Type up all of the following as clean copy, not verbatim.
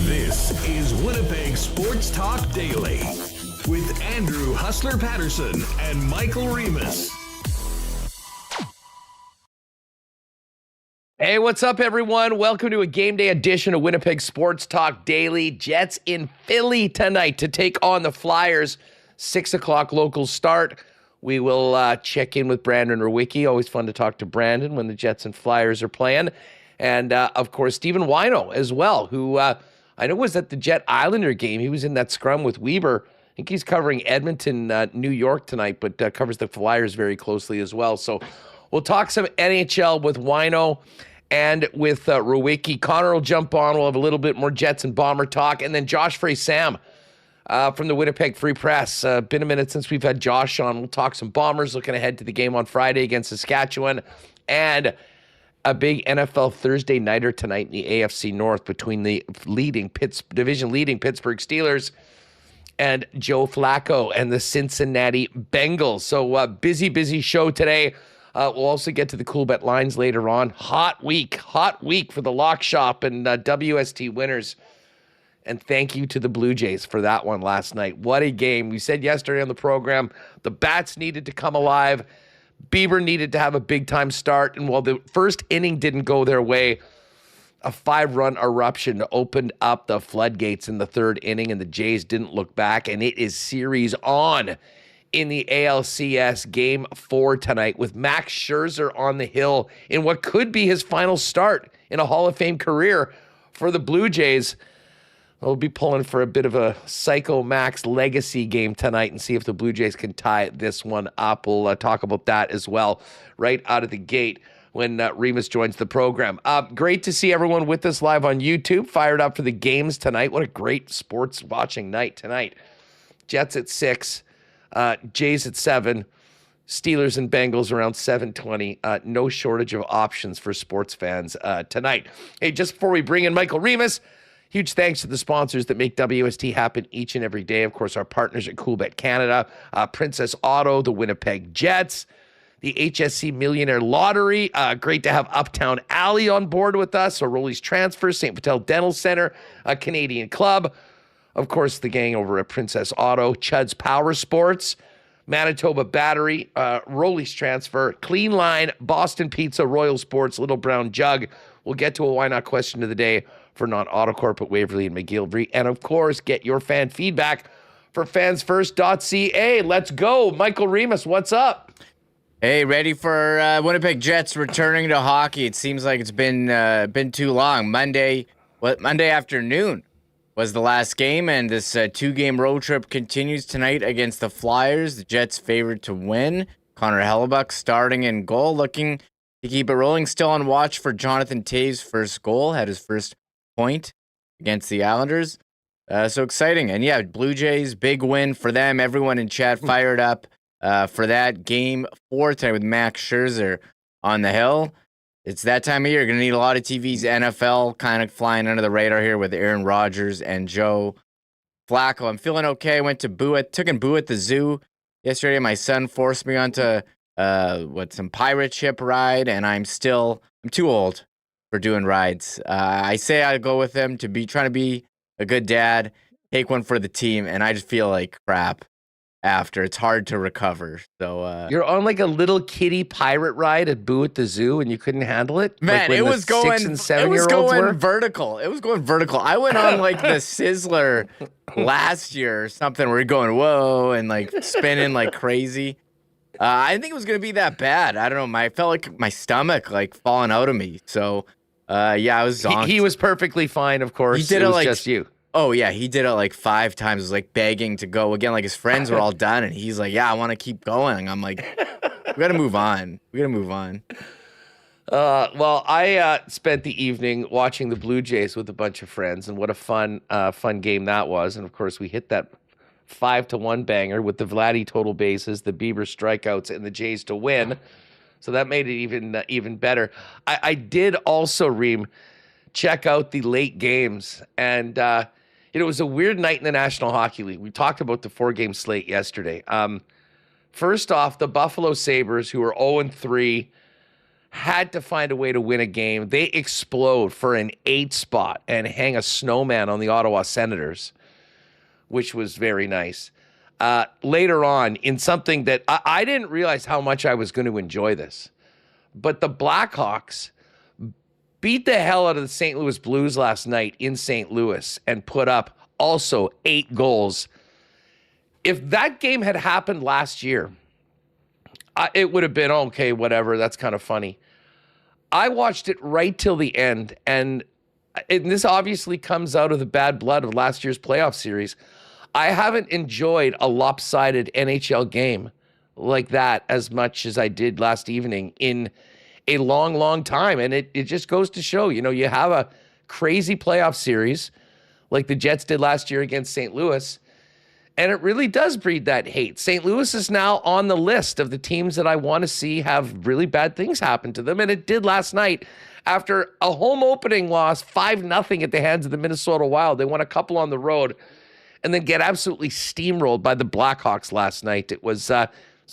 This is Winnipeg Sports Talk Daily with Andrew Hustler Paterson and Michael Remis. Hey, what's up, everyone? Welcome to a game day edition of Winnipeg Sports Talk Daily. Jets in Philly tonight to take on the Flyers. 6 o'clock local start. We will check in with Brandon Rewucki. Always fun to talk to Brandon when the Jets and Flyers are playing. And, of course, Stephen Whyno as well, who I know was at the Jet Islander game. He was in that scrum with Weber. I think he's covering Edmonton, New York tonight, but covers the Flyers very closely as well. So we'll talk some NHL with Whyno and with Rewucki. Connor will jump on. We'll have a little bit more Jets and Bomber talk. And then Josh Frey-Sam from the Winnipeg Free Press. Been a minute since we've had Josh on. We'll talk some Bombers, looking ahead to the game on Friday against Saskatchewan. And a big NFL Thursday nighter tonight in the AFC North between the division-leading Pittsburgh Steelers and Joe Flacco and the Cincinnati Bengals. So busy show today. We'll also get to the cool bet lines later on. Hot week for the Lock Shop and WST winners. And thank you to the Blue Jays for that one last night. What a game. We said yesterday on the program, the Bats needed to come alive. Bieber needed to have a big-time start. And while the first inning didn't go their way, a 5-run eruption opened up the floodgates in the third inning, and the Jays didn't look back. And it is series on in the ALCS Game 4 tonight with Max Scherzer on the hill in what could be his final start in a Hall of Fame career for the Blue Jays. We'll be pulling for a bit of a Psycho Max legacy game tonight and see if the Blue Jays can tie this one up. We'll talk about that as well right out of the gate when Remis joins the program. Great to see everyone with us live on YouTube, fired up for the games tonight. What a great sports watching night tonight. Jets at 6, Jays at 7, Steelers and Bengals around 7:20. No shortage of options for sports fans tonight. Hey, just before we bring in Michael Remis, huge thanks to the sponsors that make WST happen each and every day. Of course, our partners at CoolBet Canada, Princess Auto, the Winnipeg Jets, the HSC Millionaire Lottery. Great to have Uptown Alley on board with us. So Rolly's Transfer, St. Patel Dental Center, a Canadian Club. Of course, the gang over at Princess Auto, Chud's PowerSports, Manitoba Battery, Rolly's Transfer, Clean Line, Boston Pizza, Royal Sports, Little Brown Jug. We'll get to a Why Not question of the day for non-Autocorp at Waverly and McGillivray. And, of course, get your fan feedback for fansfirst.ca. Let's go. Michael Remis, what's up? Hey, ready for Winnipeg Jets returning to hockey. It seems like it's been too long. Monday afternoon was the last game, and this 2-game road trip continues tonight against the Flyers. The Jets favored to win. Connor Hellebuyck starting in goal, looking to keep it rolling. Still on watch for Jonathan Toews' first goal. Had his first point against the Islanders. So exciting. And yeah, Blue Jays, big win for them. Everyone in chat fired up for that Game 4 tonight with Max Scherzer on the hill. It's that time of year. You're going to need a lot of TVs. NFL kind of flying under the radar here with Aaron Rodgers and Joe Flacco. I'm feeling okay. Went to took in Boo at the zoo yesterday. My son forced me onto some pirate ship ride, and I'm too old for doing rides. I say I go with him trying to be a good dad, take one for the team, and I just feel like crap after. It's hard to recover. So you're on like a little kitty pirate ride at Boo at the zoo, and you couldn't handle it. Man, like it was going 6 and 7-year-olds were vertical. It was going vertical. I went on like the Sizzler last year or something, where you're going whoa and like spinning like crazy. I didn't think it was gonna be that bad. I don't know. I felt like my stomach like falling out of me. So yeah, I was zonked. He was perfectly fine, of course. He did it was like just you. Oh, yeah, he did it like 5 times. Was like begging to go again. Like his friends were all done, and he's like, "Yeah, I want to keep going." I'm like, "We got to move on. We got to move on." Well, I spent the evening watching the Blue Jays with a bunch of friends, and what a fun game that was. And of course, we hit that 5-1 banger with the Vladdy total bases, the Bieber strikeouts, and the Jays to win. So that made it even better. I did also, Reem, check out the late games, and it was a weird night in the National Hockey League. We talked about the 4-game slate yesterday. First off, the Buffalo Sabres, who are 0-3, had to find a way to win a game. They explode for an 8 spot and hang a snowman on the Ottawa Senators, which was very nice. Later on, in something that I didn't realize how much I was going to enjoy this, but the Blackhawks beat the hell out of the St. Louis Blues last night in St. Louis and put up also 8 goals. If that game had happened last year, it would have been, okay, whatever, that's kind of funny. I watched it right till the end, and this obviously comes out of the bad blood of last year's playoff series. I haven't enjoyed a lopsided NHL game like that as much as I did last evening in a long, long time. And it just goes to show, you have a crazy playoff series like the Jets did last year against St. Louis, and it really does breed that hate. St. Louis is now on the list of the teams that I want to see have really bad things happen to them, and it did last night after a home opening loss, 5-0 at the hands of the Minnesota Wild. They won a couple on the road and then get absolutely steamrolled by the Blackhawks last night. It was a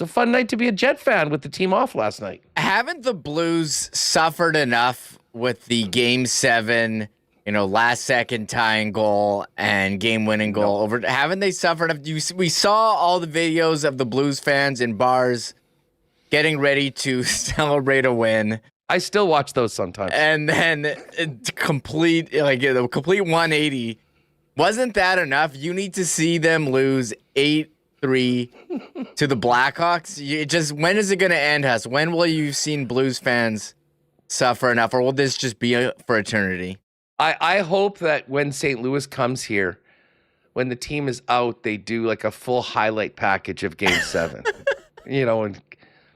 fun night to be a Jet fan with the team off last night. Haven't the Blues suffered enough with the Game 7, last second tying goal and game winning goal over? Haven't they suffered? We saw all the videos of the Blues fans in bars getting ready to celebrate a win. I still watch those sometimes. And then complete 180. Wasn't that enough? You need to see them lose 8-3 to the Blackhawks. When is it going to end, Huss? When will you have seen Blues fans suffer enough, or will this just be for eternity? I hope that when St. Louis comes here, when the team is out, they do like a full highlight package of Game 7. And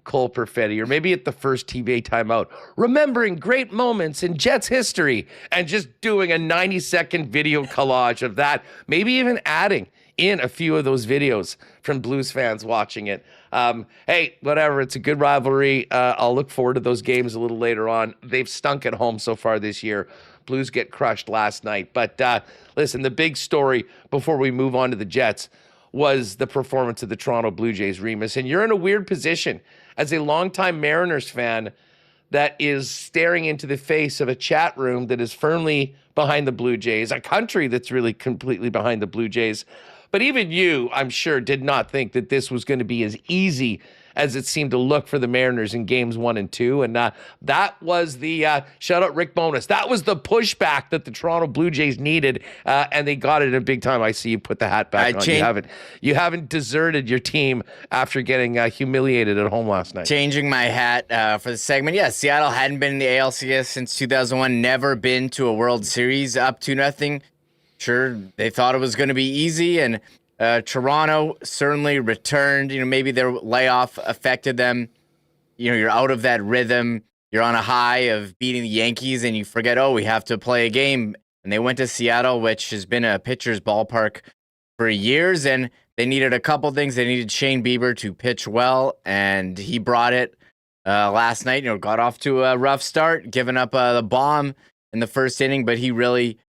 Cole Perfetti, or maybe at the first TVA timeout, remembering great moments in Jets history, and just doing a 90-second video collage of that, maybe even adding in a few of those videos from Blues fans watching it. Hey, whatever, it's a good rivalry. I'll look forward to those games a little later on. They've stunk at home so far this year. Blues get crushed last night. But listen, the big story before we move on to the Jets was the performance of the Toronto Blue Jays, Remis. And you're in a weird position as a longtime Mariners fan that is staring into the face of a chat room that is firmly behind the Blue Jays, a country that's really completely behind the Blue Jays. But even you, I'm sure, did not think that this was going to be as easy as it seemed to look for the Mariners in games 1 and 2. And that was the shout out Rick Bonus. That was the pushback that the Toronto Blue Jays needed, and they got it in big time. I see you put the hat back on. You haven't deserted your team after getting humiliated at home last night. Changing my hat for the segment. Yeah, Seattle hadn't been in the ALCS since 2001, never been to a World Series, up 2-0. Sure, they thought it was going to be easy, and Toronto certainly returned. Maybe their layoff affected them. You're out of that rhythm. You're on a high of beating the Yankees, and you forget, we have to play a game. And they went to Seattle, which has been a pitcher's ballpark for years, and they needed a couple things. They needed Shane Bieber to pitch well, and he brought it last night. Got off to a rough start, giving up the bomb in the first inning, but he really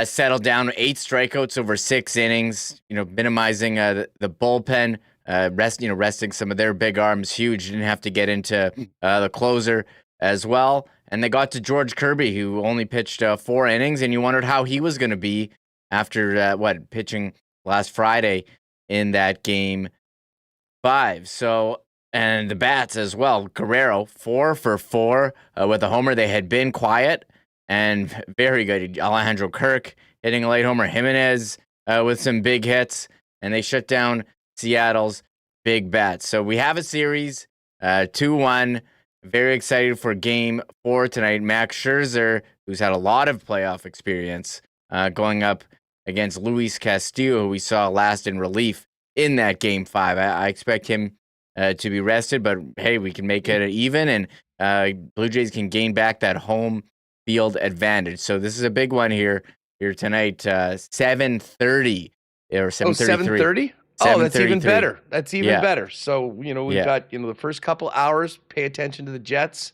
settled down. 8 strikeouts over 6 innings, minimizing the bullpen, resting some of their big arms. Huge. Didn't have to get into the closer as well. And they got to George Kirby, who only pitched 4 innings, and you wondered how he was going to be after pitching last Friday in that game 5. So, and the bats as well. Guerrero, 4 for 4 with a homer. They had been quiet and very good. Alejandro Kirk hitting a late homer. Jimenez with some big hits, and they shut down Seattle's big bats. So we have a series, 2-1. Very excited for Game 4 tonight. Max Scherzer, who's had a lot of playoff experience, going up against Luis Castillo, who we saw last in relief in that Game 5. I expect him to be rested, but hey, we can make it even, and Blue Jays can gain back that home field advantage. So this is a big one here tonight, 7:30 or 7:33. 7:30? Oh, that's even better. That's even better. So, we've got, the first couple hours, pay attention to the Jets.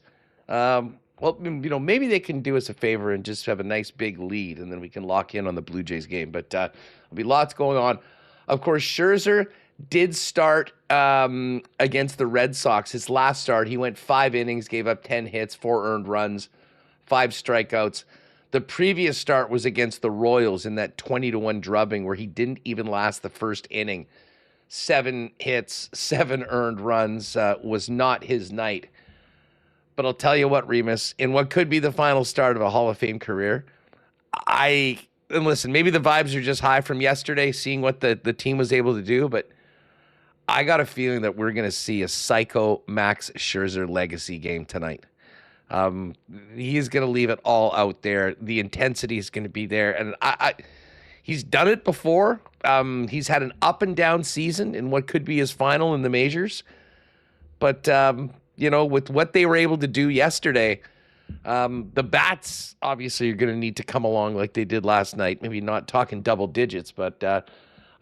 Well, maybe they can do us a favor and just have a nice big lead, and then we can lock in on the Blue Jays game. But there'll be lots going on. Of course, Scherzer did start against the Red Sox. His last start, he went 5 innings, gave up 10 hits, 4 earned runs, 5 strikeouts. The previous start was against the Royals in that 20-1 drubbing where he didn't even last the first inning. 7 hits, 7 earned runs, was not his night. But I'll tell you what, Remis, in what could be the final start of a Hall of Fame career, and listen, maybe the vibes are just high from yesterday, seeing what the team was able to do, but I got a feeling that we're going to see a psycho Max Scherzer legacy game tonight. He's going to leave it all out there. The intensity is going to be there. And he's done it before. He's had an up and down season in what could be his final in the majors. But, with what they were able to do yesterday, the bats obviously are going to need to come along like they did last night. Maybe not talking double digits, but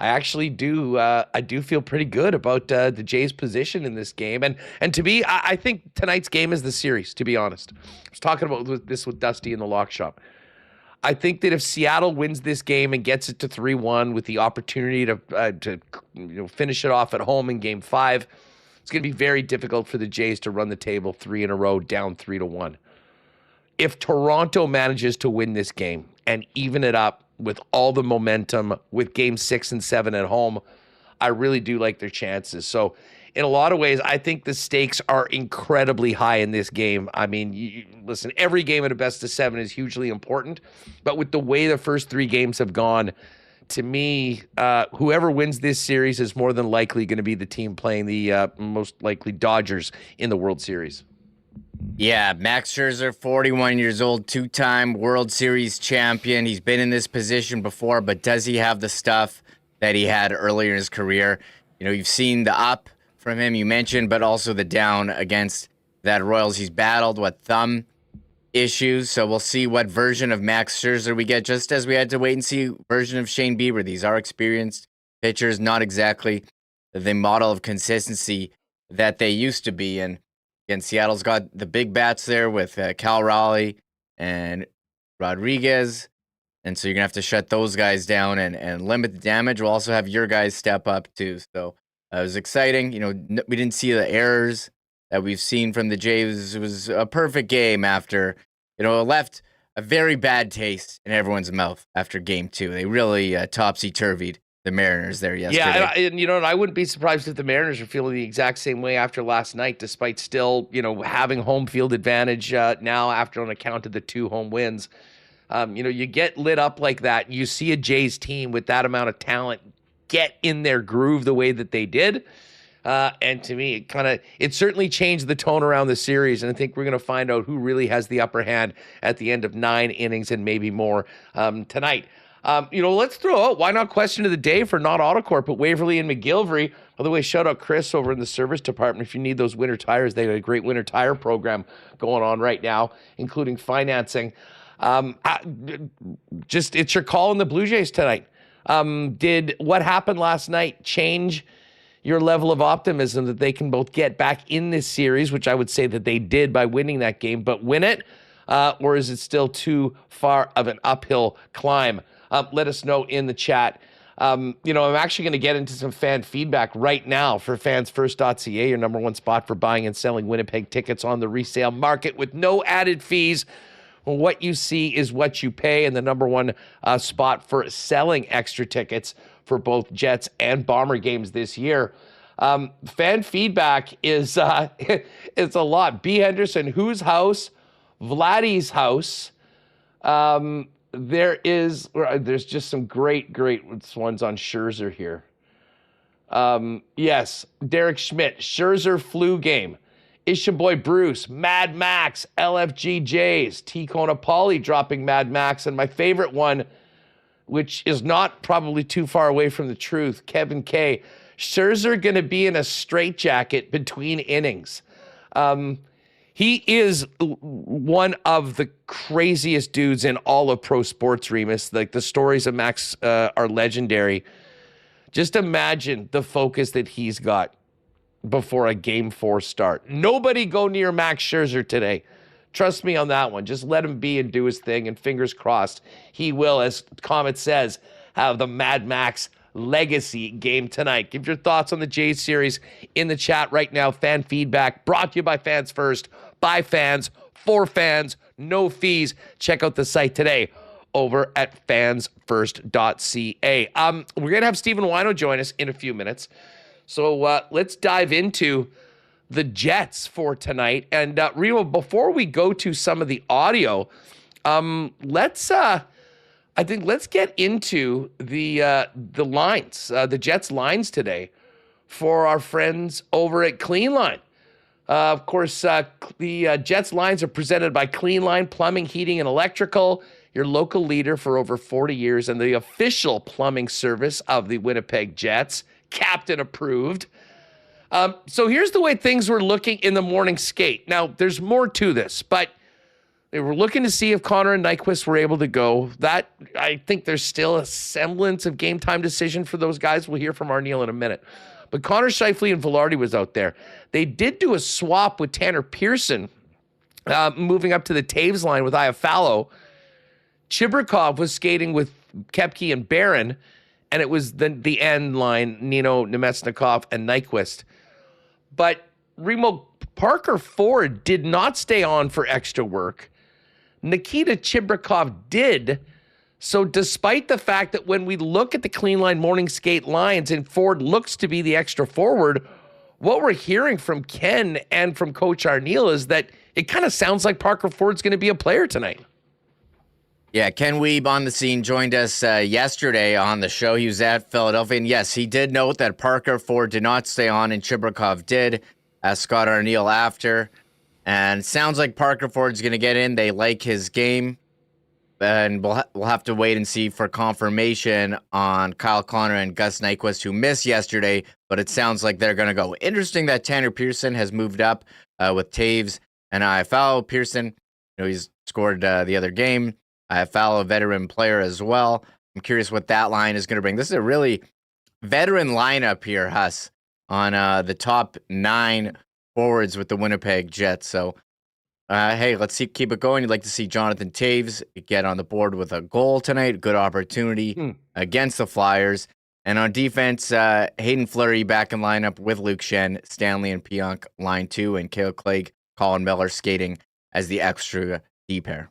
I actually do. I do feel pretty good about the Jays' position in this game, and to me, I think tonight's game is the series. To be honest, I was talking about this with Dusty in the lock shop. I think that if Seattle wins this game and gets it to 3-1 with the opportunity to finish it off at home in Game 5, it's going to be very difficult for the Jays to run the table 3 in a row down 3-1. If Toronto manages to win this game and even it up with all the momentum with Game 6 and 7 at home, I really do like their chances. So in a lot of ways, I think the stakes are incredibly high in this game. I mean, listen, every game at a best of 7 is hugely important, but with the way the first 3 games have gone, to me, whoever wins this series is more than likely going to be the team playing the most likely Dodgers in the World Series. Yeah, Max Scherzer, 41 years old, 2-time World Series champion. He's been in this position before, but does he have the stuff that he had earlier in his career? You've seen the up from him, you mentioned, but also the down against that Royals. He's battled, thumb issues, so we'll see what version of Max Scherzer we get, just as we had to wait and see version of Shane Bieber. These are experienced pitchers, not exactly the model of consistency that they used to be, and again, Seattle's got the big bats there with Cal Raleigh and Rodriguez. And so you're going to have to shut those guys down and limit the damage. We'll also have your guys step up too. So it was exciting. We didn't see the errors that we've seen from the Jays. It was a perfect game after, it left a very bad taste in everyone's mouth after Game 2. They really topsy-turvied the Mariners there yesterday. Yeah, and I wouldn't be surprised if the Mariners are feeling the exact same way after last night, despite still, having home field advantage now after on account of the 2 home wins. You get lit up like that. You see a Jays team with that amount of talent get in their groove the way that they did. And to me, it certainly changed the tone around the series. And I think we're going to find out who really has the upper hand at the end of 9 innings and maybe more tonight. Let's throw out why not question of the day for not Autocorp, but Waverly and McGillivray. By the way, shout out Chris over in the service department. If you need those winter tires, they have a great winter tire program going on right now, including financing. It's your call on the Blue Jays tonight. Did what happened last night change your level of optimism that they can both get back in this series, which I would say that they did by winning that game, but win it? Or is it still too far of an uphill climb? Let us know in the chat. I'm actually going to get into some fan feedback right now for fansfirst.ca, your number one spot for buying and selling Winnipeg tickets on the resale market with no added fees. What you see is what you pay, and the number one spot for selling extra tickets for both Jets and Bomber games this year. Fan feedback is it's a lot. B. Henderson, whose house? Vladdy's house. There's just some great ones on Scherzer here. Yes, Derek Schmidt, Scherzer flu game. It's your boy Bruce, Mad Max, LFG Jays, T. Conapoli dropping Mad Max, and my favorite one, which is not probably too far away from the truth. Kevin K. Scherzer going to be in a straitjacket between innings. He is one of the craziest dudes in all of pro sports, Remis. Like, the stories of Max are legendary. Just imagine the focus that he's got before a Game 4 start. Nobody go near Max Scherzer today. Trust me on that one. Just let him be and do his thing, and fingers crossed he will, as Comet says, have the Mad Max legacy game tonight. Give your thoughts on the Jays series in the chat right now. Fan feedback brought to you by Fans First, by fans, for fans, no fees. Check out the site today over at fansfirst.ca. We're going to have Stephen Whyno join us in a few minutes. So let's dive into the Jets for tonight. And Remo, before we go to some of the audio, let's get into the lines, the Jets lines today for our friends over at Clean Line. Of course, the Jets lines are presented by Clean Line Plumbing, Heating, and Electrical, your local leader for over 40 years and the official plumbing service of the Winnipeg Jets, captain approved. So here's the way things were looking in the morning skate. Now, there's more to this, but they were looking to see if Connor and Nyquist were able to go. That, I think there's still a semblance of game time decision for those guys. We'll hear from Arneil in a minute. But Connor Scheifele and Velarde was out there. They did do a swap with Tanner Pearson, moving up to the Toews line with Iafallo. Chibrikov was skating with Koepke and Barron, and it was the end line, Nino, Nemesnikov, and Nyquist. But Remo, Parker Ford did not stay on for extra work. Nikita Chibrikov did. So despite the fact that when we look at the Clean Line morning skate lines and Ford looks to be the extra forward, what we're hearing from Ken and from Coach Arneil is that it kind of sounds like Parker Ford's going to be a player tonight. Yeah, Ken Wiebe on the scene joined us yesterday on the show. He was at Philadelphia, and yes, he did note that Parker Ford did not stay on and Chibrikov did. Asked Scott Arneil after, and sounds like Parker Ford's going to get in. They like his game. And we'll have to wait and see for confirmation on Kyle Connor and Gus Nyquist, who missed yesterday, but it sounds like they're going to go. Interesting that Tanner Pearson has moved up with Toews and Iafallo. Pearson, he's scored the other game. Iafallo, a veteran player as well. I'm curious what that line is going to bring. This is a really veteran lineup here, Huss, on the top 9 forwards with the Winnipeg Jets. So, hey, let's keep it going. You'd like to see Jonathan Toews get on the board with a goal tonight. Good opportunity against the Flyers. And on defense, Hayden Fleury back in lineup with Luke Shen, Stanley and Pionk line 2, and Cale Clegg, Colin Miller skating as the extra D pair.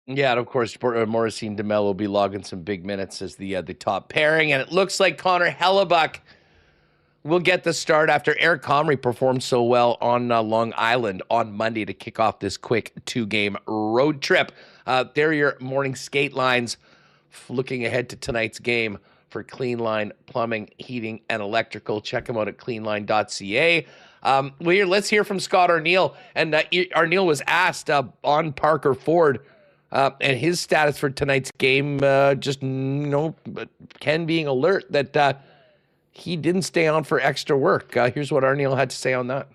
Yeah, and of course, Maurice DeMello will be logging some big minutes as the top pairing. And it looks like Connor Hellebuyck will get the start after Eric Comrie performed so well on Long Island on Monday to kick off this quick 2-game road trip. There are your morning skate lines looking ahead to tonight's game for Clean Line Plumbing, Heating, and Electrical. Check them out at cleanline.ca. Let's hear from Scott Arneil. And Arneil was asked on Parker Ford and his status for tonight's game, Ken being alert that he didn't stay on for extra work. Here's what Arneil had to say on that.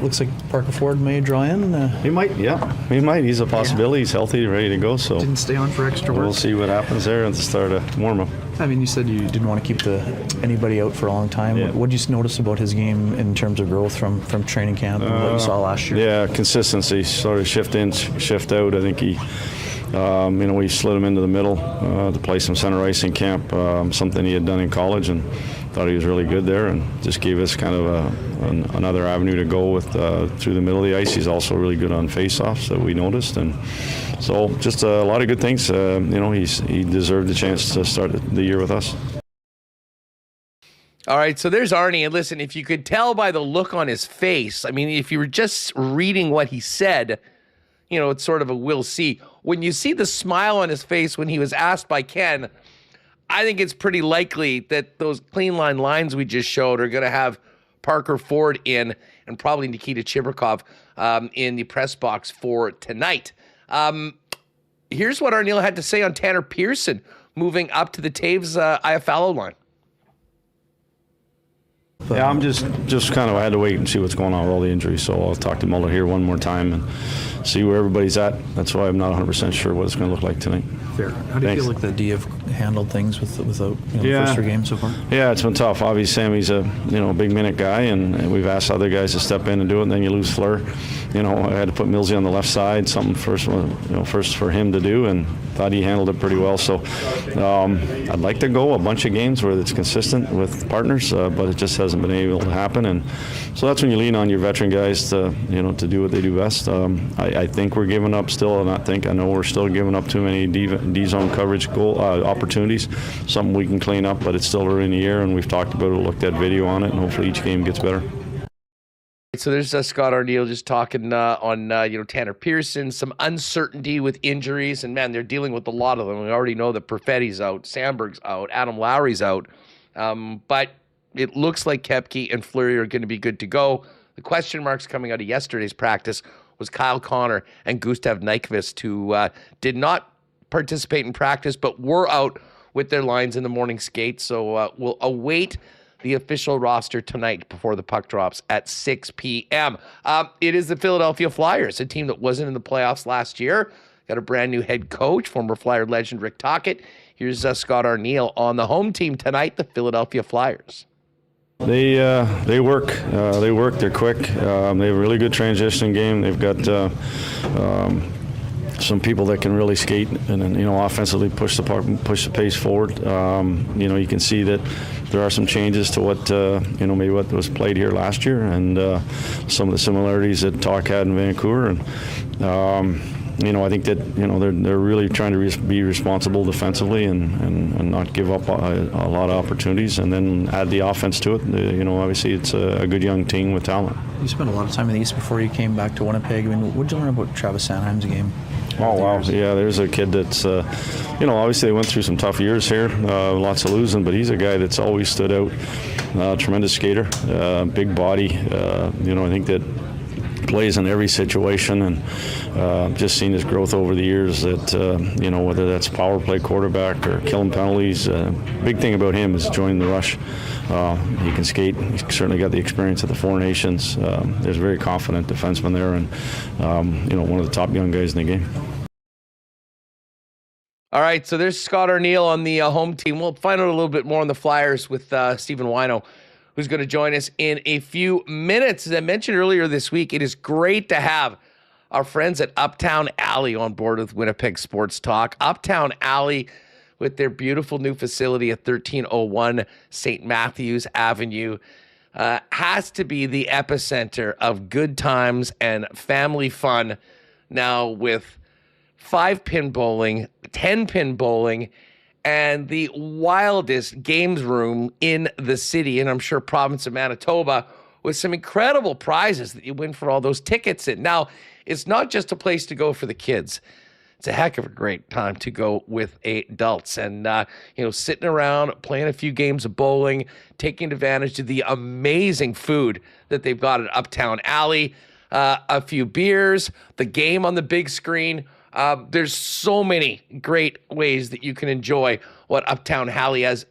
Looks like Parker Ford may draw in. He might, yeah. He might. He's a possibility. Yeah. He's healthy, ready to go. So didn't stay on for extra work. We'll see what happens there at the start of warm-up. I mean, you said you didn't want to keep anybody out for a long time. Yeah. What did you notice about his game in terms of growth from training camp and what you saw last year? Yeah, consistency. Sort of shift in, shift out. I think he... we slid him into the middle to play some center ice in camp, something he had done in college, and thought he was really good there, and just gave us kind of another avenue to go with through the middle of the ice. He's also really good on face-offs that we noticed, and so just a lot of good things. He deserved the chance to start the year with us. All right, so there's Arnie, and listen, if you could tell by the look on his face, I mean, if you were just reading what he said, it's sort of a we'll see. When you see the smile on his face when he was asked by Ken, I think it's pretty likely that those Clean Line lines we just showed are going to have Parker Ford in and probably Nikita Chibrikov in the press box for tonight. Here's what Arneil had to say on Tanner Pearson, moving up to the Toews Iafallo line. Yeah, I'm just kind of I had to wait and see what's going on with all the injuries. So I'll talk to Muller here one more time and see where everybody's at. That's why I'm not 100% sure what it's going to look like tonight. Fair. How do you feel like the D have handled things without the first 3 games so far? Yeah, it's been tough. Obviously, Sammy's a big minute guy, and we've asked other guys to step in and do it. And then you lose Fleur. I had to put Millsy on the left side, something first for him to do, and thought he handled it pretty well. So I'd like to go a bunch of games where it's consistent with partners, but it just hasn't been able to happen. And so that's when you lean on your veteran guys to do what they do best. I think we're giving up still, and I know we're still giving up too many D-zone coverage goal opportunities. Something we can clean up, but it's still early in the year, and we've talked about it, looked at video on it, and hopefully each game gets better. So there's Scott Arneil just talking on Tanner Pearson, some uncertainty with injuries, and man, they're dealing with a lot of them. We already know that Perfetti's out, Sandberg's out, Adam Lowry's out, but it looks like Koepke and Fleury are going to be good to go. The question marks coming out of yesterday's practice was Kyle Connor and Gustav Nyquist, who did not participate in practice but were out with their lines in the morning skate. So we'll await the official roster tonight before the puck drops at 6 p.m. It is the Philadelphia Flyers, a team that wasn't in the playoffs last year. Got a brand new head coach, former Flyer legend Rick Tocchet. Here's Scott Arneil on the home team tonight, the Philadelphia Flyers. They work. They're quick. They have a really good transition game. They've got some people that can really skate and offensively push the pace forward. You can see that there are some changes to what maybe what was played here last year, and some of the similarities that Talk had in Vancouver. And I think that they're really trying to be responsible defensively and not give up a lot of opportunities, and then add the offense to it. Obviously it's a good young team with talent. You spent a lot of time in the East before you came back to Winnipeg. What did you learn about Travis Sanheim's game? Oh, wow. Yeah, there's a kid that's, obviously they went through some tough years here, lots of losing, but he's a guy that's always stood out. Tremendous skater, big body. I think that plays in every situation, and just seen his growth over the years that, whether that's power play quarterback or killing penalties, big thing about him is joining the rush. He can skate. He's certainly got the experience of the Four Nations. There's a very confident defenseman there, and, one of the top young guys in the game. All right, so there's Scott Arneil on the home team. We'll find out a little bit more on the Flyers with Stephen Whyno, who's going to join us in a few minutes. As I mentioned earlier this week, it is great to have our friends at Uptown Alley on board with Winnipeg Sports Talk. Uptown Alley, with their beautiful new facility at 1301 St. Matthews Avenue, has to be the epicenter of good times and family fun now, with 5-pin bowling, 10-pin bowling, and the wildest games room in the city, and I'm sure province of Manitoba, with some incredible prizes that you win for all those tickets. And now, it's not just a place to go for the kids. It's a heck of a great time to go with adults, and sitting around playing a few games of bowling, taking advantage of the amazing food that they've got at Uptown Alley, a few beers, the game on the big screen. There's so many great ways that you can enjoy what Uptown Alley has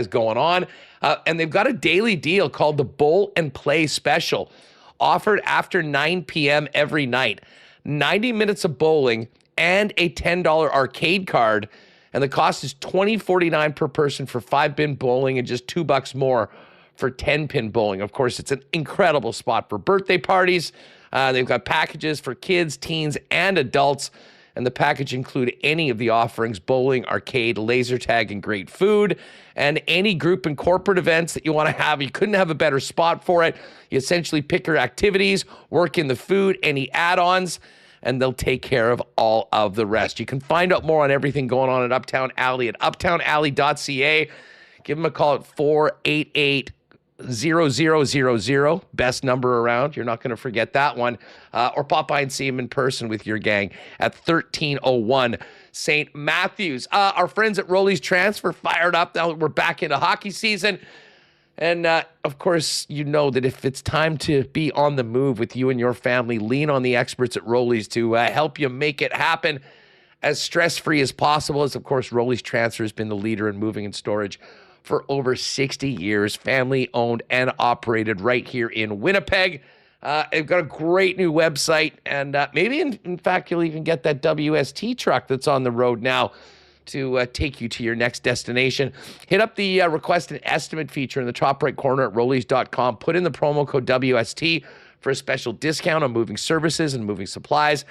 going on, and they've got a daily deal called the Bowl and Play Special, offered after 9 p.m. every night. 90 minutes of bowling and a $10 arcade card, and the cost is $20.49 per person for 5-pin bowling and just $2 more for 10-pin bowling. Of course, it's an incredible spot for birthday parties. They've got packages for kids, teens, and adults, and the package include any of the offerings: bowling, arcade, laser tag, and great food, and any group and corporate events that you want to have. You couldn't have a better spot for it. You essentially pick your activities, work in the food, any add-ons, and they'll take care of all of the rest. You can find out more on everything going on at Uptown Alley at uptownalley.ca. Give them a call at 488-0000, best number around. You're not going to forget that one. Or pop by and see him in person with your gang at 1301 St. Matthews. Our friends at Rolly's Transfer fired up. Now we're back into hockey season. And, of course, you know that if it's time to be on the move with you and your family, lean on the experts at Rolly's to help you make it happen. as stress-free as possible, as of course Rolly's Transfer has been the leader in moving and storage for over 60 years, family-owned and operated right here in Winnipeg. They've got a great new website, and maybe, in fact, you'll even get that WST truck that's on the road now to take you to your next destination. Hit up the request an estimate feature in the top right corner at Rollies.com. Put in the promo code WST for a special discount on moving services and moving supplies.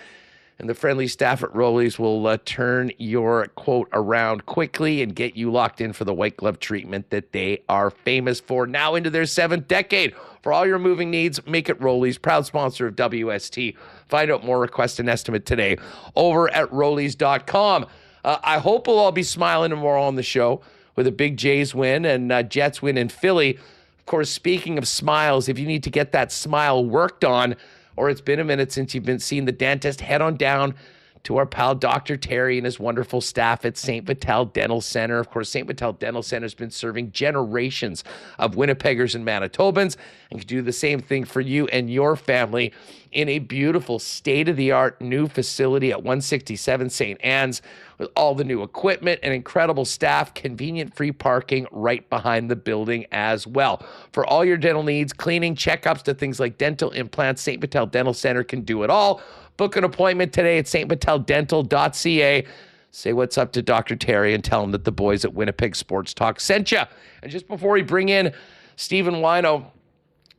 And the friendly staff at Rollies will turn your quote around quickly and get you locked in for the white glove treatment that they are famous for. Now into their 7th decade. For all your moving needs, make it Rollies, proud sponsor of WST. Find out more, request an estimate today over at Rollies.com. I hope we'll all be smiling tomorrow on the show with a big Jays win and Jets win in Philly. Of course, speaking of smiles, if you need to get that smile worked on, or it's been a minute since you've been seeing the dentist, head on down to our pal Dr. Terry and his wonderful staff at St. Vital Dental Center. Of course, St. Vital Dental Center has been serving generations of Winnipeggers and Manitobans and can do the same thing for you and your family in a beautiful state-of-the-art new facility at 167 St. Anne's with all the new equipment and incredible staff, convenient free parking right behind the building as well. For all your dental needs, cleaning, checkups to things like dental implants, St. Vital Dental Center can do it all. Book an appointment today at stviteldental.ca. Say what's up to Dr. Terry and tell him that the boys at Winnipeg Sports Talk sent you. And just before we bring in Stephen Whyno,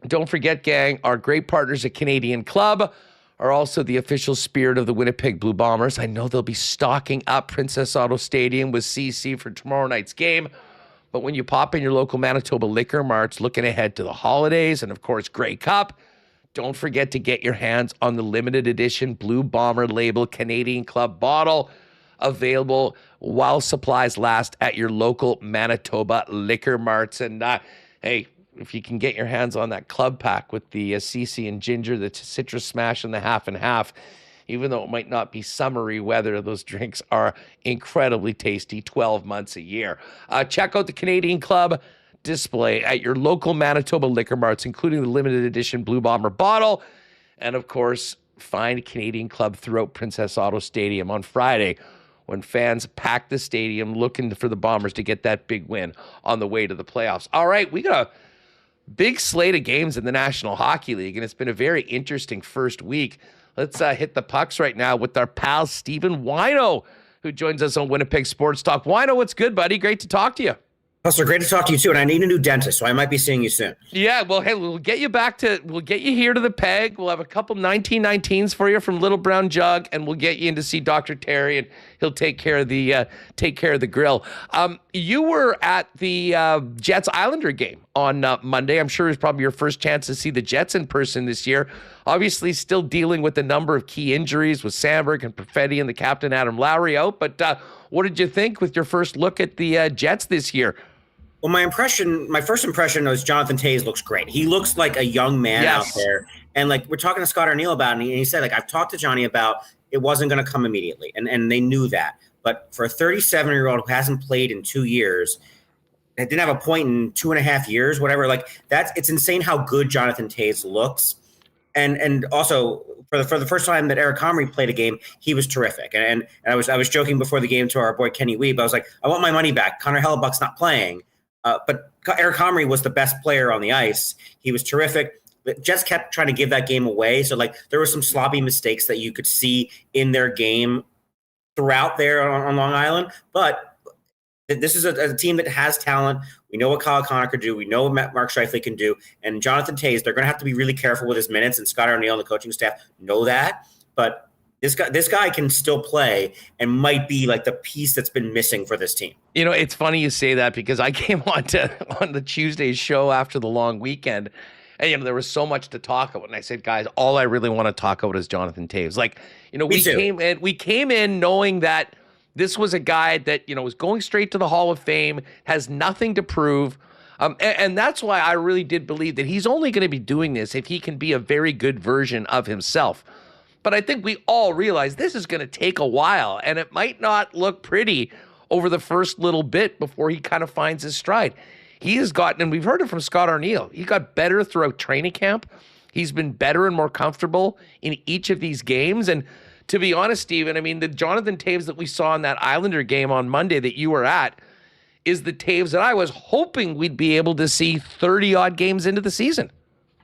don't forget, gang, our great partners at Canadian Club are also the official spirit of the Winnipeg Blue Bombers. I know they'll be stocking up Princess Auto Stadium with CC for tomorrow night's game. But when you pop in your local Manitoba liquor marts, looking ahead to the holidays and, of course, Grey Cup, don't forget to get your hands on the limited edition Blue Bomber label Canadian Club bottle, available while supplies last at your local Manitoba liquor marts. And hey, if you can get your hands on that club pack with the CC and ginger, the citrus smash, and the half and half, even though it might not be summery weather, those drinks are incredibly tasty 12 months a year. Check out the Canadian Club display at your local Manitoba liquor marts, including the limited edition Blue Bomber bottle. And of course, find Canadian Club throughout Princess Auto Stadium on Friday when fans pack the stadium looking for the Bombers to get that big win on the way to the playoffs. All right, we got a big slate of games in the National Hockey League, and it's been a very interesting first week. Let's hit the pucks right now with our pal Stephen Whyno, who joins us on Winnipeg Sports Talk. Whyno, what's good, buddy? Great to talk to you. Hustler, great to talk to you too, and I need a new dentist, so I might be seeing you soon. Yeah, well, hey, we'll get you here to the Peg. We'll have a couple 1919s for you from Little Brown Jug, and we'll get you in to see Dr. Terry, and he'll take care of the grill. You were at the Jets Islander game on Monday. I'm sure it was probably your first chance to see the Jets in person this year. Obviously, still dealing with a number of key injuries with Sandberg and Perfetti and the captain Adam Lowry out. But what did you think with your first look at the Jets this year? Well, my first impression was Jonathan Toews looks great. He looks like a young man out there. And like we're talking to Scott Arneil about it, and he said, like, I've talked to Johnny about it wasn't going to come immediately. And they knew that. But for a 37-year-old who hasn't played in 2 years, that didn't have a point in 2.5 years, whatever, like it's insane how good Jonathan Toews looks. And also for the first time that Eric Comrie played a game, he was terrific. And I was joking before the game to our boy Kenny Weeb. I was like, I want my money back. Connor Hellebuck's not playing. But Eric Comrie was the best player on the ice. He was terrific. The Jets kept trying to give that game away. So, like, there were some sloppy mistakes that you could see in their game throughout there on Long Island. But this is a team that has talent. We know what Kyle Connor could do. We know what Mark Scheifele can do. And Jonathan Toews, they're going to have to be really careful with his minutes. And Scott Arneil and the coaching staff know that. But this guy can still play and might be like the piece that's been missing for this team. You know, it's funny you say that because I came on the Tuesday's show after the long weekend, and you know there was so much to talk about. And I said, guys, all I really want to talk about is Jonathan Toews. Like, you know, we came in knowing that this was a guy that, you know, was going straight to the Hall of Fame, has nothing to prove. And that's why I really did believe that he's only going to be doing this if he can be a very good version of himself. But I think we all realize this is going to take a while, and it might not look pretty over the first little bit before he kind of finds his stride. He has gotten, and we've heard it from Scott Arneil, he got better throughout training camp. He's been better and more comfortable in each of these games. And to be honest, Steven, I mean, the Jonathan Toews that we saw in that Islander game on Monday that you were at is the Toews that I was hoping we'd be able to see 30-odd games into the season.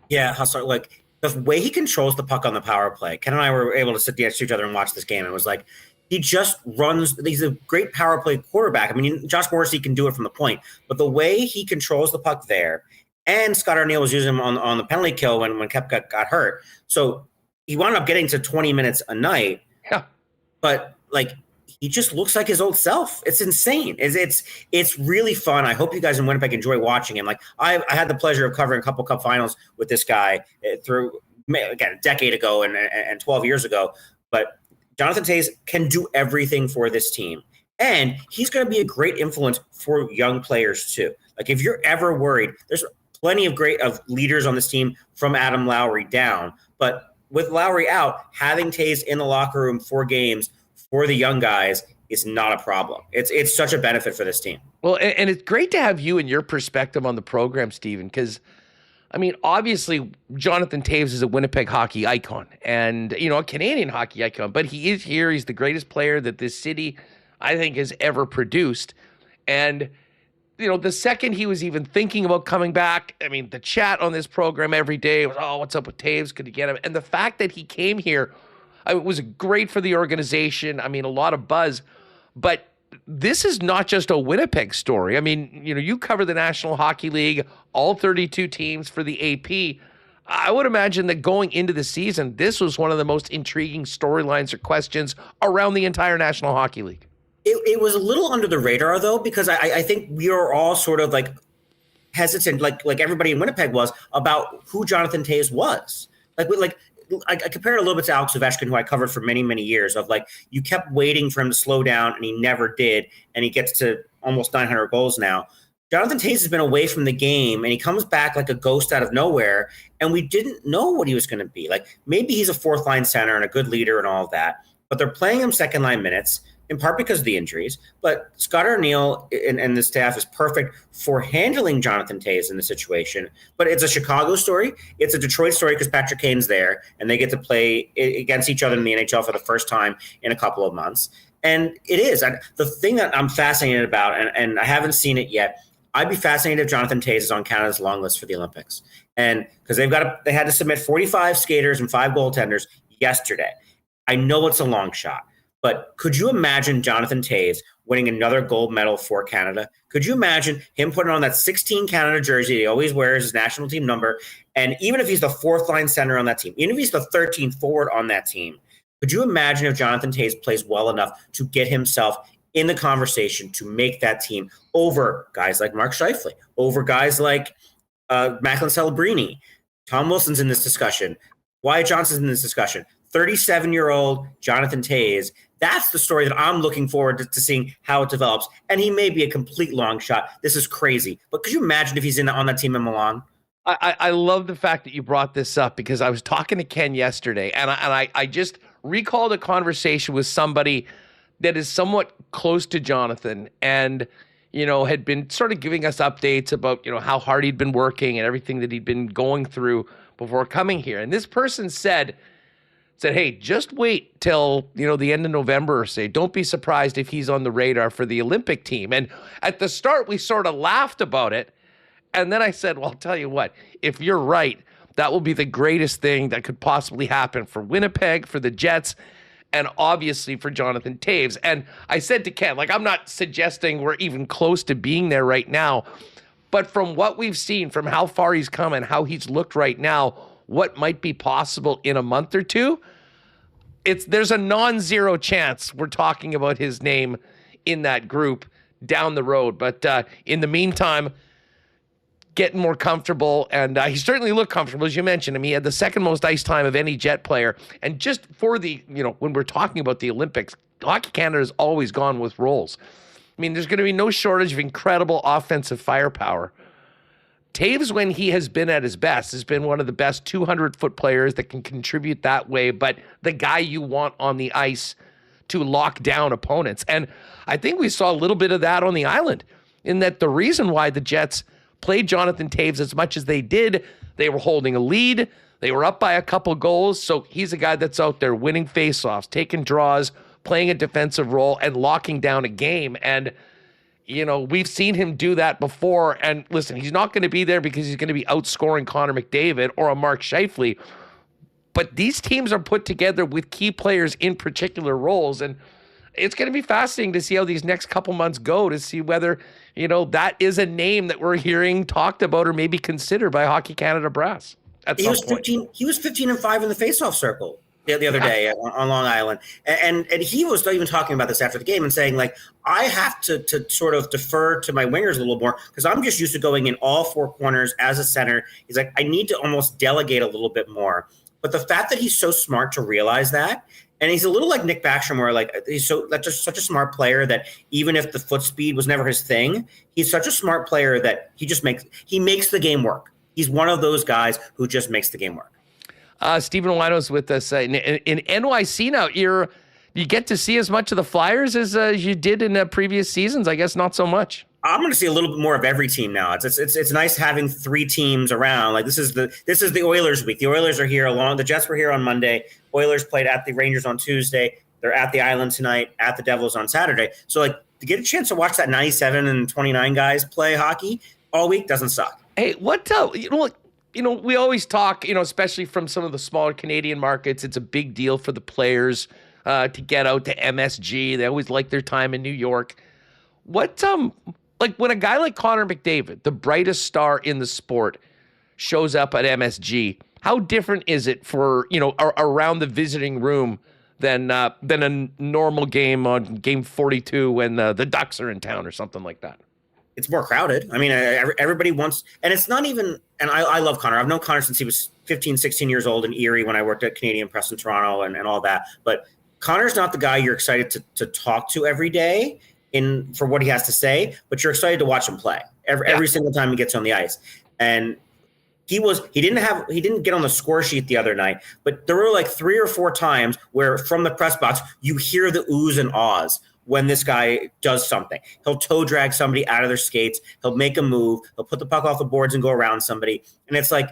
Yeah, Hustler, like the way he controls the puck on the power play. Ken and I were able to sit next to each other and watch this game. It was like he just runs. He's a great power play quarterback. I mean, Josh Morrissey can do it from the point, but the way he controls the puck there, and Scott Arneil was using him on the penalty kill when Koepka got hurt. So he wound up getting to 20 minutes a night. Yeah, but like, he just looks like his old self. It's insane. It's really fun. I hope you guys in Winnipeg enjoy watching him. Like I had the pleasure of covering a couple Cup finals with this guy through, again, a decade ago and 12 years ago. But Jonathan Toews can do everything for this team. And he's going to be a great influence for young players too. Like if you're ever worried, there's plenty of great leaders on this team from Adam Lowry down. But with Lowry out, having Toews in the locker room for games for the young guys is not a problem. It's such a benefit for this team. Well, and it's great to have you and your perspective on the program, Steven, because, I mean, obviously, Jonathan Toews is a Winnipeg hockey icon and, you know, a Canadian hockey icon, but he is here. He's the greatest player that this city, I think, has ever produced. And, you know, the second he was even thinking about coming back, I mean, the chat on this program every day was, oh, what's up with Toews? Could you get him? And the fact that he came here, it was great for the organization. I mean, a lot of buzz. But this is not just a Winnipeg story. I mean, you know, you cover the National Hockey League, all 32 teams for the AP. I would imagine that going into the season, this was one of the most intriguing storylines or questions around the entire National Hockey League. It was a little under the radar, though, because I think we are all sort of like hesitant, like everybody in Winnipeg was, about who Jonathan Toews was. I compare it a little bit to Alex Ovechkin, who I covered for many, many years, of like you kept waiting for him to slow down and he never did. And he gets to almost 900 goals now. Jonathan Toews has been away from the game and he comes back like a ghost out of nowhere. And we didn't know what he was going to be. Like maybe he's a fourth line center and a good leader and all of that, but they're playing him second line minutes, in part because of the injuries. But Scott Arneil and the staff is perfect for handling Jonathan Toews in the situation. But it's a Chicago story. It's a Detroit story because Patrick Kane's there, and they get to play against each other in the NHL for the first time in a couple of months. And it is. The thing that I'm fascinated about, and I haven't seen it yet, I'd be fascinated if Jonathan Toews is on Canada's long list for the Olympics. And because they had to submit 45 skaters and 5 goaltenders yesterday. I know it's a long shot. But could you imagine Jonathan Toews winning another gold medal for Canada? Could you imagine him putting on that 16 Canada jersey he always wears, his national team number, and even if he's the fourth line center on that team, even if he's the 13th forward on that team, could you imagine if Jonathan Toews plays well enough to get himself in the conversation to make that team over guys like Mark Scheifele, over guys like Macklin Celebrini? Tom Wilson's in this discussion. Wyatt Johnson's in this discussion. 37-year-old Jonathan Toews. That's the story that I'm looking forward to seeing how it develops. And he may be a complete long shot. This is crazy. But could you imagine if he's on that team in Milan? I love the fact that you brought this up because I was talking to Ken yesterday, and I just recalled a conversation with somebody that is somewhat close to Jonathan and, you know, had been sort of giving us updates about, you know, how hard he'd been working and everything that he'd been going through before coming here. And this person said, hey, just wait till, you know, the end of November or say, don't be surprised if he's on the radar for the Olympic team. And at the start, we sort of laughed about it. And then I said, well, I'll tell you what, if you're right, that will be the greatest thing that could possibly happen for Winnipeg, for the Jets, and obviously for Jonathan Toews. And I said to Ken, like, I'm not suggesting we're even close to being there right now, but from what we've seen, from how far he's come and how he's looked right now, what might be possible in a month or two, there's a non-zero chance we're talking about his name in that group down the road. But in the meantime, getting more comfortable, and he certainly looked comfortable, as you mentioned. I mean, he had the second most ice time of any Jet player. And just for the, you know, when we're talking about the Olympics, Hockey Canada has always gone with roles. I mean, there's going to be no shortage of incredible offensive firepower. Toews, when he has been at his best, has been one of the best 200-foot players that can contribute that way, but the guy you want on the ice to lock down opponents. And I think we saw a little bit of that on the island, in that the reason why the Jets played Jonathan Toews as much as they did, they were holding a lead. They were up by a couple goals, so he's a guy that's out there winning faceoffs, taking draws, playing a defensive role, and locking down a game. And, you know, we've seen him do that before. And listen, he's not going to be there because he's going to be outscoring Conor McDavid or a Mark Scheifele. But these teams are put together with key players in particular roles. And it's going to be fascinating to see how these next couple months go, to see whether, you know, that is a name that we're hearing talked about or maybe considered by Hockey Canada brass. He was 15-5 in the faceoff circle the other day on Long Island, and he was even talking about this after the game and saying, like, I have to sort of defer to my wingers a little more because I'm just used to going in all four corners as a center. He's like, I need to almost delegate a little bit more. But the fact that he's so smart to realize that, and he's a little like Nick Backstrom, where like that's just such a smart player that even if the foot speed was never his thing, he's such a smart player that he makes the game work. He's one of those guys who just makes the game work. Stephen Whyno's with us in NYC now. You get to see as much of the Flyers as you did in previous seasons. I guess not so much. I'm going to see a little bit more of every team now. It's nice having three teams around. Like this is the Oilers week. The Oilers are here the Jets were here on Monday. Oilers played at the Rangers on Tuesday. They're at the Island tonight, at the Devils on Saturday. So like to get a chance to watch that 97 and 29 guys play hockey all week doesn't suck. Hey, we always talk, especially from some of the smaller Canadian markets, it's a big deal for the players to get out to MSG. They always like their time in New York. What, like when a guy like Connor McDavid, the brightest star in the sport, shows up at MSG, how different is it for, around the visiting room than a normal game on game 42 when the Ducks are in town or something like that? It's more crowded. I mean, everybody wants, and it's not even, and I love Connor. I've known Connor since he was 15, 16 years old in Erie when I worked at Canadian Press in Toronto and all that. But Connor's not the guy you're excited to talk to every day for what he has to say, but you're excited to watch him play every single time he gets on the ice. And he didn't get on the score sheet the other night, but there were like 3 or 4 times where from the press box, you hear the oohs and ahs when this guy does something. He'll toe drag somebody out of their skates. He'll make a move. He'll put the puck off the boards and go around somebody. And it's like,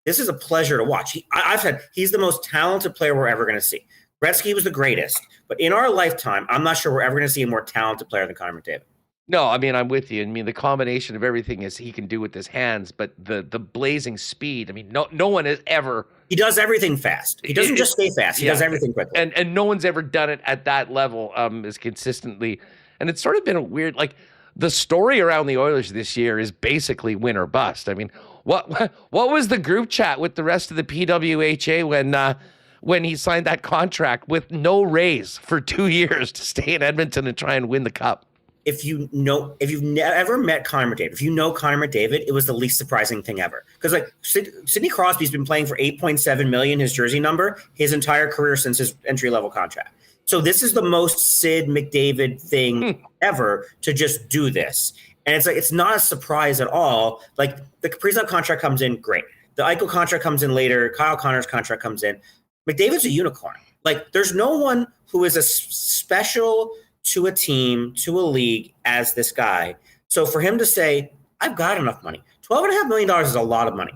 this is a pleasure to watch. I've said he's the most talented player we're ever going to see. Gretzky was the greatest, but in our lifetime, I'm not sure we're ever going to see a more talented player than Conor McDavid. No, I mean, I'm with you. I mean, the combination of everything is he can do with his hands, but the blazing speed, I mean, no one has ever... He does everything fast. He doesn't just stay fast. He does everything quickly. And no one's ever done it at that level as consistently. And it's sort of been a weird, like, the story around the Oilers this year is basically win or bust. I mean, what was the group chat with the rest of the PWHA when he signed that contract with no raise for 2 years to stay in Edmonton and try and win the cup? If you've never met Connor McDavid, if you know Connor McDavid, it was the least surprising thing ever. Because like Sidney Crosby's been playing for $8.7 million, his jersey number, his entire career since his entry-level contract. So this is the most Sid McDavid thing ever to just do this. And it's like, it's not a surprise at all. Like the Kaprizov contract comes in, great. The Eichel contract comes in later. Kyle Connor's contract comes in. McDavid's a unicorn. Like there's no one who is as special to a team, to a league as this guy. So for him to say, I've got enough money, $12.5 million is a lot of money.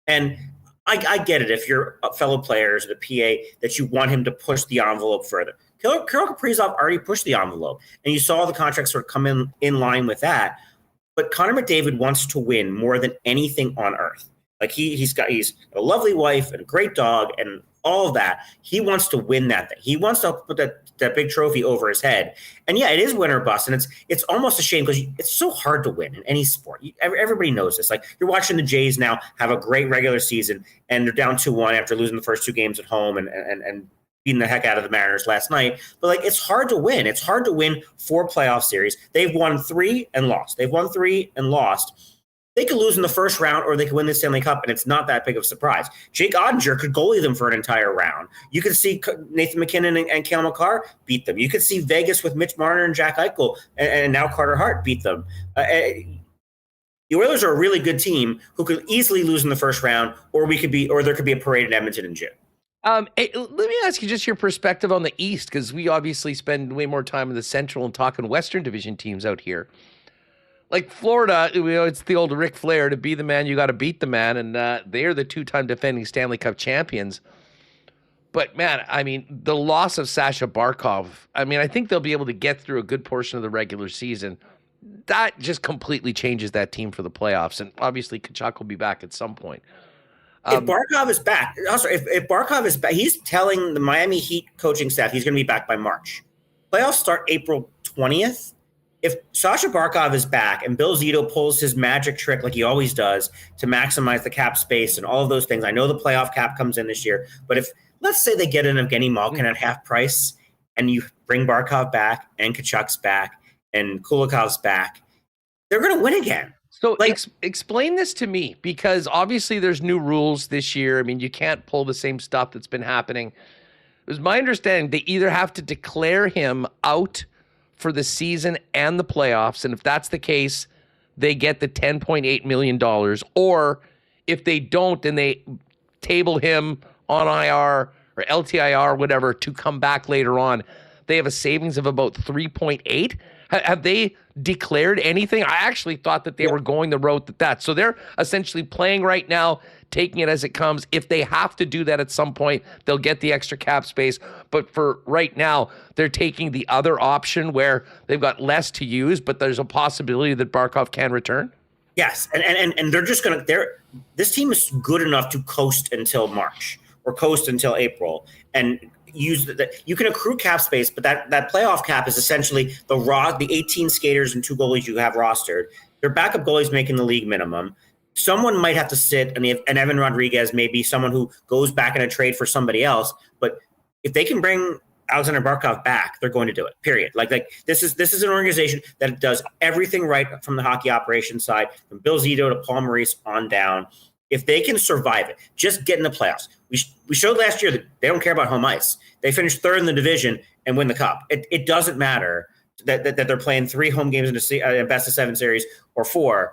And I get it if you're fellow players, the PA, that you want him to push the envelope further. Kirill Kaprizov already pushed the envelope, and you saw the contracts sort of come in line with that. But Connor McDavid wants to win more than anything on earth. Like he's a lovely wife and a great dog and all of that. He wants to win that thing. He wants to put that big trophy over his head. And yeah, it is win or bust. And it's almost a shame because it's so hard to win in any sport. Everybody knows this. Like you're watching the Jays now have a great regular season and they're down 2-1 after losing the first 2 games at home and beating the heck out of the Mariners last night. But like, it's hard to win. It's hard to win 4 playoff series. They've won 3 and lost. They could lose in the first round or they could win the Stanley Cup, and it's not that big of a surprise. Jake Ottinger could goalie them for an entire round. You could see Nathan McKinnon and Cale Makar beat them. You could see Vegas with Mitch Marner and Jack Eichel and now Carter Hart beat them. The Oilers are a really good team who could easily lose in the first round, or there could be a parade in Edmonton in June. Hey, let me ask you just your perspective on the East, because we obviously spend way more time in the Central and talking Western Division teams out here. like Florida, it's the old Ric Flair, to be the man, you got to beat the man. And they're the 2-time defending Stanley Cup champions. But, man, I mean, the loss of Sasha Barkov, I mean, I think they'll be able to get through a good portion of the regular season. That just completely changes that team for the playoffs. And obviously, Tkachuk will be back at some point. If Barkov is back, also, if Barkov is back, he's telling the Miami Heat coaching staff he's going to be back by March. Playoffs start April 20th. If Sasha Barkov is back and Bill Zito pulls his magic trick like he always does to maximize the cap space and all of those things, I know the playoff cap comes in this year, but if let's say they get in Evgeny Malkin at half price and you bring Barkov back and Tkachuk's back and Kulikov's back, they're going to win again. So explain this to me, because obviously there's new rules this year. I mean, you can't pull the same stuff that's been happening. It was my understanding they either have to declare him out for the season and the playoffs, and if that's the case, they get the $10.8 million, or if they don't, then they table him on IR or LTIR, whatever, to come back later on. They have a savings of about 3.8. Have they declared anything? I actually thought that they were going the road that. So they're essentially playing right now, taking it as it comes. If they have to do that at some point, they'll get the extra cap space. But for right now, they're taking the other option where they've got less to use, but there's a possibility that Barkov can return. Yes, and they're just going to – this team is good enough to coast until March or coast until April and use you can accrue cap space, but that playoff cap is essentially the 18 skaters and 2 goalies you have rostered. Their backup goalies making the league minimum. Someone might have to sit, and Evan Rodriguez may be someone who goes back in a trade for somebody else. But if they can bring Alexander Barkov back, they're going to do it. Period. Like this is an organization that does everything right from the hockey operations side, from Bill Zito to Paul Maurice on down. If they can survive it, just get in the playoffs. We showed last year that they don't care about home ice. They finished third in the division and win the cup. It doesn't matter that they're playing 3 home games in a best of 7 series or 4.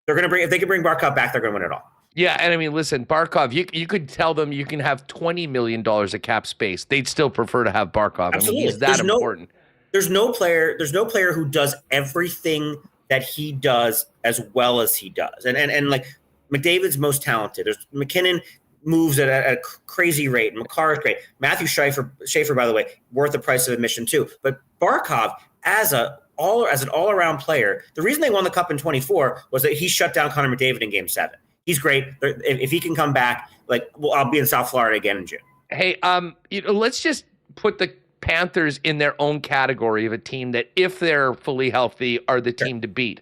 They're going to if they can bring Barkov back, they're going to win it all. Yeah, and I mean, listen, Barkov, you could tell them you can have $20 million of cap space. They'd still prefer to have Barkov. Absolutely. I mean, he's that important. There's no player who does everything that he does as well as he does. And like McDavid's most talented. There's McKinnon moves at a crazy rate. Makar is great. Matthew Schaefer, by the way, worth the price of admission too. But Barkov, as an all-around player, the reason they won the cup in 24 was that he shut down Conor McDavid in Game 7. He's great. If he can come back, I'll be in South Florida again in June. Hey, let's just put the Panthers in their own category of a team that, if they're fully healthy, are the team to beat.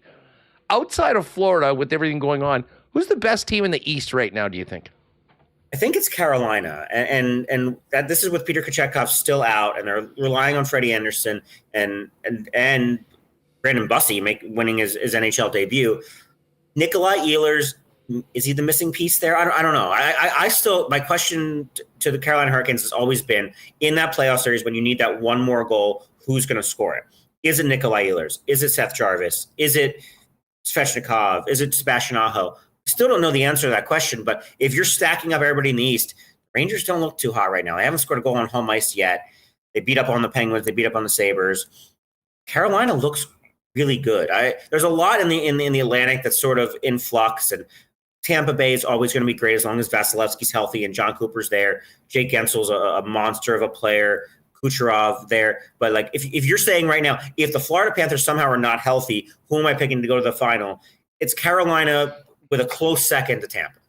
Outside of Florida, with everything going on, who's the best team in the East right now, do you think? I think it's Carolina, and that this is with Peter Kochetkov still out, and they're relying on Freddie Anderson and Brandon Bussey winning his NHL debut. Nikolaj Ehlers, is he the missing piece there? I don't know. I still, my question to the Carolina Hurricanes has always been, in that playoff series when you need that one more goal, who's going to score it? Is it Nikolaj Ehlers? Is it Seth Jarvis? Is it Svechnikov? Is it Sebastian Aho? Still don't know the answer to that question, but if you're stacking up everybody in the East, Rangers don't look too hot right now. They haven't scored a goal on home ice yet. They beat up on the Penguins. They beat up on the Sabres. Carolina looks really good. There's a lot in the Atlantic that's sort of in flux, and Tampa Bay is always going to be great as long as Vasilevsky's healthy and John Cooper's there. Jake Gensel's a monster of a player. Kucherov there. But if you're saying right now, if the Florida Panthers somehow are not healthy, who am I picking to go to the final? It's Carolina with a close second to Tampa.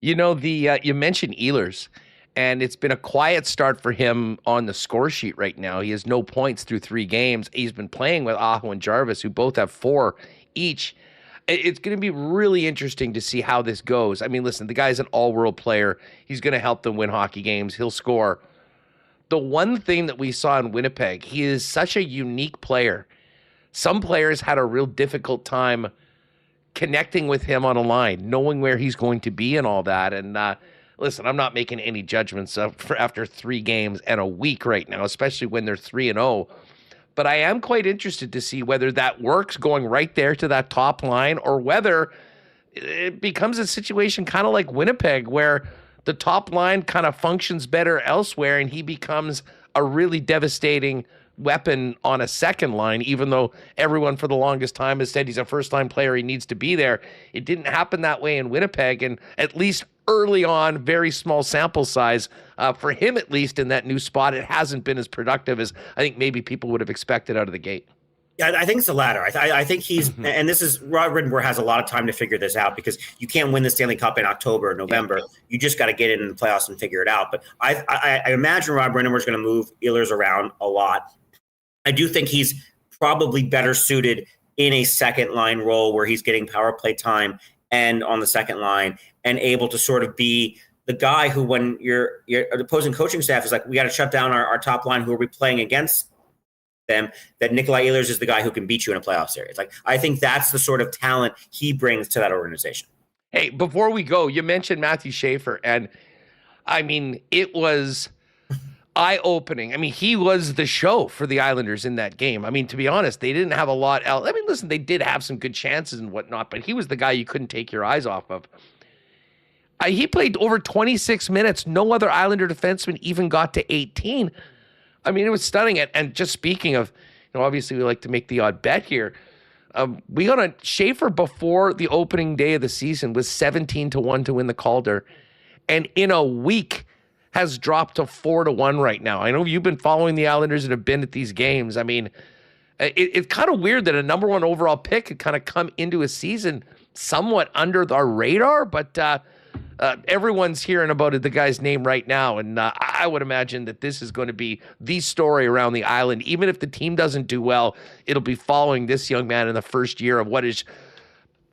You mentioned Ehlers, and it's been a quiet start for him on the score sheet right now. He has no points through 3 games. He's been playing with Aho and Jarvis, who both have 4 each. It's going to be really interesting to see how this goes. I mean, listen, the guy's an all-world player. He's going to help them win hockey games. He'll score. The one thing that we saw in Winnipeg, he is such a unique player. Some players had a real difficult time connecting with him on a line, knowing where he's going to be and all that. And listen, I'm not making any judgments after 3 games and a week right now, especially when they're 3-0. But I am quite interested to see whether that works going right there to that top line, or whether it becomes a situation kind of like Winnipeg, where the top line kind of functions better elsewhere and he becomes a really devastating weapon on a second line, even though everyone for the longest time has said he's a first-line player, he needs to be there. It didn't happen that way in Winnipeg, and at least early on, very small sample size, for him at least in that new spot, it hasn't been as productive as I think maybe people would have expected out of the gate. Yeah, I think it's the latter. I think he's, and this is, Rod Rittenberg has a lot of time to figure this out because you can't win the Stanley Cup in October or November. Yeah. You just got to get in the playoffs and figure it out. But I imagine Rod Rittenberg is going to move Ehlers around a lot. I do think he's probably better suited in a second line role where he's getting power play time and on the second line and able to sort of be the guy who, when your opposing coaching staff is like, we got to shut down our top line, who are we playing against them, that Nikolaj Ehlers is the guy who can beat you in a playoff series. Like, I think that's the sort of talent he brings to that organization. Hey, before we go, you mentioned Matthew Schaefer, and I mean, it was eye-opening. I mean, he was the show for the Islanders in that game. I mean, to be honest, they didn't have a lot else. I mean, listen, they did have some good chances and whatnot, but he was the guy you couldn't take your eyes off of. He played over 26 minutes. No other Islander defenseman even got to 18. I mean, it was stunning. And just speaking of, obviously we like to make the odd bet here. We got on Schaefer before the opening day of the season was 17-1 to win the Calder. And in a week has dropped to 4-1 right now. I know you've been following the Islanders and have been at these games. I mean, it's kind of weird that a number one overall pick could kind of come into a season somewhat under our radar, but everyone's hearing about the guy's name right now, and I would imagine that this is going to be the story around the island. Even if the team doesn't do well, it'll be following this young man in the first year of what is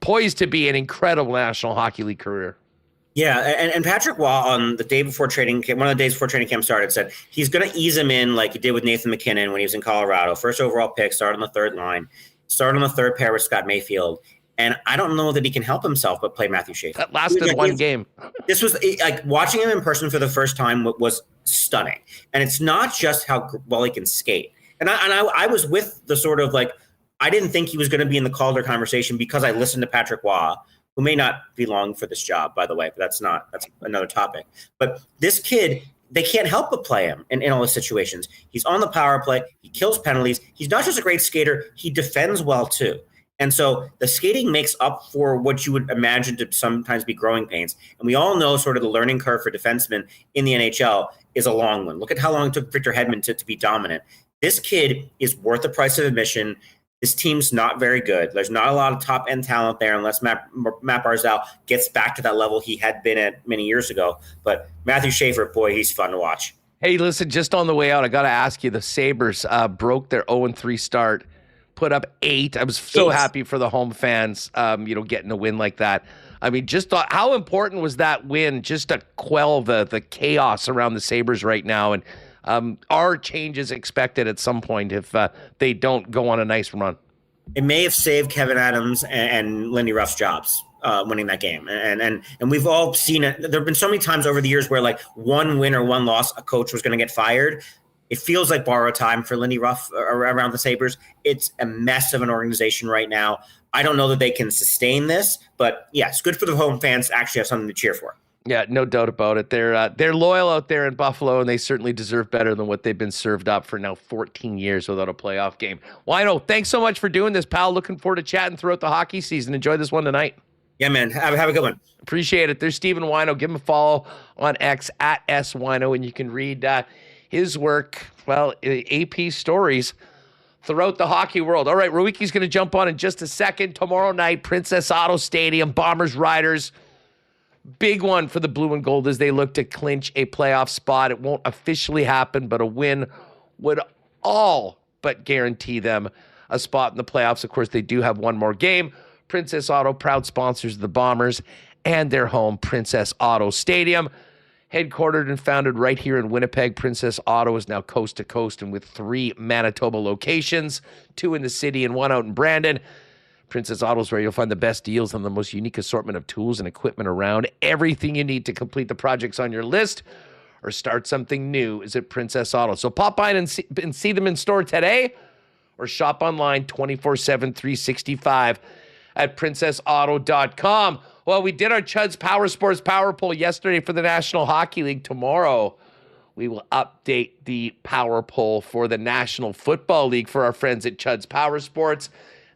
poised to be an incredible National Hockey League career. Yeah, and Patrick Waugh on the day before training camp, one of the days before training camp started, said he's going to ease him in like he did with Nathan McKinnon when he was in Colorado. First overall pick, started on the third line, started on the third pair with Scott Mayfield. And I don't know that he can help himself but play Matthew Schaefer. That lasted one game. This was like watching him in person for the first time was stunning. And it's not just how well he can skate. And I was with the sort of like, I didn't think he was going to be in the Calder conversation because I listened to Patrick Waugh, who may not be long for this job, by the way, but that's another topic. But this kid, they can't help but play him in all the situations. He's on the power play. He kills penalties. He's not just a great skater. He defends well too. And so the skating makes up for what you would imagine to sometimes be growing pains. And we all know sort of the learning curve for defensemen in the NHL is a long one. Look at how long it took Victor Hedman to be dominant. This kid is worth the price of admission. This team's not very good. There's not a lot of top-end talent there unless Matt Barzal gets back to that level he had been at many years ago. But Matthew Schaefer, boy, he's fun to watch. Hey, listen, just on the way out, I got to ask you, the Sabres broke their 0-3 start. Put up 8. I was so happy for the home fans, getting a win like that. I mean, just thought, how important was that win just to quell the chaos around the Sabres right now? And are changes expected at some point if they don't go on a nice run? It may have saved Kevin Adams and Lindy Ruff's jobs winning that game. And we've all seen it. There have been so many times over the years where like one win or one loss, a coach was going to get fired. It feels like borrowed time for Lindy Ruff around the Sabres. It's a mess of an organization right now. I don't know that they can sustain this, but yeah, it's good for the home fans to actually have something to cheer for. Yeah, no doubt about it. They're loyal out there in Buffalo, and they certainly deserve better than what they've been served up for now 14 years without a playoff game. Whyno, thanks so much for doing this, pal. Looking forward to chatting throughout the hockey season. Enjoy this one tonight. Yeah, man. Have a good one. Appreciate it. There's Stephen Whyno. Give him a follow on X at @SWhyno, and you can read his work, AP stories throughout the hockey world. All right, Rewucki's going to jump on in just a second. Tomorrow night, Princess Auto Stadium, Bombers, Riders. Big one for the blue and gold as they look to clinch a playoff spot. It won't officially happen, but a win would all but guarantee them a spot in the playoffs. Of course, they do have one more game. Princess Auto, proud sponsors of the Bombers and their home, Princess Auto Stadium. Headquartered and founded right here in Winnipeg, Princess Auto is now coast to coast and with 3 Manitoba locations, 2 in the city and 1 out in Brandon. Princess Auto is where you'll find the best deals on the most unique assortment of tools and equipment around. Everything you need to complete the projects on your list or start something new is at Princess Auto. So pop by and see them in store today or shop online 24/7, 365 at princessauto.com. Well, we did our Chud's PowerSports Power Poll yesterday for the National Hockey League. Tomorrow, we will update the power poll for the National Football League for our friends at Chud's PowerSports.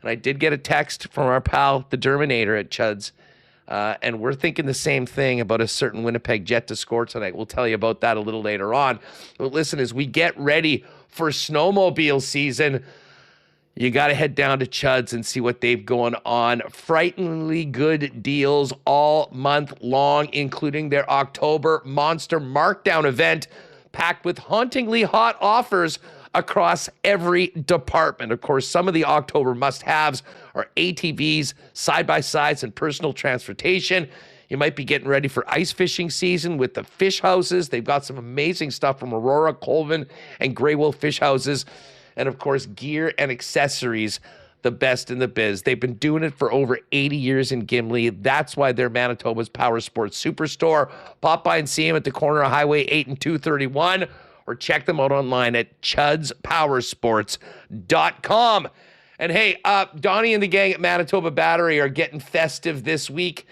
And I did get a text from our pal, the Derminator at Chud's. And we're thinking the same thing about a certain Winnipeg Jet to score tonight. We'll tell you about that a little later on. But listen, as we get ready for snowmobile season, you got to head down to Chud's and see what they've going on. Frighteningly good deals all month long, including their October Monster Markdown event, packed with hauntingly hot offers across every department. Of course, some of the October must-haves are ATVs, side-by-sides, and personal transportation. You might be getting ready for ice fishing season with the fish houses. They've got some amazing stuff from Aurora, Colvin, and Grey Wolf fish houses. And, of course, gear and accessories, the best in the biz. They've been doing it for over 80 years in Gimli. That's why they're Manitoba's PowerSports Superstore. Pop by and see them at the corner of Highway 8 and 231, or check them out online at chudspowersports.com. And hey, Donnie and the gang at Manitoba Battery are getting festive this week.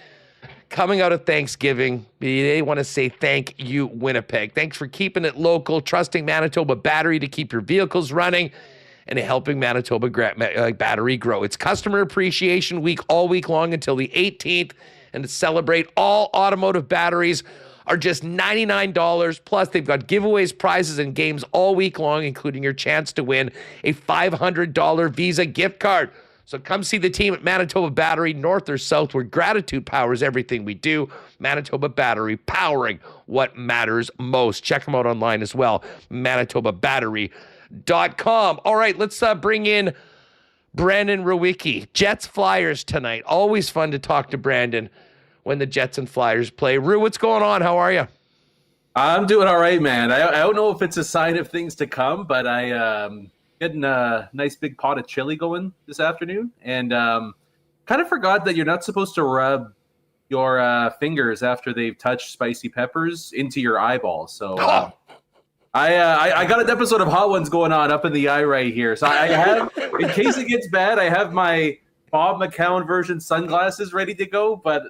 Coming out of Thanksgiving, they want to say thank you, Winnipeg. Thanks for keeping it local, trusting Manitoba Battery to keep your vehicles running, and helping Manitoba Battery grow. It's Customer Appreciation Week all week long until the 18th, and to celebrate, all automotive batteries are just $99. Plus, they've got giveaways, prizes, and games all week long, including your chance to win a $500 Visa gift card. So come see the team at Manitoba Battery, north or south, where gratitude powers everything we do. Manitoba Battery, powering what matters most. Check them out online as well, manitobabattery.com. All right, let's bring in Brandon Rewucki. Jets Flyers tonight. Always fun to talk to Brandon when the Jets and Flyers play. Rue, what's going on? How are you? I'm doing all right, man. I don't know if it's a sign of things to come, but getting a nice big pot of chili going this afternoon, and kind of forgot that you're not supposed to rub your fingers after they've touched spicy peppers into your eyeballs. So I got an episode of Hot Ones going on up in the eye right here. So I have, in case it gets bad, I have my Bob McCown version sunglasses ready to go. But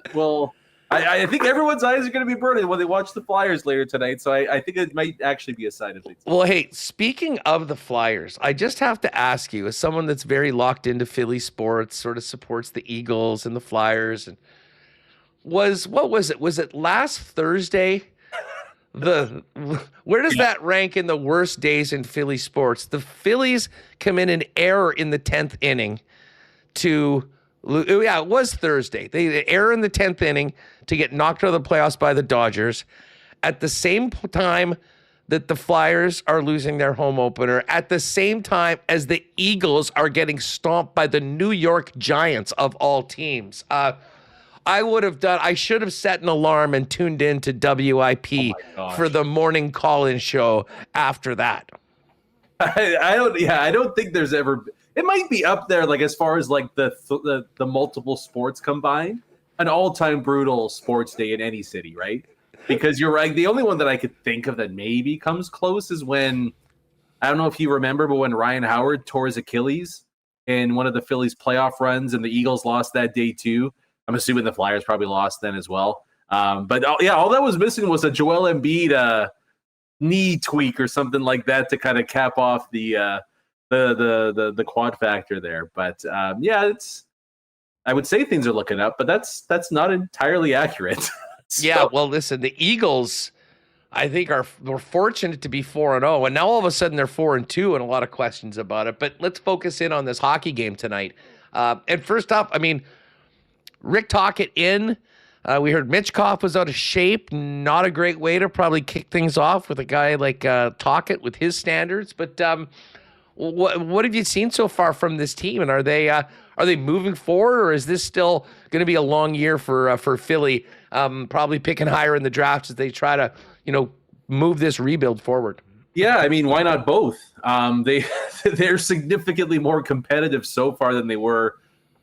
I think everyone's eyes are going to be burning when they watch the Flyers later tonight. So I think it might actually be a sign of things. Well, hey, speaking of the Flyers, I just have to ask you, as someone that's very locked into Philly sports, sort of supports the Eagles and the Flyers, and what was it? Was it last Thursday? Where does that rank in the worst days in Philly sports? The Phillies come in an error in the 10th inning to... Yeah, it was Thursday. They error in the 10th inning to get knocked out of the playoffs by the Dodgers at the same time that the Flyers are losing their home opener, at the same time as the Eagles are getting stomped by the New York Giants of all teams. I should have set an alarm and tuned in to WIP for the morning call-in show after that. I don't think there's ever... It might be up there, like as far as like the multiple sports combined, an all-time brutal sports day in any city, right? Because you're right. The only one that I could think of that maybe comes close is when, I don't know if you remember, but when Ryan Howard tore his Achilles in one of the Phillies playoff runs, and the Eagles lost that day too. I'm assuming the Flyers probably lost then as well. But all that was missing was a Joel Embiid knee tweak or something like that to kind of cap off the quad factor there. But it's, I would say things are looking up, but that's not entirely accurate. So. Yeah, well, listen, the Eagles, I think we're fortunate to be 4-0, and now all of a sudden they're 4-2, and a lot of questions about it. But let's focus in on this hockey game tonight. And first up, I mean, Rick Tocchet in. We heard Mitchkov was out of shape. Not a great way to probably kick things off with a guy like Tocchet with his standards. But what have you seen so far from this team? And are they moving forward, or is this still going to be a long year for Philly? Probably picking higher in the draft as they try to move this rebuild forward. Yeah, I mean, why not both? They're significantly more competitive so far than they were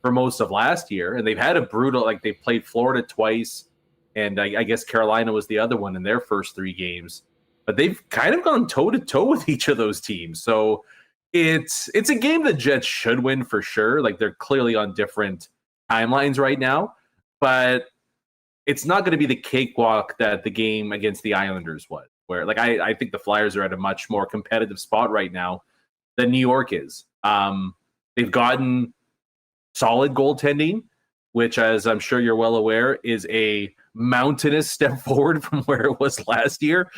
for most of last year, and they've had a brutal, like, they played Florida twice, and I guess Carolina was the other one in their first 3 games. But they've kind of gone toe-to-toe with each of those teams. So it's a game the Jets should win for sure. Like, they're clearly on different timelines right now, but it's not going to be the cakewalk that the game against the Islanders was. where like I think the Flyers are at a much more competitive spot right now than New York is. They've gotten solid goaltending, which, as I'm sure you're well aware, is a mountainous step forward from where it was last year.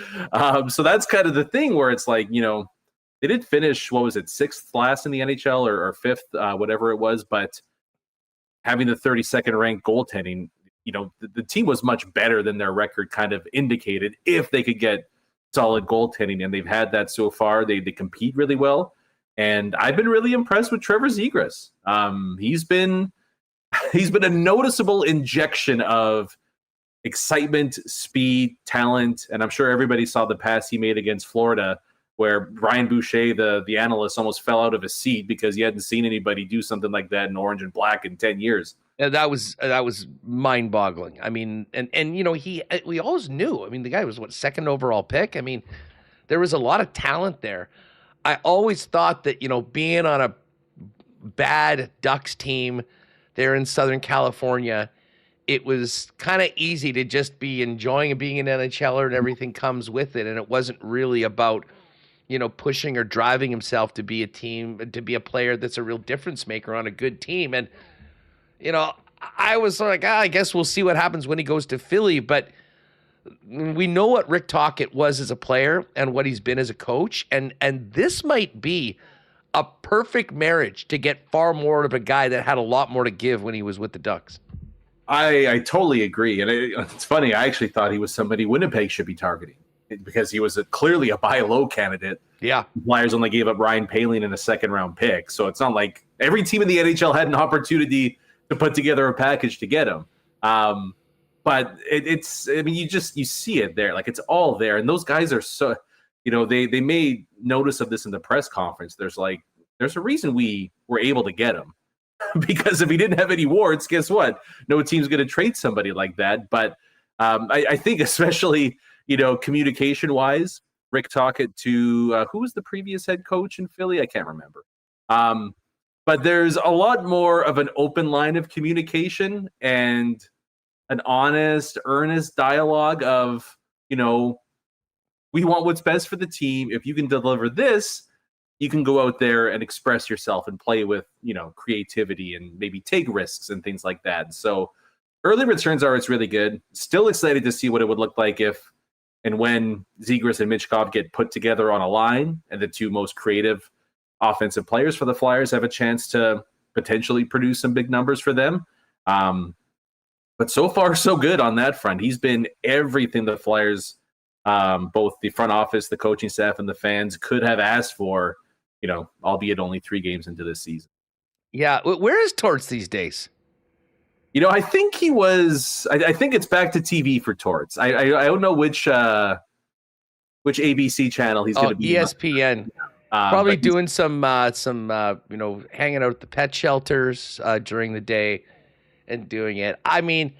So that's kind of the thing where it's like, they did finish, what was it, 6th last in the NHL or 5th, whatever it was. But having the 32nd ranked goaltending, the team was much better than their record kind of indicated if they could get solid goaltending. And they've had that so far. They compete really well. And I've been really impressed with Trevor Zegras. He's been a noticeable injection of excitement, speed, talent. And I'm sure everybody saw the pass he made against Florida, where Ryan Boucher, the analyst, almost fell out of his seat because he hadn't seen anybody do something like that in orange and black in 10 years. Yeah, that was mind-boggling. I mean, and we always knew. I mean, the guy was second overall pick. I mean, there was a lot of talent there. I always thought that, being on a bad Ducks team there in Southern California, it was kind of easy to just be enjoying being an NHLer and everything comes with it. And it wasn't really about, pushing or driving himself to be a player that's a real difference maker on a good team. And, I was like, I guess we'll see what happens when he goes to Philly. But we know what Rick Tocchet was as a player and what he's been as a coach. And this might be a perfect marriage to get far more of a guy that had a lot more to give when he was with the Ducks. I totally agree. And it's funny. I actually thought he was somebody Winnipeg should be targeting because he was clearly a buy low candidate. Yeah. The Flyers only gave up Ryan Poehling in a 2nd-round pick. So it's not like every team in the NHL had an opportunity to put together a package to get him. But you see it there. Like, it's all there. And those guys are so, they made notice of this in the press conference. There's a reason we were able to get him. Because if he didn't have any warts, guess what? No team's going to trade somebody like that. But I think especially, communication-wise, Rick Tocchet to who was the previous head coach in Philly? I can't remember. But there's a lot more of an open line of communication and an honest, earnest dialogue of, we want what's best for the team. If you can deliver this, you can go out there and express yourself and play with, creativity and maybe take risks and things like that. So early returns it's really good. Still excited to see what it would look like if and when Zegras and Michkov get put together on a line and the two most creative offensive players for the Flyers have a chance to potentially produce some big numbers for them. But so far, so good on that front. He's been everything the Flyers, both the front office, the coaching staff, and the fans could have asked for, albeit only 3 games into this season. Yeah. Where is Torts these days? I think he was. I think it's back to TV for Torts. I don't know which ABC channel he's going to be. ESPN. Probably doing some hanging out at the pet shelters during the day and doing it. I mean,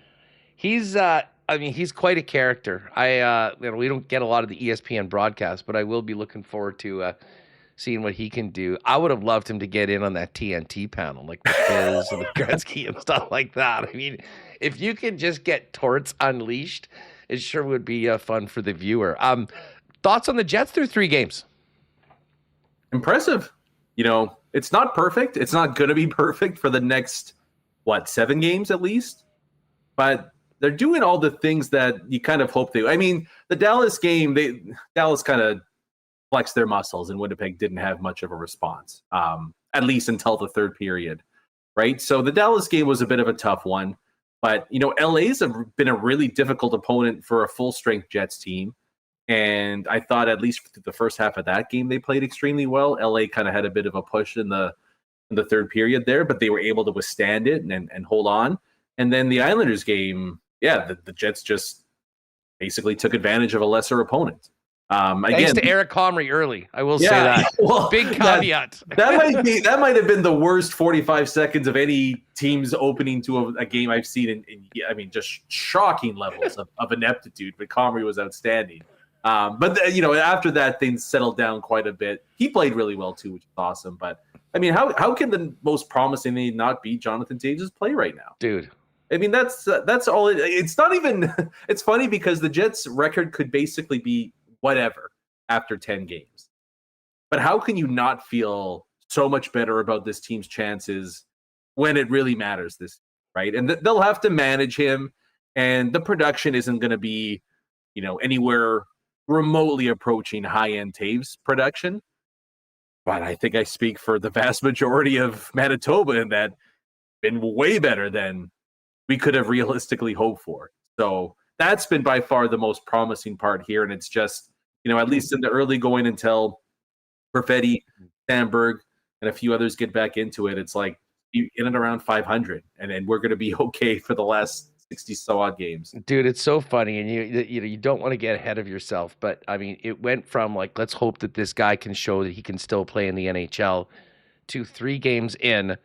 he's quite a character. We don't get a lot of the ESPN broadcasts, but I will be looking forward to seeing what he can do. I would have loved him to get in on that TNT panel, like the Biz and the Gretzky and stuff like that. I mean, if you can just get Torts unleashed, it sure would be fun for the viewer. Thoughts on the Jets through 3 games? Impressive. It's not perfect. It's not going to be perfect for the next, 7 games at least? But they're doing all the things that you kind of hope they. I mean, the Dallas game, Dallas kind of flexed their muscles, and Winnipeg didn't have much of a response, at least until the 3rd period, right? So the Dallas game was a bit of a tough one. But, LA's been a really difficult opponent for a full-strength Jets team. And I thought at least the first half of that game, they played extremely well. LA kind of had a bit of a push in the 3rd period there, but they were able to withstand it and hold on. And then the Islanders game, the Jets just basically took advantage of a lesser opponent. Thanks to Eric Comrie early. I will say that. Well, big caveat. That might have been the worst 45 seconds of any team's opening to a game I've seen in just shocking levels of ineptitude, but Comrie was outstanding. But after that, things settled down quite a bit. He played really well too, which is awesome. But I mean, how can the most promising thing not be Jonathan Toews' play right now, dude? I mean, that's all. It's not even. It's funny because the Jets' record could basically be whatever after 10 games. But how can you not feel so much better about this team's chances when it really matters this, right? And they'll have to manage him, and the production isn't going to be, anywhere remotely approaching high-end Toews production. But I think I speak for the vast majority of Manitoba in that been way better than we could have realistically hoped for. So that's been by far the most promising part here. And it's just, at least in the early going until Perfetti, Sandberg, and a few others get back into it, it's like in and around 500. And then we're going to be okay for the last 60 so odd games. Dude, it's so funny, and you don't want to get ahead of yourself, but I mean, it went from like, let's hope that this guy can show that he can still play in the NHL, to 3 games in,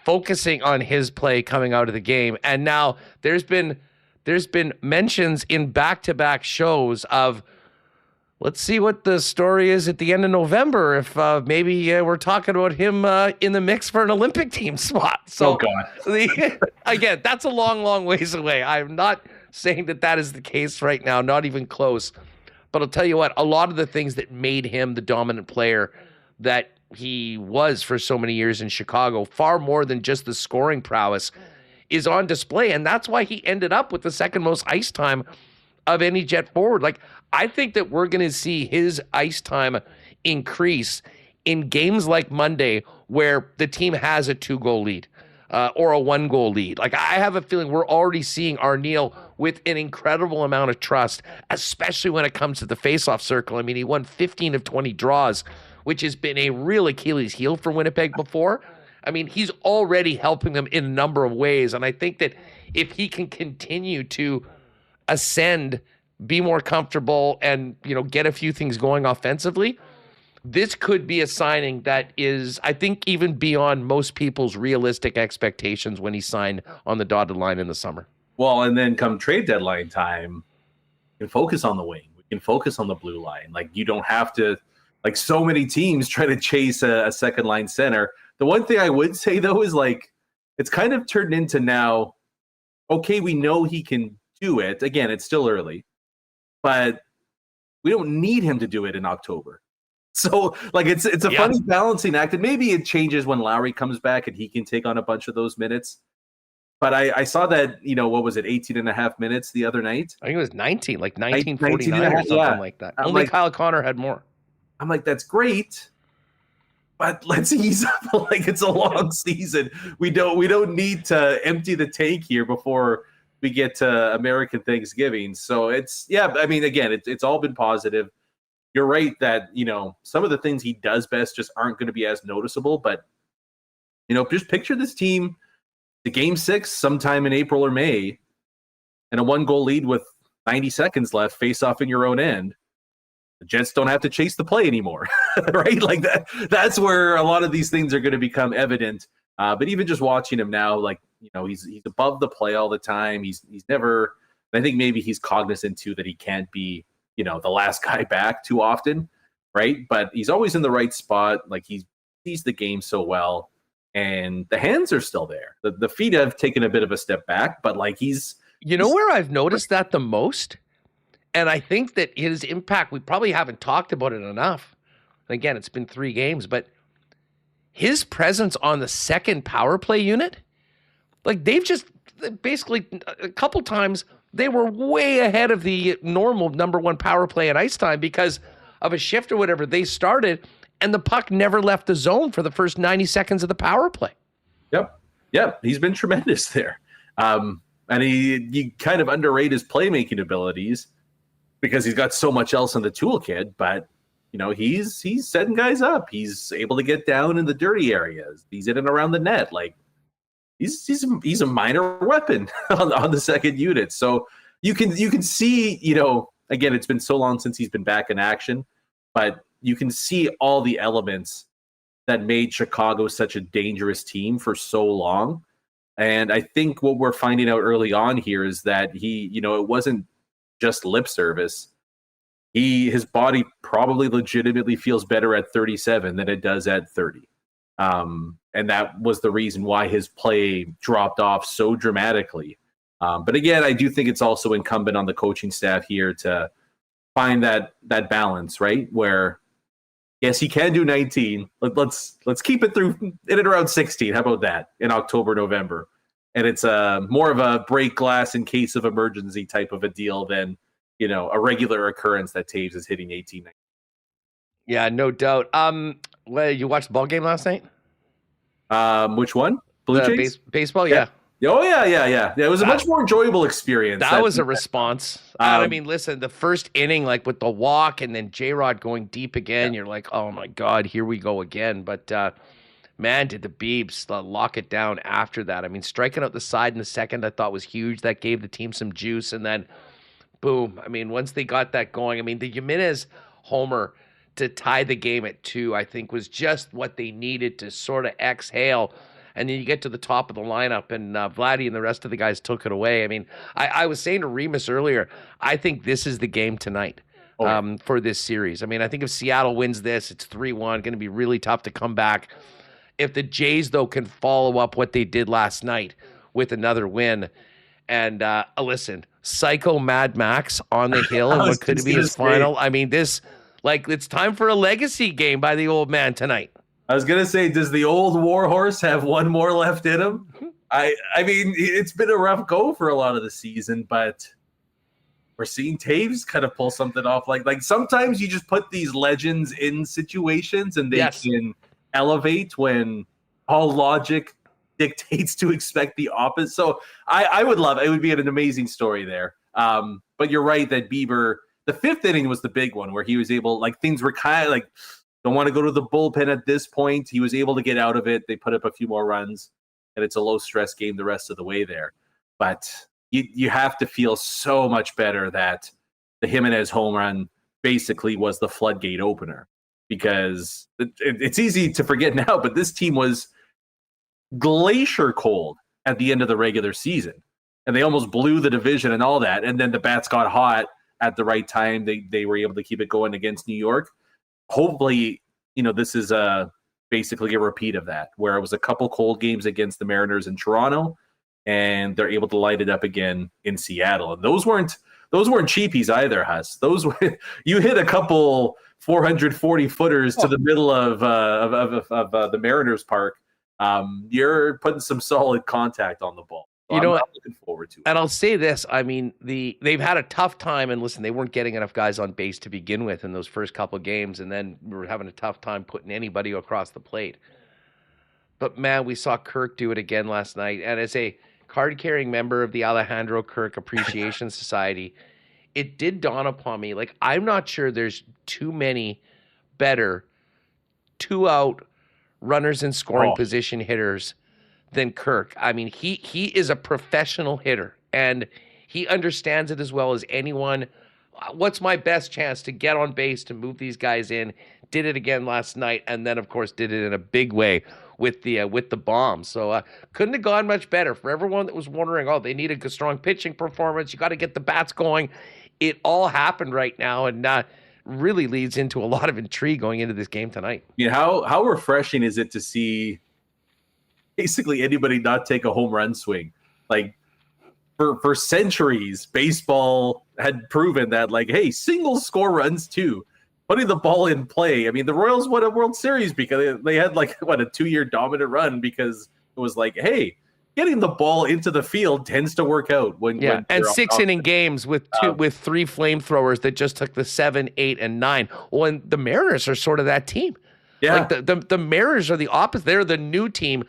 focusing on his play coming out of the game, and now there's been mentions in back-to-back shows of, let's see what the story is at the end of November, if maybe we're talking about him in the mix for an Olympic team spot. So, again, that's a long, long ways away. I'm not saying that is the case right now, not even close. But I'll tell you what, a lot of the things that made him the dominant player that he was for so many years in Chicago, far more than just the scoring prowess, is on display. And that's why he ended up with the second most ice time of any Jet forward. Like, I think that we're going to see his ice time increase in games like Monday where the team has a 2-goal lead or a 1-goal lead. Like, I have a feeling we're already seeing Arneil with an incredible amount of trust, especially when it comes to the faceoff circle. I mean, he won 15 of 20 draws, which has been a real Achilles heel for Winnipeg before. I mean, he's already helping them in a number of ways. And I think that if he can continue to ascend, be more comfortable, and get a few things going offensively, this could be a signing that is, I think, even beyond most people's realistic expectations when he signed on the dotted line in the summer. Well, and then come trade deadline time, we can focus on the wing. We can focus on the blue line. Like, you don't have to, like so many teams try to chase a second line center. The one thing I would say, though, is like, it's kind of turned into now, okay, we know he can do it. Again, it's still early, but we don't need him to do it in October. So, like, it's a funny balancing act, and maybe it changes when Lowry comes back and he can take on a bunch of those minutes. But I saw that, what was it, 18 and a half minutes the other night? I think it was 19, like 1949 or something like that. Only Kyle Connor had more. I'm like, that's great, but let's ease up. Like, it's a long season. We don't need to empty the tank here before we get to American Thanksgiving. So I mean, again, it's all been positive. You're right that, some of the things he does best just aren't going to be as noticeable, but, just picture this team, the game 6 sometime in April or May, and a 1-goal lead with 90 seconds left, face off in your own end. The Jets don't have to chase the play anymore, right? Like that's where a lot of these things are going to become evident. But even just watching him now, like, he's above the play all the time. He's never, I think maybe he's cognizant too that he can't be, the last guy back too often, right? But he's always in the right spot. Like, he sees the game so well, and the hands are still there. The feet have taken a bit of a step back, but like he's where I've noticed that the most? And I think that his impact, we probably haven't talked about it enough. And again, it's been 3 games, but his presence on the second power play unit, like, they've just basically a couple times they were way ahead of the normal number 1 power play in ice time because of a shift or whatever. They started, and the puck never left the zone for the first 90 seconds of the power play. Yep. He's been tremendous there. And you kind of underrate his playmaking abilities because he's got so much else in the toolkit, but he's setting guys up. He's able to get down in the dirty areas. He's in and around the net. Like, he's a minor weapon on the second unit. So you can see, again, it's been so long since he's been back in action, but you can see all the elements that made Chicago such a dangerous team for so long. And I think what we're finding out early on here is that he, it wasn't just lip service. His body probably legitimately feels better at 37 than it does at 30. And that was the reason why his play dropped off so dramatically. But again, I do think it's also incumbent on the coaching staff here to find that balance, right? Where yes, he can do 19. Let's keep it through in and around 16. How about that in October, November? And it's more of a break glass in case of emergency type of a deal than, a regular occurrence that Toews is hitting 18. Yeah, no doubt. Well, you watched the ball game last night? Which one? Blue Jays? Baseball, yeah. Oh, yeah. It was a much more enjoyable experience. That was a response. I mean, listen, the first inning, like with the walk and then J-Rod going deep again, you're like, oh my God, here we go again. But man, did the Beebs lock it down after that. I mean, striking out the side in the second I thought was huge. That gave the team some juice. And then, boom. I mean, once they got that going, I mean, the Jimenez homer to tie the game at 2, I think was just what they needed to sort of exhale. And then you get to the top of the lineup, and Vladdy and the rest of the guys took it away. I mean, I was saying to Remis earlier, I think this is the game tonight for this series. I mean, I think if Seattle wins this, it's 3-1, going to be really tough to come back. If the Jays, though, can follow up what they did last night with another win, and listen, Psycho Mad Max on the hill and what could be his final. I mean, it's time for a legacy game by the old man tonight. I was gonna say, does the old warhorse have one more left in him? I mean, it's been a rough go for a lot of the season, but we're seeing Toews kind of pull something off. Like sometimes you just put these legends in situations and they can elevate when all logic dictates to expect the opposite. So I would love it. It would be an amazing story there. But you're right that Bieber, the 5th inning was the big one where he was able, things were kind of don't want to go to the bullpen at this point. He was able to get out of it. They put up a few more runs, and it's a low-stress game the rest of the way there. But you have to feel so much better that the Jimenez home run basically was the floodgate opener, because it's easy to forget now, but this team was glacier cold at the end of the regular season, and they almost blew the division and all that, and then the bats got hot at the right time. They were able to keep it going against New York. Hopefully, this is basically a repeat of that, where it was a couple cold games against the Mariners in Toronto, and they're able to light it up again in Seattle. And those weren't cheapies either, Huss. Those were, you hit a couple 440 footers to the middle of the Mariners Park. You're putting some solid contact on the ball. So I'm looking forward to it. And I'll say this, I mean, they've had a tough time, and listen, they weren't getting enough guys on base to begin with in those first couple of games, and then we were having a tough time putting anybody across the plate. But man, we saw Kirk do it again last night, and as a card-carrying member of the Alejandro Kirk Appreciation Society, it did dawn upon me, I'm not sure there's too many better 2-out runners in scoring position hitters than Kirk. I mean, he is a professional hitter, and he understands it as well as anyone. What's my best chance to get on base, to move these guys in? Did it again last night, and then, of course, did it in a big way with the bomb. So couldn't have gone much better. For everyone that was wondering, they need a strong pitching performance, you got to get the bats going. It all happened right now, and really leads into a lot of intrigue going into this game tonight. How refreshing is it to see basically anybody not take a home run swing? For centuries, baseball had proven that, hey, singles score runs too. Putting the ball in play. I mean, the Royals won a World Series because they had a 2-year dominant run, because it was hey, getting the ball into the field tends to work out when and 6-inning games with 3 flamethrowers that just took the 7, 8, and 9. Well, and the Mariners are sort of that team. Yeah, the Mariners are the opposite. They're the new team.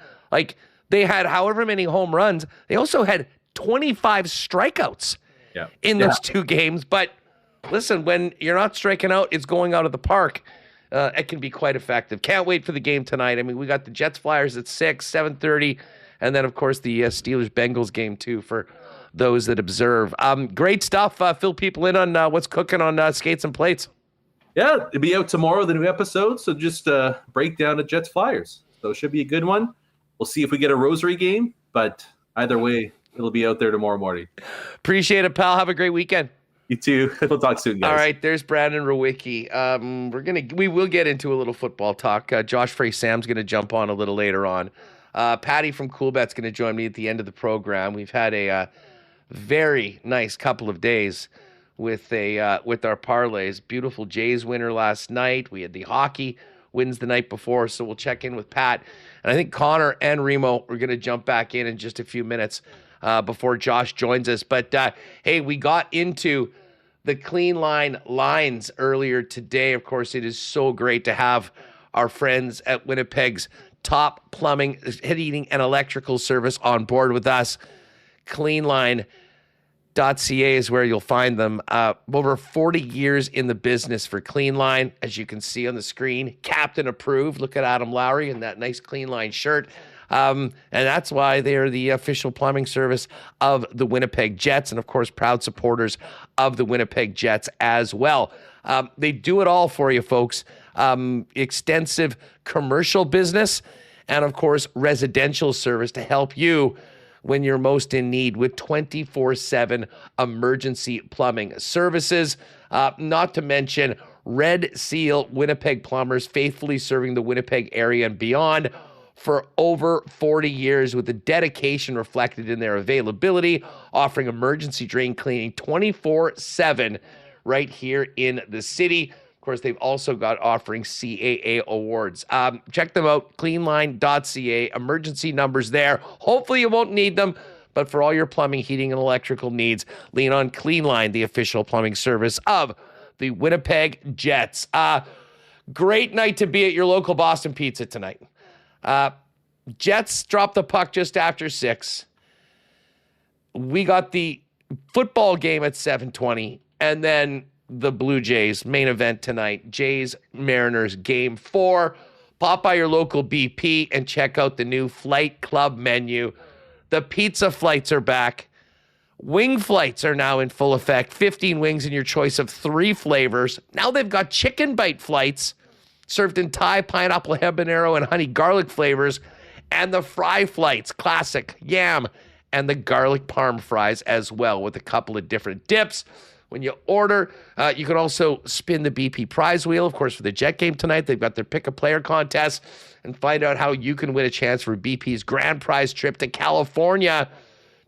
They had however many home runs. They also had 25 strikeouts in those 2 games. But listen, when you're not striking out, it's going out of the park. It can be quite effective. Can't wait for the game tonight. I mean, we got the Jets Flyers at 6, 7:30, and then, of course, the Steelers Bengals game, too, for those that observe. Great stuff. Fill people in on what's cooking on Skates and Plates. Yeah, it'll be out tomorrow, the new episode. So just break down the Jets Flyers. So it should be a good one. We'll see if we get a rosary game, but either way, it'll be out there tomorrow morning. Appreciate it, pal. Have a great weekend. You too. We'll talk soon, guys. All right, there's Brandon Rewucki. We will get into a little football talk. Josh Frey-Sam's going to jump on a little later on. Patty from Coolbet's going to join me at the end of the program. We've had a very nice couple of days with our parlays. Beautiful Jays winner last night. We had the hockey wins the night before, so we'll check in with Pat. And I think Connor and Remo are going to jump back in just a few minutes before Josh joins us. But, hey, we got into the clean line lines earlier today. Of course, it is so great to have our friends at Winnipeg's top plumbing, heating, and electrical service on board with us. Cleanline.ca is where you'll find them. Over 40 years in the business for Cleanline, as you can see on the screen. Captain approved. Look at Adam Lowry in that nice Cleanline shirt. And that's why they are the official plumbing service of the Winnipeg Jets, and of course, proud supporters of the Winnipeg Jets as well. They do it all for you, folks. Extensive commercial business, and of course, residential service to help you when you're most in need with 24/7 emergency plumbing services. Not to mention Red Seal Winnipeg plumbers, faithfully serving the Winnipeg area and beyond for over 40 years, with the dedication reflected in their availability, offering emergency drain cleaning 24/7 right here in the city. Of course, they've also got offering CAA awards. Check them out, cleanline.ca. Emergency numbers there. Hopefully you won't need them, but for all your plumbing, heating, and electrical needs, lean on Cleanline, the official plumbing service of the Winnipeg Jets. Great night to be at your local Boston Pizza tonight. Jets dropped the puck just after 6. We got the football game at 7:20, and then the Blue Jays main event tonight. Jays Mariners game 4. Pop by your local BP and check out the new Flight Club menu. The pizza flights are back. Wing flights are now in full effect. 15 wings in your choice of 3 flavors. Now they've got chicken bite flights served in Thai, pineapple, habanero, and honey garlic flavors, and the fry flights, classic yam, and the garlic parm fries as well, with a couple of different dips. When you order, you can also spin the BP prize wheel, of course, for the Jet game tonight. They've got their pick a player contest, and find out how you can win a chance for BP's grand prize trip to California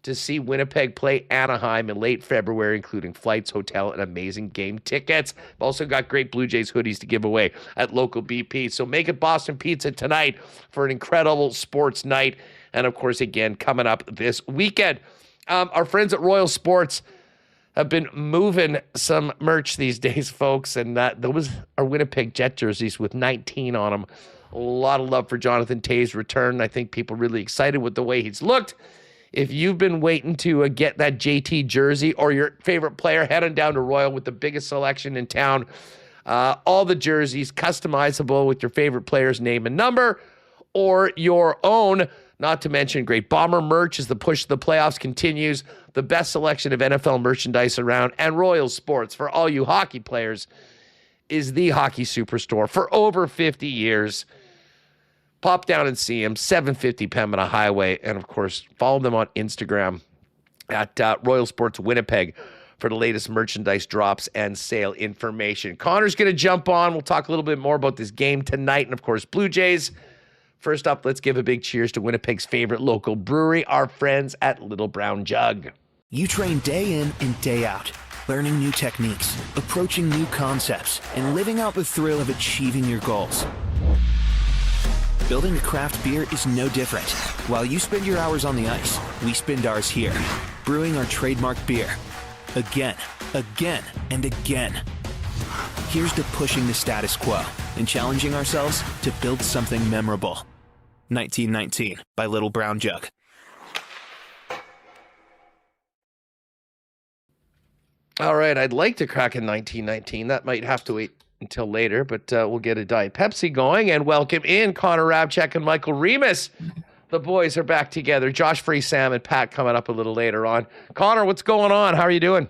to see Winnipeg play Anaheim in late February, including flights, hotel, and amazing game tickets. We've also got great Blue Jays hoodies to give away at local BP. So make it Boston Pizza tonight for an incredible sports night. And of course, again, coming up this weekend, our friends at Royal Sports have been moving some merch these days, folks. And those are Winnipeg Jet jerseys with 19 on them. A lot of love for Jonathan Toews' return. I think people are really excited with the way he's looked. If you've been waiting to get that JT jersey or your favorite player, head on down to Royal with the biggest selection in town. All the jerseys customizable with your favorite player's name and number or your own. Not to mention great Bomber merch as the push to the playoffs continues. The best selection of NFL merchandise around. And Royal Sports, for all you hockey players, is the hockey superstore for over 50 years. Pop down and see him, 750 Pembina Highway. And, of course, follow them on Instagram at Royal Sports Winnipeg for the latest merchandise drops and sale information. Connor's going to jump on. We'll talk a little bit more about this game tonight and, of course, Blue Jays. First up, let's give a big cheers to Winnipeg's favorite local brewery, our friends at Little Brown Jug. You train day in and day out, learning new techniques, approaching new concepts, and living out the thrill of achieving your goals. Building a craft beer is no different. While you spend your hours on the ice, we spend ours here, brewing our trademark beer. Again, and again. Here's to pushing the status quo and challenging ourselves to build something memorable. 1919 by Little Brown Jug. All right, I'd like to crack in 1919. That might have to wait until later, but we'll get a Diet Pepsi going and welcome in Connor Rabchak and Michael Remis. The boys are back together. Josh Frey-Sam and Pat coming up a little later on. Connor, what's going on? How are you doing?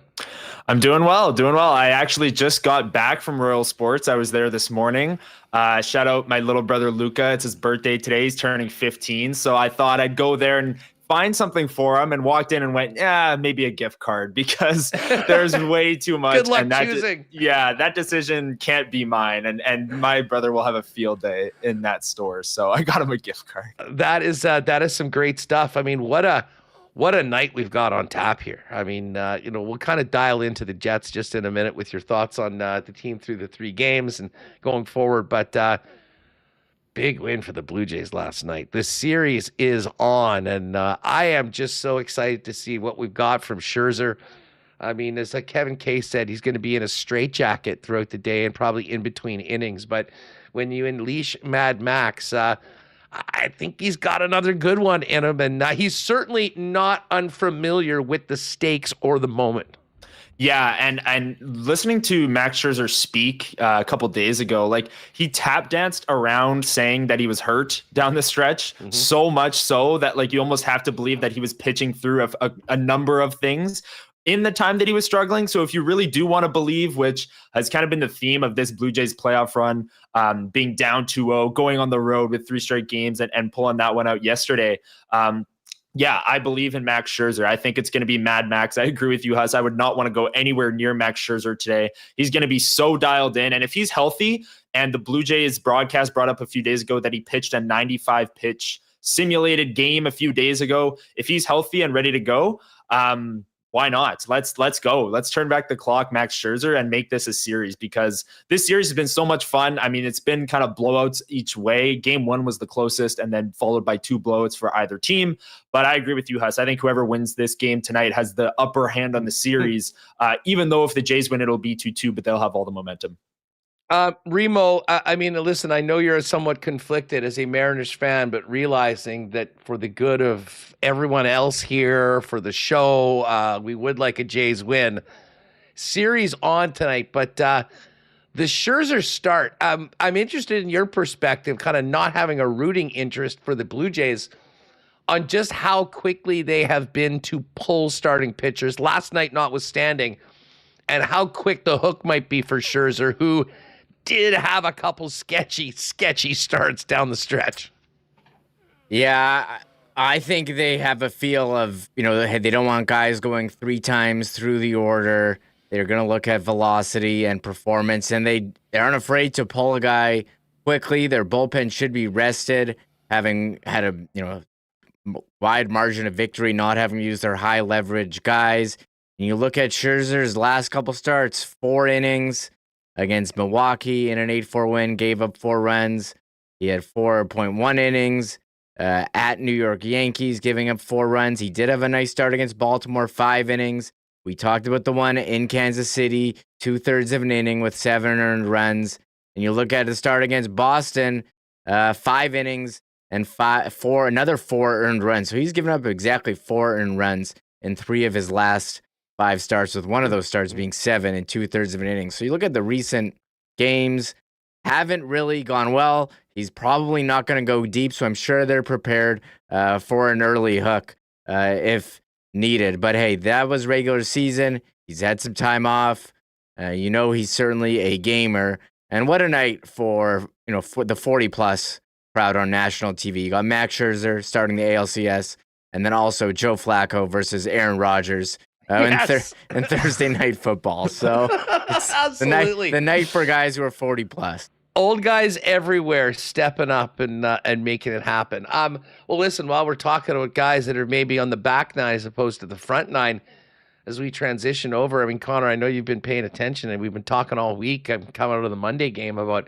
I'm doing well. I actually just got back from Royal Sports. I was there this morning. Shout out my little brother, Luca. It's his birthday today. He's turning 15. So I thought I'd go there and find something for him, and walked in and went, maybe a gift card, because there's way too much. Good luck and that choosing. That decision can't be mine. And my brother will have a field day in that store. So I got him a gift card. That is some great stuff. I mean, what what a night we've got on tap here. I mean, we'll kind of dial into the Jets just in a minute with your thoughts on the team through the 3 games and going forward. But big win for the Blue Jays last night. The series is on, and I am just so excited to see what we've got from Scherzer. I mean, as Kevin Kay said, he's going to be in a straitjacket throughout the day and probably in between innings. But when you unleash Mad Max, I think he's got another good one in him, and he's certainly not unfamiliar with the stakes or the moment. Yeah, and listening to Max Scherzer speak a couple days ago, like he tap danced around saying that he was hurt down the stretch, so much so that like you almost have to believe that he was pitching through a number of things in the time that he was struggling. So if you really do want to believe, which has kind of been the theme of this Blue Jays playoff run, being down 2-0, going on the road with 3 straight games and pulling that one out yesterday. Yeah, I believe in Max Scherzer. I think it's going to be Mad Max. I agree with you, Huss. I would not want to go anywhere near Max Scherzer today. He's going to be so dialed in. And if he's healthy, and the Blue Jays broadcast brought up a few days ago that he pitched a 95 pitch simulated game a few days ago, if he's healthy and ready to go, why not? Let's go. Let's turn back the clock, Max Scherzer, and make this a series, because this series has been so much fun. I mean, it's been kind of blowouts each way. Game 1 was the closest, and then followed by 2 blowouts for either team. But I agree with you, Huss. I think whoever wins this game tonight has the upper hand on the series, even though if the Jays win, it'll be 2-2, but they'll have all the momentum. Remo, I mean, listen, I know you're somewhat conflicted as a Mariners fan, but realizing that for the good of everyone else here, for the show, we would like a Jays win. Series on tonight, but the Scherzer start, I'm interested in your perspective, kind of not having a rooting interest for the Blue Jays, on just how quickly they have been to pull starting pitchers, last night notwithstanding, and how quick the hook might be for Scherzer, who did have a couple sketchy starts down the stretch. Yeah, I think they have a feel of, they don't want guys going 3 times through the order. They're going to look at velocity and performance, and they aren't afraid to pull a guy quickly. Their bullpen should be rested, having had a wide margin of victory, not having used their high leverage guys. And you look at Scherzer's last couple starts, 4 innings against Milwaukee in an 8-4 win, gave up 4 runs. He had 4.1 innings at New York Yankees, giving up 4 runs. He did have a nice start against Baltimore, 5 innings. We talked about the one in Kansas City, 2/3 of an inning with 7 earned runs. And you look at the start against Boston, 5 innings and another 4 earned runs. So he's given up exactly 4 earned runs in 3 of his last 5 starts, with one of those starts being 7 and 2/3 of an inning. So you look at the recent games, haven't really gone well. He's probably not going to go deep, so I'm sure they're prepared for an early hook if needed. But hey, that was regular season. He's had some time off. He's certainly a gamer. And what a night for the 40-plus crowd on national TV. You got Max Scherzer starting the ALCS, and then also Joe Flacco versus Aaron Rodgers. Yes. And Thursday night football. So it's Absolutely. the night for guys who are 40 plus. Old guys everywhere stepping up and making it happen. Well, listen, while we're talking about guys that are maybe on the back 9 as opposed to the front 9, as we transition over, I mean, Connor, I know you've been paying attention, and we've been talking all week. I'm coming out of the Monday game about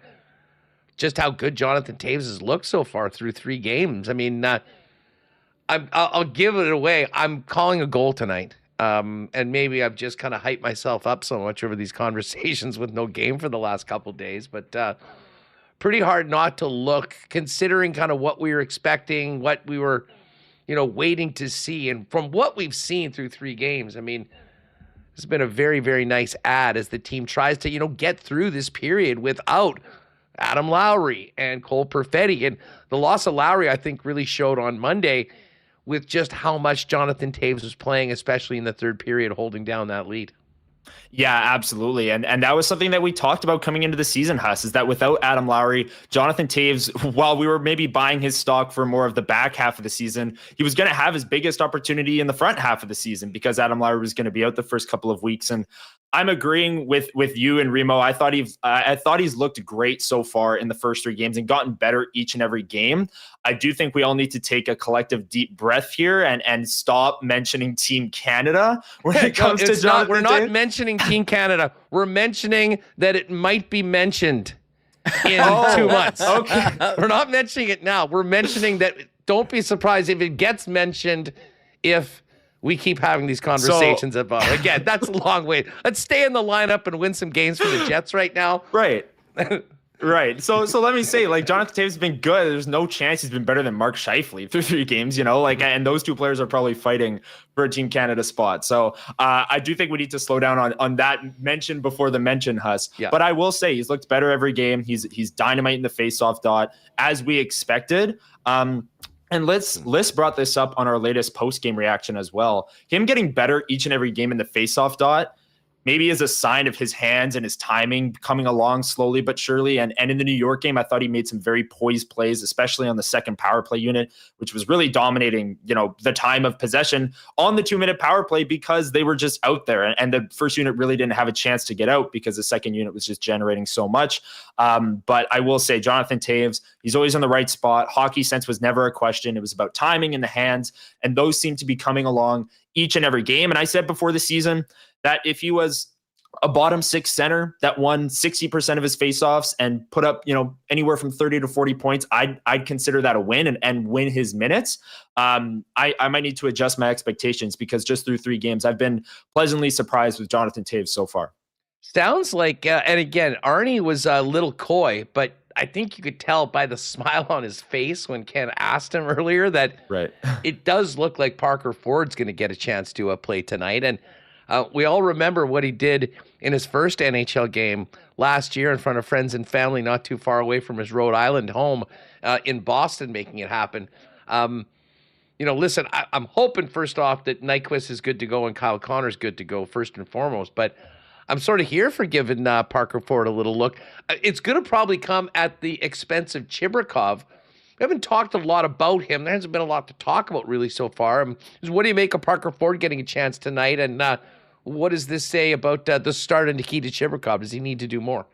just how good Jonathan Toews has looked so far through 3 games. I mean, I'll give it away. I'm calling a goal tonight. And maybe I've just kind of hyped myself up so much over these conversations with no game for the last couple days, but pretty hard not to look, considering kind of what we were expecting, what we were, waiting to see. And from what we've seen through 3 games, I mean, it's been a very, very nice ad as the team tries to, get through this period without Adam Lowry and Cole Perfetti. And the loss of Lowry, I think, really showed on Monday with just how much Jonathan Toews was playing, especially in the 3rd period, holding down that lead. Yeah, absolutely. And that was something that we talked about coming into the season, Huss, is that without Adam Lowry, Jonathan Toews, while we were maybe buying his stock for more of the back half of the season, he was going to have his biggest opportunity in the front half of the season, because Adam Lowry was going to be out the first couple of weeks. And I'm agreeing with you and Remo. I thought he's looked great so far in the first 3 games and gotten better each and every game. I do think we all need to take a collective deep breath here and stop mentioning Team Canada when it comes to Jonathan. We're not mentioning Team Canada. We're mentioning that it might be mentioned in 2 months. Okay. We're not mentioning it now. We're mentioning that. Don't be surprised if it gets mentioned if we keep having these conversations about it. Again, that's a long way. Let's stay in the lineup and win some games for the Jets right now. Right. Right. So let me say, like, Jonathan Toews has been good. There's no chance he's been better than Mark Scheifele through 3 games, and those 2 players are probably fighting for a Team Canada spot. So I do think we need to slow down on that mention before the mention, Huss. Yeah. But I will say he's looked better every game. He's dynamite in the faceoff dot, as we expected. And Liz brought this up on our latest post-game reaction as well. Him getting better each and every game in the faceoff dot maybe is a sign of his hands and his timing coming along slowly but surely. And in the New York game, I thought he made some very poised plays, especially on the second power play unit, which was really dominating, the time of possession on the 2-minute power play because they were just out there. And the first unit really didn't have a chance to get out because the second unit was just generating so much. But I will say Jonathan Toews, he's always on the right spot. Hockey sense was never a question. It was about timing in the hands, and those seem to be coming along each and every game. And I said before the season that if he was a bottom 6 center that won 60% of his faceoffs and put up, anywhere from 30 to 40 points, I'd consider that a win and win his minutes. I might need to adjust my expectations because just through 3 games, I've been pleasantly surprised with Jonathan Toews so far. Sounds like, and again, Arnie was a little coy, but I think you could tell by the smile on his face when Ken asked him earlier that right. It does look like Parker Ford's going to get a chance to play tonight. And we all remember what he did in his first NHL game last year in front of friends and family not too far away from his Rhode Island home in Boston, making it happen. Listen, I'm hoping first off that Nyquist is good to go and Kyle Connor's good to go first and foremost, but I'm sort of here for giving Parker Ford a little look. It's going to probably come at the expense of Chibrikov. We haven't talked a lot about him. There hasn't been a lot to talk about really so far. What do you make of Parker Ford getting a chance tonight? And what does this say about the start of Nikita Chibrikov? Does he need to do more?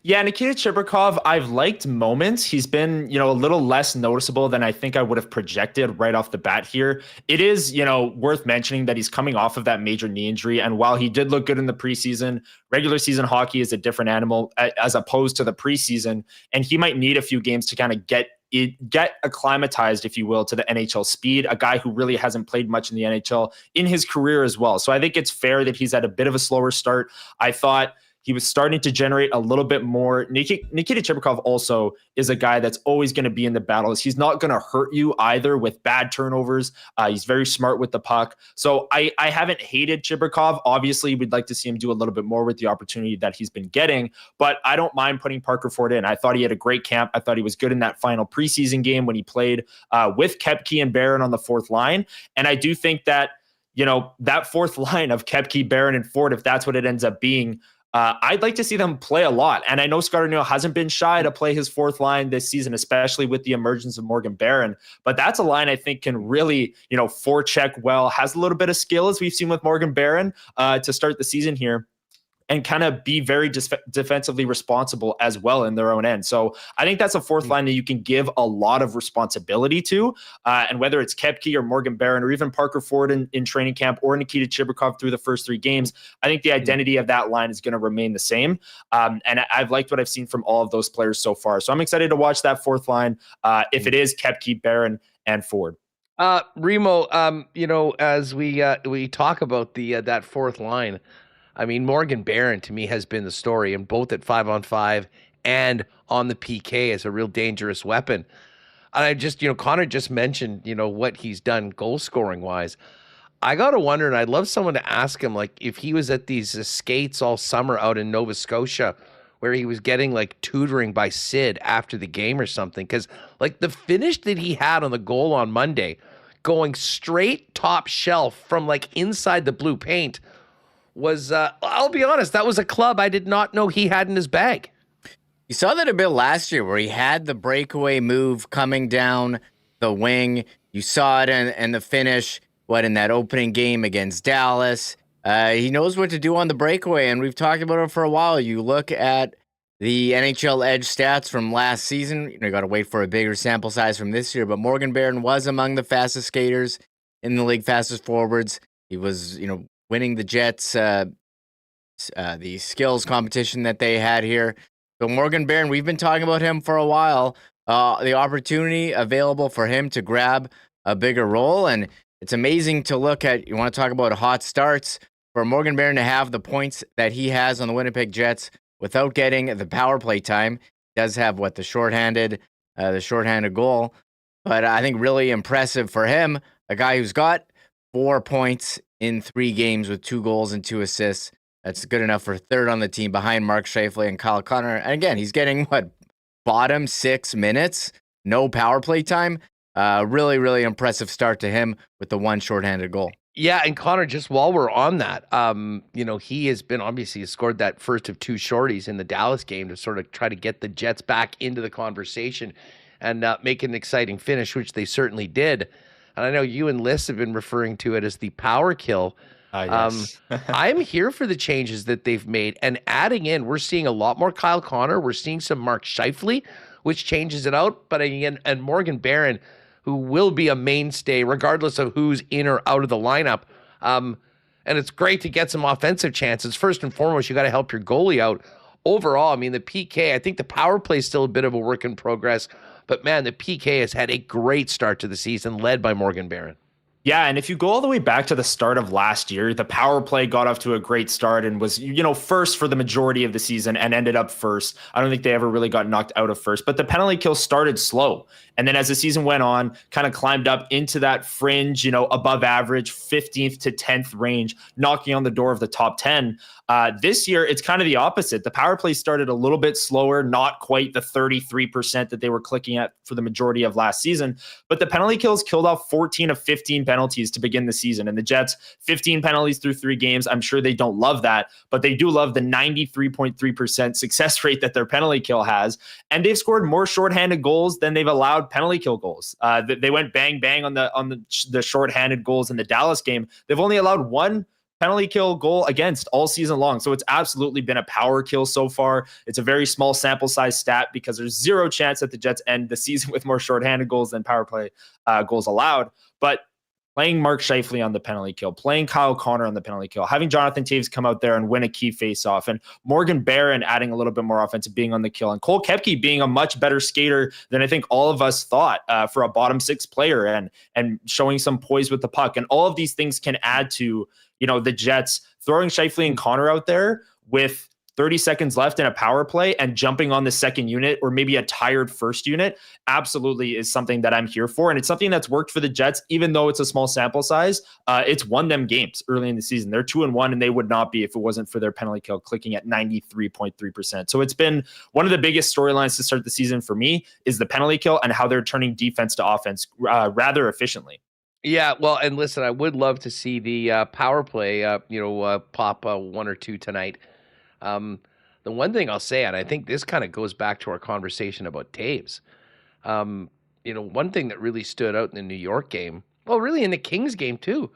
Yeah, Nikita Chibrikov, I've liked moments. He's been, a little less noticeable than I think I would have projected right off the bat here. It is, worth mentioning that he's coming off of that major knee injury. And while he did look good in the preseason, regular season hockey is a different animal as opposed to the preseason. And he might need a few games to kind of get acclimatized, if you will, to the NHL speed, a guy who really hasn't played much in the NHL in his career as well. So I think it's fair that he's at a bit of a slower start. I thought he was starting to generate a little bit more. Nikita Chibrikov also is a guy that's always going to be in the battles. He's not going to hurt you either with bad turnovers. He's very smart with the puck. So I haven't hated Chibrikov. Obviously, we'd like to see him do a little bit more with the opportunity that he's been getting, but I don't mind putting Parker Ford in. I thought he had a great camp. I thought he was good in that final preseason game when he played with Koepke and Barron on the 4th line. And I do think that, that 4th line of Koepke, Barron, and Ford, if that's what it ends up being, I'd like to see them play a lot. And I know Scott Arneil hasn't been shy to play his 4th line this season, especially with the emergence of Morgan Barron. But that's a line I think can really, forecheck well, has a little bit of skill, as we've seen with Morgan Barron to start the season here, and kind of be very defensively responsible as well in their own end. So I think that's a 4th line that you can give a lot of responsibility to. And whether it's Koepke or Morgan Barron or even Parker Ford in training camp or Nikita Chibrikov through the first 3 games, I think the identity of that line is going to remain the same. And I've liked what I've seen from all of those players so far. So I'm excited to watch that 4th line if it is Koepke, Barron, and Ford. Remo, as we talk about that 4th line, I mean, Morgan Barron, to me, has been the story, and both at 5-on-5 and on the PK as a real dangerous weapon. And I just, Connor just mentioned, what he's done goal-scoring-wise. I got to wonder, and I'd love someone to ask him, like, if he was at these skates all summer out in Nova Scotia where he was getting, like, tutoring by Sid after the game or something. Because, like, the finish that he had on the goal on Monday, going straight top shelf from, like, inside the blue paint, was, I'll be honest, that was a club I did not know he had in his bag. You saw that a bit last year where he had the breakaway move coming down the wing. You saw it in the finish, in that opening game against Dallas. He knows what to do on the breakaway, and we've talked about it for a while. You look at the NHL Edge stats from last season. You got to wait for a bigger sample size from this year, but Morgan Barron was among the fastest skaters in the league, fastest forwards. He was, winning the Jets, the skills competition that they had here. So Morgan Barron, we've been talking about him for a while. The opportunity available for him to grab a bigger role, and it's amazing to look at. You want to talk about hot starts for Morgan Barron to have the points that he has on the Winnipeg Jets without getting the power play time. He does have the shorthanded goal, but I think really impressive for him, a guy who's got 4 points in 3 games with 2 goals and 2 assists. That's good enough for third on the team behind Mark Scheifele and Kyle Connor. And again, he's getting bottom 6 minutes, no power play time. Really, really impressive start to him with the 1 shorthanded goal. Yeah, and Connor, just while we're on that, he has been obviously scored that first of 2 shorties in the Dallas game to sort of try to get the Jets back into the conversation and make an exciting finish, which they certainly did. And I know you and Liz have been referring to it as the power kill. Yes. I'm here for the changes that they've made and adding in. We're seeing a lot more Kyle Connor. We're seeing some Mark Scheifele, which changes it out. But again, and Morgan Barron, who will be a mainstay regardless of who's in or out of the lineup. And it's great to get some offensive chances. First and foremost, you got to help your goalie out. Overall, I mean, the PK, I think the power play is still a bit of a work in progress. But man, the PK has had a great start to the season, led by Morgan Barron. Yeah, and if you go all the way back to the start of last year, the power play got off to a great start and was, first for the majority of the season and ended up first. I don't think they ever really got knocked out of first, but the penalty kill started slow. And then as the season went on, kind of climbed up into that fringe, above average, 15th to 10th range, knocking on the door of the top 10. This year, it's kind of the opposite. The power play started a little bit slower, not quite the 33% that they were clicking at for the majority of last season. But the penalty kills killed off 14 of 15 penalties to begin the season. And the Jets, 15 penalties through 3 games. I'm sure they don't love that, but they do love the 93.3% success rate that their penalty kill has. And they've scored more shorthanded goals than they've allowed penalty kill goals. They went bang, bang on the shorthanded goals in the Dallas game. They've only allowed 1 penalty kill goal against all season long. So it's absolutely been a power kill so far. It's a very small sample size stat because there's 0 chance that the Jets end the season with more shorthanded goals than power play goals allowed. But playing Mark Scheifele on the penalty kill, playing Kyle Connor on the penalty kill, having Jonathan Toews come out there and win a key faceoff, and Morgan Barron adding a little bit more offensive being on the kill, and Cole Koepke being a much better skater than I think all of us thought for a bottom 6 player, and showing some poise with the puck. And all of these things can add to, the Jets throwing Scheifele and Connor out there with 30 seconds left in a power play and jumping on the second unit or maybe a tired first unit absolutely is something that I'm here for. And it's something that's worked for the Jets, even though it's a small sample size. It's won them games early in the season. They're 2-1, and they would not be if it wasn't for their penalty kill clicking at 93.3%. So it's been one of the biggest storylines to start the season for me is the penalty kill and how they're turning defense to offense rather efficiently. Yeah, well, and listen, I would love to see the power play, pop 1 or 2 tonight. The one thing I'll say, and I think this kind of goes back to our conversation about Toews, one thing that really stood out in the New York game, well, really in the Kings game too,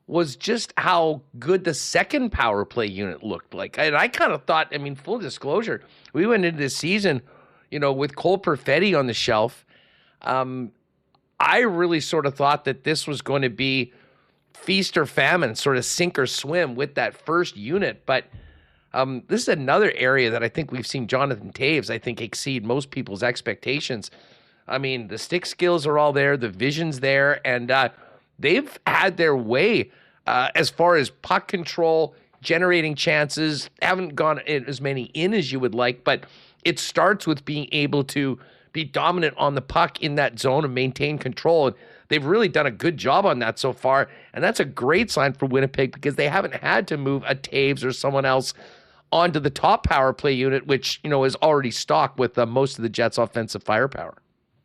was just how good the second power play unit looked like. And I kind of thought, full disclosure, we went into this season, with Cole Perfetti on the shelf. I really sort of thought that this was going to be feast or famine, sort of sink or swim with that first unit. But this is another area that I think we've seen Jonathan Toews, I think, exceed most people's expectations. The stick skills are all there, the vision's there, and they've had their way as far as puck control, generating chances. Haven't gone as many in as you would like, but it starts with being able to be dominant on the puck in that zone and maintain control. And they've really done a good job on that so far. And that's a great sign for Winnipeg because they haven't had to move a Toews or someone else onto the top power play unit, which, is already stocked with most of the Jets' offensive firepower.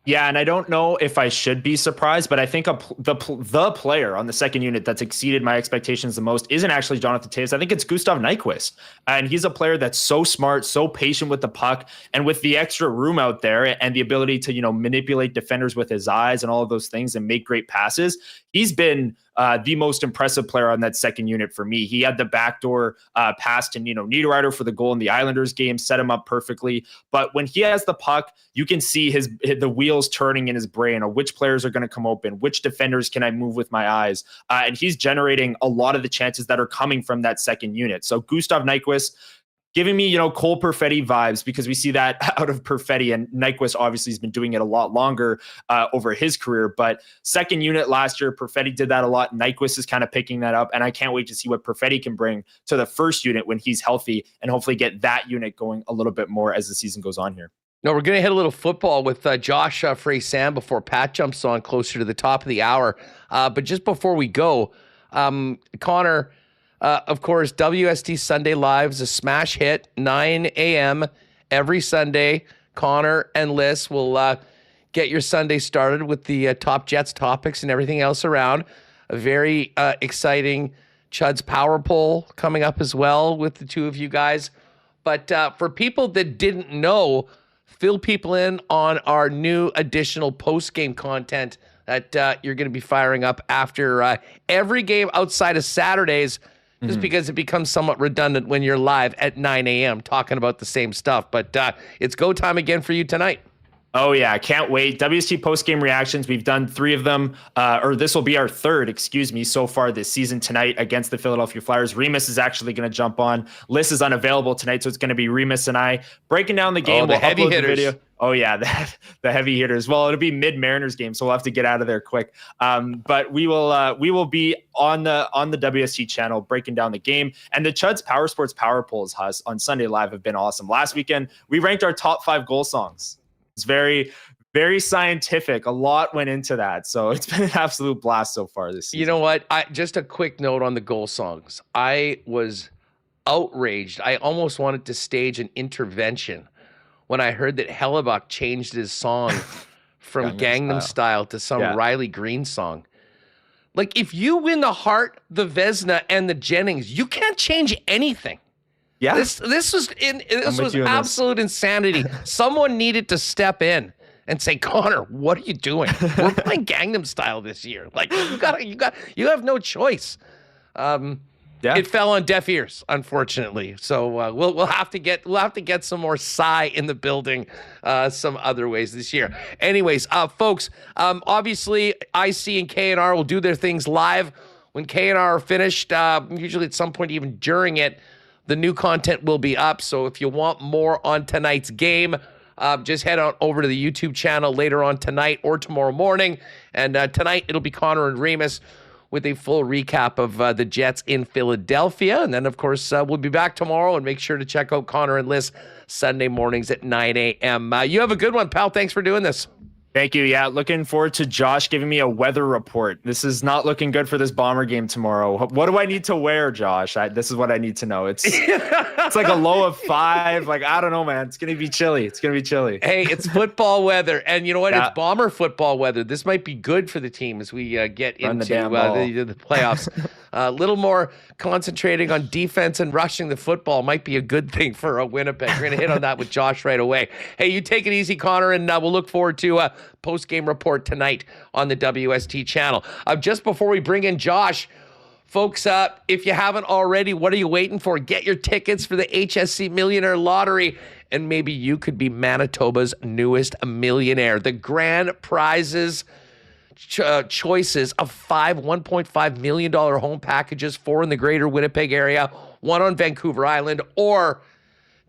Yeah, and I don't know if I should be surprised, but I think the player on the second unit that's exceeded my expectations the most isn't actually Jonathan Toews. I think it's Gustav Nyquist. And he's a player that's so smart, so patient with the puck, and with the extra room out there and the ability to, manipulate defenders with his eyes and all of those things and make great passes. He's been the most impressive player on that second unit for me. He had the backdoor pass to Niederreiter for the goal in the Islanders game, set him up perfectly. But when he has the puck, you can see the wheels turning in his brain of which players are going to come open, which defenders can I move with my eyes, and he's generating a lot of the chances that are coming from that second unit. So Gustav Nyquist giving me, Cole Perfetti vibes, because we see that out of Perfetti, and Nyquist obviously has been doing it a lot longer over his career. But second unit last year, Perfetti did that a lot. Nyquist is kind of picking that up, and I can't wait to see what Perfetti can bring to the first unit when he's healthy, and hopefully get that unit going a little bit more as the season goes on here. No, we're going to hit a little football with Josh Frey-Sam before Pat jumps on closer to the top of the hour. But just before we go, Connor, of course, WST Sunday Live is a smash hit, 9 a.m. every Sunday. Connor and Liz will get your Sunday started with the top Jets topics and everything else around. A very exciting Chud's Power Poll coming up as well with the two of you guys. But for people that didn't know, fill people in on our new additional post-game content that you're going to be firing up after every game outside of Saturdays, just because it becomes somewhat redundant when you're live at 9 a.m. talking about the same stuff. But it's go time again for you tonight. Oh, yeah. I can't wait. WST post-game reactions. We've done 3 of them, or this will be our 3rd, so far this season tonight against the Philadelphia Flyers. Remis is actually going to jump on. Liz is unavailable tonight, so it's going to be Remis and I breaking down the game. Oh, the heavy hitters. The video. Oh, yeah, the heavy hitters. Well, it'll be mid-Mariners game, so we'll have to get out of there quick. But we will be on the WST channel breaking down the game. And the Chud's PowerSports Power Polls, Huss, on Sunday Live have been awesome. Last weekend, we ranked our top 5 goal songs. It's very, very scientific. A lot went into that. So it's been an absolute blast so far this season. You know what? Just a quick note on the goal songs. I was outraged. I almost wanted to stage an intervention when I heard that Hellebuck changed his song from Gangnam Style to some Riley Green song. Like, if you win the Hart, the Vezina, and the Jennings, you can't change anything. Yeah, this was absolute insanity. Someone needed to step in and say, Connor, what are you doing? We're playing Gangnam Style this year. Like, you have no choice. It fell on deaf ears, unfortunately. So we'll have to get some more Psy in the building some other ways this year. Anyways, folks, obviously IC and K&R will do their things live when K&R are finished. Usually at some point, even during it, the new content will be up. So if you want more on tonight's game, just head on over to the YouTube channel later on tonight or tomorrow morning. And tonight it'll be Connor and Remis with a full recap of the Jets in Philadelphia. And then, of course, we'll be back tomorrow, and make sure to check out Connor and Liz Sunday mornings at 9 a.m. You have a good one, pal. Thanks for doing this. Thank you. Yeah, looking forward to Josh giving me a weather report. This is not looking good for this Bomber game tomorrow. What do I need to wear, Josh? This is what I need to know. It's like a low of 5. Like, I don't know, man. It's going to be chilly. Hey, it's football weather. And you know what? Yeah. It's Bomber football weather. This might be good for the team as we get into the playoffs. A little more concentrating on defense and rushing the football might be a good thing for Winnipeg. We're going to hit on that with Josh right away. Hey, you take it easy, Connor, and we'll look forward to post-game report tonight on the WST channel. Just before we bring in Josh, folks, if you haven't already, what are you waiting for? Get your tickets for the HSC Millionaire Lottery, and maybe you could be Manitoba's newest millionaire. The grand prizes choices of 5 $1.5 million home packages, 4 in the greater Winnipeg area, 1 on Vancouver Island, or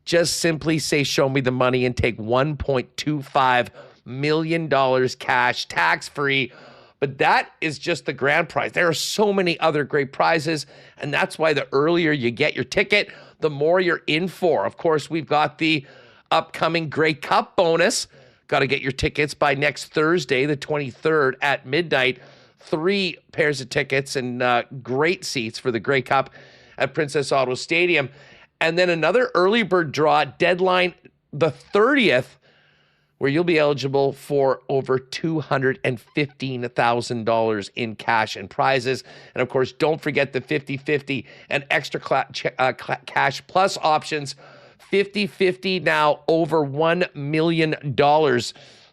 just simply say, show me the money, and take $1.25 million cash, tax-free. But that is just the grand prize. There are so many other great prizes, and that's why the earlier you get your ticket, the more you're in for. Of course, we've got the upcoming Grey Cup bonus. Got to get your tickets by next Thursday, the 23rd at midnight. 3 pairs of tickets and great seats for the Grey Cup at Princess Auto Stadium. And then another early bird draw deadline the 30th, where you'll be eligible for over $215,000 in cash and prizes. And of course, don't forget the 50-50 and extra cash plus options. 50-50 now over $1 million.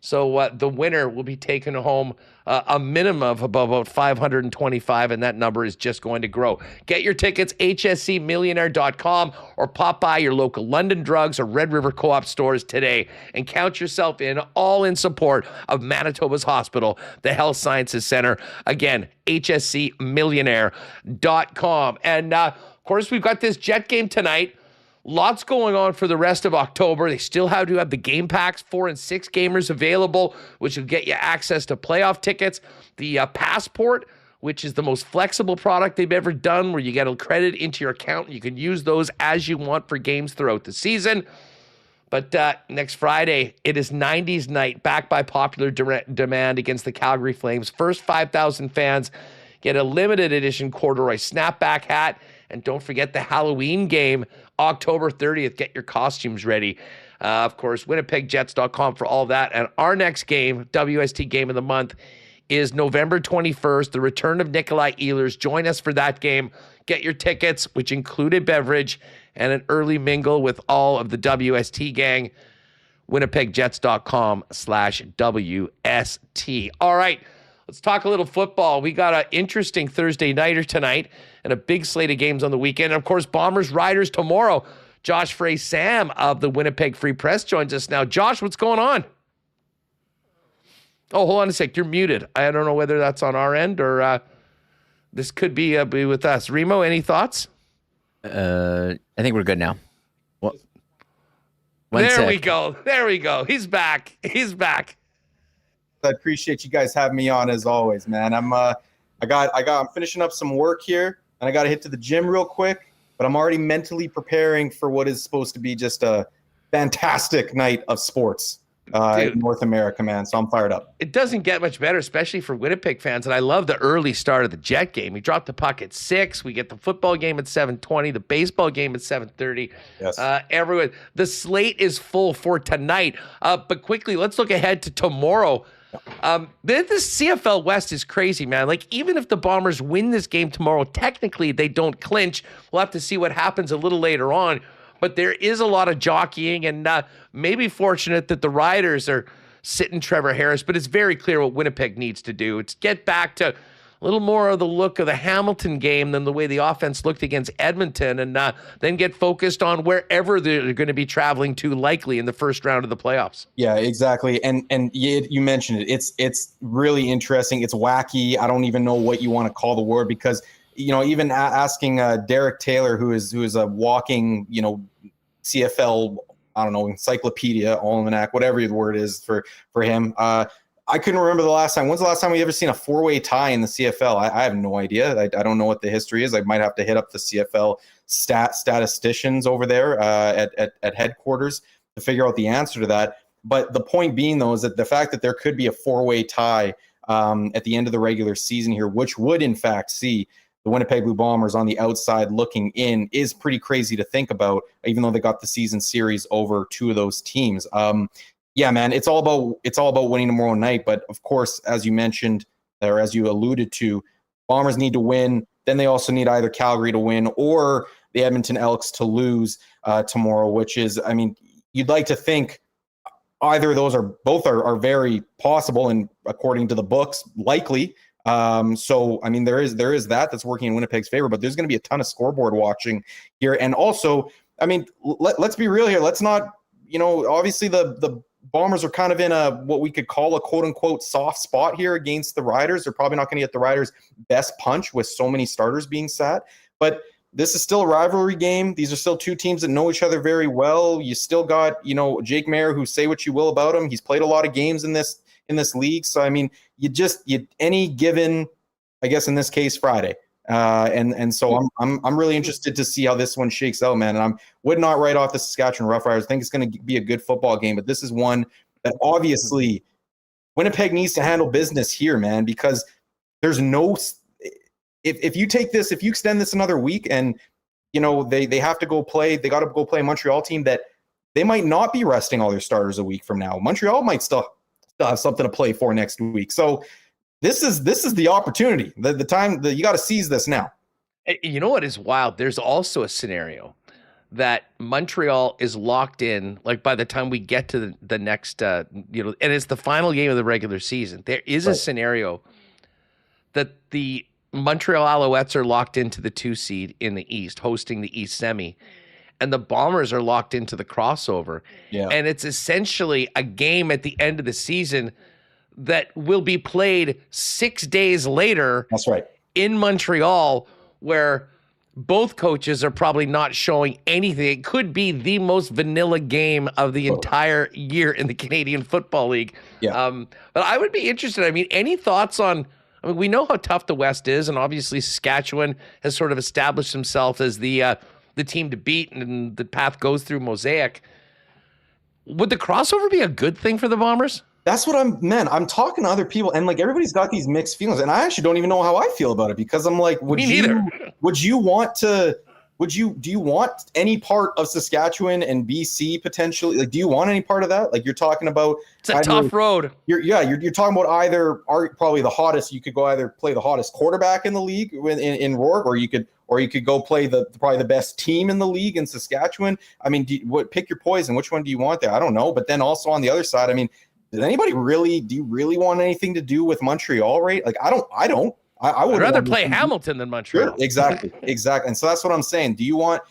So the winner will be taking home a minimum of about 525, and that number is just going to grow. Get your tickets, hscmillionaire.com, or pop by your local London Drugs or Red River Co-op stores today and count yourself in, all in support of Manitoba's hospital, the Health Sciences Center. Again, hscmillionaire.com. And, of course, we've got this Jet game tonight. Lots going on for the rest of October. They still have to have the game packs, 4 and 6 gamers available, which will get you access to playoff tickets. The Passport, which is the most flexible product they've ever done, where you get a credit into your account and you can use those as you want for games throughout the season. But next Friday, it is 90s night, backed by popular demand against the Calgary Flames. First 5,000 fans get a limited edition corduroy snapback hat. And don't forget the Halloween game, October 30th. Get your costumes ready. Of course, WinnipegJets.com for all that. And our next game, WST Game of the Month, is November 21st, the return of Nikolaj Ehlers. Join us for that game. Get your tickets, which include a beverage and an early mingle with all of the WST gang. WinnipegJets.com/WST. All right. Let's talk a little football. We got an interesting Thursday nighter tonight and a big slate of games on the weekend. And of course, Bombers Riders tomorrow. Josh Frey-Sam of the Winnipeg Free Press joins us now. Josh, what's going on? Oh, hold on a sec. You're muted. I don't know whether that's on our end or this could be with us. Remo, any thoughts? I think we're good now. Well, there we go. There we go. He's back. He's back. I appreciate you guys having me on as always, man. I'm finishing up some work here and I got to hit to the gym real quick, but I'm already mentally preparing for what is supposed to be just a fantastic night of sports in North America, man. So I'm fired up. It doesn't get much better, especially for Winnipeg fans. And I love the early start of the Jet game. We dropped the puck at 6. We get the football game at 7:20, the baseball game at 7:30. Yes. Everyone, the slate is full for tonight. But quickly, let's look ahead to tomorrow. The CFL West is crazy, man. Like, even if the Bombers win this game tomorrow, technically they don't clinch. We'll have to see what happens a little later on. But there is a lot of jockeying, and maybe fortunate that the Riders are sitting Trevor Harris. But it's very clear what Winnipeg needs to do. It's get back to a little more of the look of the Hamilton game than the way the offense looked against Edmonton, and then get focused on wherever they're going to be traveling to, likely in the first round of the playoffs. Yeah, exactly. And you mentioned it. It's really interesting. It's wacky. I don't even know what you want to call the word, because even asking Derek Taylor, who is a walking CFL, I don't know, encyclopedia, almanac, whatever the word is for him. I couldn't remember the last time. When's the last time we ever seen a 4-way tie in the CFL? I have no idea. I don't know what the history is. I might have to hit up the CFL statisticians over there at headquarters to figure out the answer to that. But the point being, though, is that the fact that there could be a 4-way tie at the end of the regular season here, which would in fact see the Winnipeg Blue Bombers on the outside looking in, is pretty crazy to think about, even though they got the season series over 2 of those teams. Yeah, man, it's all about winning tomorrow night. But of course, as you mentioned, or as you alluded to, Bombers need to win. Then they also need either Calgary to win or the Edmonton Elks to lose tomorrow, which is, I mean, you'd like to think either of those both are very possible and, according to the books, likely. So, I mean, there is that's working in Winnipeg's favor, but there's going to be a ton of scoreboard watching here. And also, I mean, let's be real here. Let's not, obviously the Bombers are kind of in what we could call a quote unquote soft spot here against the Riders. They're probably not going to get the Riders' best punch with so many starters being sat, but this is still a rivalry game. These are still 2 teams that know each other very well. You still got, Jake Maier, who, say what you will about him, he's played a lot of games in this league. So, I mean, any given, I guess in this case, Friday. And so I'm really interested to see how this one shakes out, man. And would not write off the Saskatchewan Roughriders. I think it's going to be a good football game, but this is one that obviously Winnipeg needs to handle business here, man, because there's no, if you take this, if you extend this another week and, they have to go play, they got to go play a Montreal team that they might not be resting all their starters a week from now. Montreal might still have something to play for next week. So, This is the opportunity. The time that you got to seize this now. You know what is wild? There's also a scenario that Montreal is locked in, like by the time we get to the next, and it's the final game of the regular season. There is a scenario that the Montreal Alouettes are locked into the 2 seed in the East, hosting the East semi, and the Bombers are locked into the crossover. Yeah. And it's essentially a game at the end of the season that will be played 6 days later. That's right. In Montreal, where both coaches are probably not showing anything. It could be the most vanilla game of the entire year in the Canadian Football League. Yeah. But I would be interested. I mean, any thoughts on, I mean, we know how tough the West is, and obviously Saskatchewan has sort of established himself as the team to beat, and the path goes through Mosaic. Would the crossover be a good thing for the Bombers? That's what I'm talking to other people, and like everybody's got these mixed feelings, and I actually don't even know how I feel about it, because I'm like, do you want any part of Saskatchewan and BC potentially? Like, do you want any part of that? Like, you're talking about, it's a tough road. You're talking about either probably the hottest. You could go either play the hottest quarterback in the league in Rourke, or you could go play probably the best team in the league in Saskatchewan. I mean, pick your poison. Which one do you want there? I don't know. But then also on the other side, I mean, do you really want anything to do with Montreal, right? Like, I don't. I would rather play Hamilton than Montreal. Sure, exactly. And so that's what I'm saying. Do you want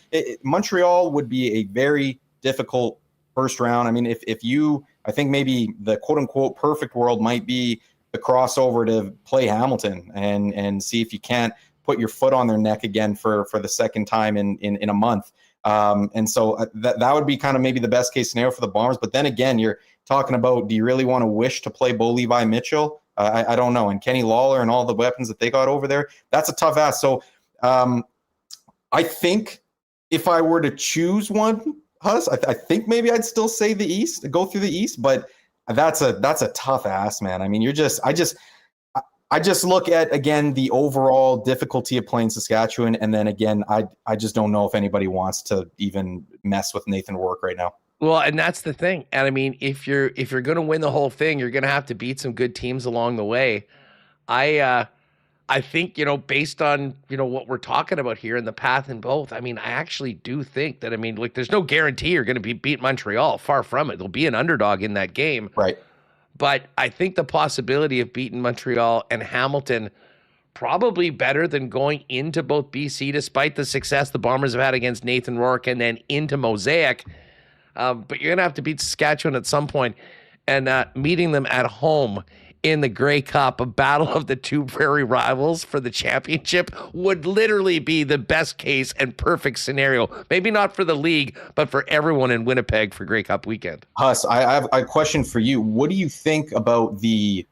Montreal would be a very difficult first round. I mean, I think maybe the quote unquote perfect world might be the crossover to play Hamilton and see if you can't put your foot on their neck again for the second time in a month. And so that would be kind of maybe the best case scenario for the Bombers. But then again, you're talking about, do you really want to wish to play Bo Levi Mitchell? I don't know. And Kenny Lawler and all the weapons that they got over there, that's a tough ask. So I think if I were to choose one, Huss, I think maybe I'd still say the East, go through the East, but that's a tough ask, man. I mean, I just look at, again, the overall difficulty of playing Saskatchewan. And then again, I just don't know if anybody wants to even mess with Nathan Rourke right now. Well, and that's the thing. And I mean, if you're going to win the whole thing, you're going to have to beat some good teams along the way. I think, based on, what we're talking about here and the path in both, I mean, I actually do think that, I mean, like, there's no guarantee you're going to beat Montreal. Far from it. There'll be an underdog in that game. Right. But I think the possibility of beating Montreal and Hamilton probably better than going into both BC, despite the success the Bombers have had against Nathan Rourke, and then into Mosaic. But you're going to have to beat Saskatchewan at some point, and meeting them at home in the Grey Cup, a battle of the two prairie rivals for the championship, would literally be the best case and perfect scenario. Maybe not for the league, but for everyone in Winnipeg for Grey Cup weekend. Huss, I have a question for you. What do you think about the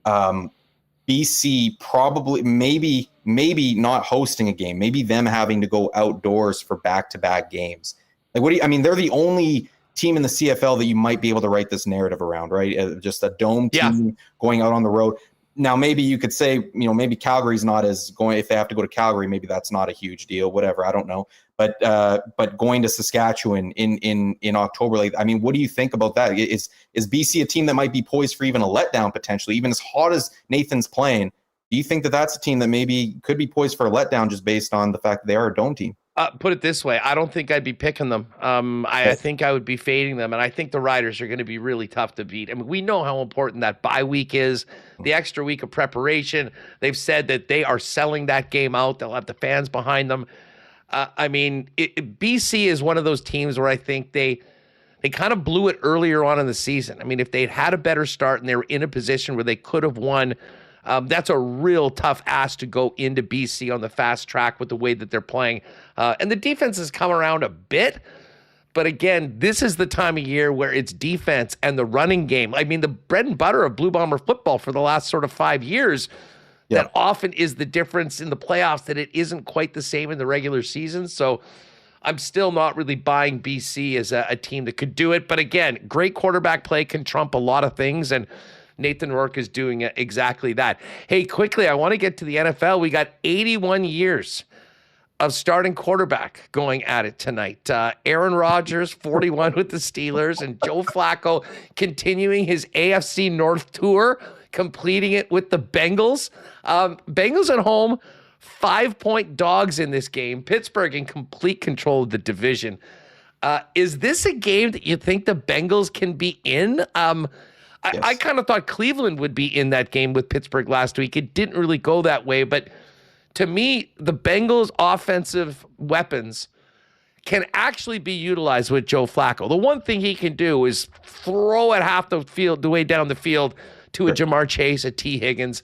BC probably maybe not hosting a game, maybe them having to go outdoors for back-to-back games? Like, they're the only team in the CFL that you might be able to write this narrative around, right? Just a dome team going out on the road. Now, maybe you could say, maybe Calgary's not as going, if they have to go to Calgary, maybe that's not a huge deal, whatever. I don't know. But going to Saskatchewan in October, what do you think about that? Is BC a team that might be poised for even a letdown potentially, even as hot as Nathan's playing? Do you think that that's a team that maybe could be poised for a letdown just based on the fact that they are a dome team? Put it this way, I don't think I'd be picking them. I think I would be fading them, and I think the Riders are going to be really tough to beat. I mean, we know how important that bye week is, the extra week of preparation. They've said that they are selling that game out. They'll have the fans behind them. BC is one of those teams where I think they kind of blew it earlier on in the season. I mean, if they'd had a better start and they were in a position where they could have won, that's a real tough ask to go into BC on the fast track with the way that they're playing. And the defense has come around a bit. But again, this is the time of year where it's defense and the running game. I mean, the bread and butter of Blue Bomber football for the last sort of 5 years, that often is the difference in the playoffs, that it isn't quite the same in the regular season. So I'm still not really buying BC as a team that could do it. But again, great quarterback play can trump a lot of things. And Nathan Rourke is doing exactly that. Hey, quickly, I want to get to the NFL. We got 81 years of starting quarterback going at it tonight. Aaron Rodgers, 41 with the Steelers, and Joe Flacco continuing his AFC North tour, completing it with the Bengals. Bengals at home, 5-point dogs in this game. Pittsburgh in complete control of the division. Is this a game that you think the Bengals can be in? Yes. I kind of thought Cleveland would be in that game with Pittsburgh last week. It didn't really go that way, but to me, the Bengals' offensive weapons can actually be utilized with Joe Flacco. The one thing he can do is throw it half the way down the field to a Jamar Chase, a T. Higgins.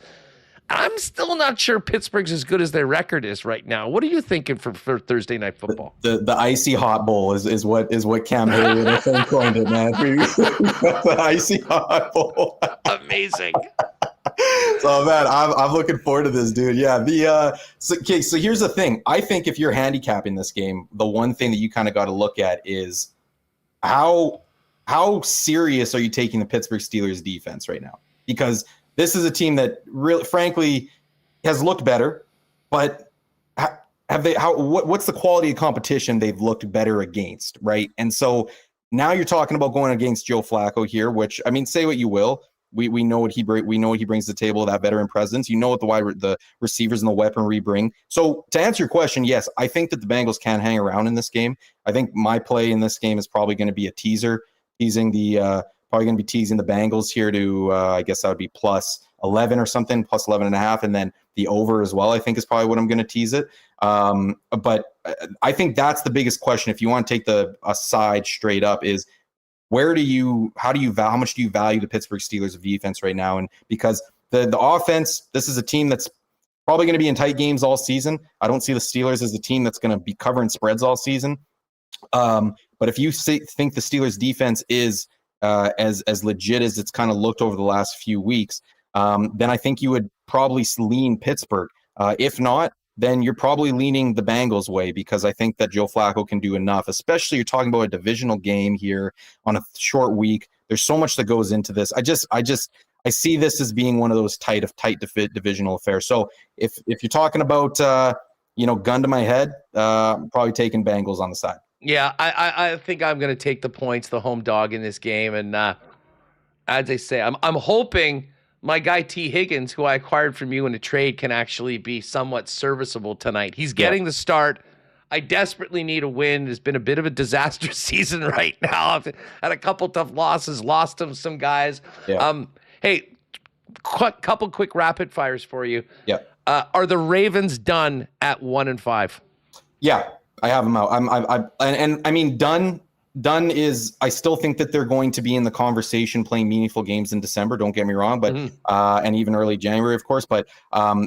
I'm still not sure Pittsburgh's as good as their record is right now. What are you thinking for Thursday Night Football? The icy hot bowl is what Cam Hayward I think coined it, man. The icy hot bowl. Amazing. So man, I'm looking forward to this, dude. Yeah. So here's the thing. I think if you're handicapping this game, the one thing that you kind of got to look at is how serious are you taking the Pittsburgh Steelers defense right now? Because this is a team that really, frankly, has looked better, but what's the quality of competition they've looked better against, right? And so now you're talking about going against Joe Flacco here, which, I mean, say what you will. We know what he brings to the table, that veteran presence. You know what the receivers and the weaponry bring. So to answer your question, yes, I think that the Bengals can hang around in this game. I think my play in this game is probably going to be a teaser, teasing the Bengals here to I guess that would be plus 11 or something, plus 11.5, and then the over as well. I think is probably what I'm going to tease it. But I think that's the biggest question. If you want to take a side straight up, is how much do you value the Pittsburgh Steelers defense right now? And because the offense, this is a team that's probably going to be in tight games all season. I don't see the Steelers as a team that's going to be covering spreads all season. But if you think the Steelers defense is as legit as it's kind of looked over the last few weeks, then I think you would probably lean Pittsburgh. If not, then you're probably leaning the Bengals way, because I think that Joe Flacco can do enough, especially you're talking about a divisional game here on a short week. There's so much that goes into this. I see this as being one of those tight divisional affairs. So if you're talking about, gun to my head, I'm probably taking Bengals on the side. Yeah, I think I'm going to take the points, the home dog in this game. And as I say, I'm hoping my guy T. Higgins, who I acquired from you in a trade, can actually be somewhat serviceable tonight. He's getting the start. I desperately need a win. It's been a bit of a disaster season right now. I've had a couple tough losses, lost some guys. Yeah. Hey, couple quick rapid fires for you. Yeah. Are the Ravens done at 1-5? Yeah, I have them out. I mean, done is, I still think that they're going to be in the conversation playing meaningful games in December. Don't get me wrong, but and even early January, of course. But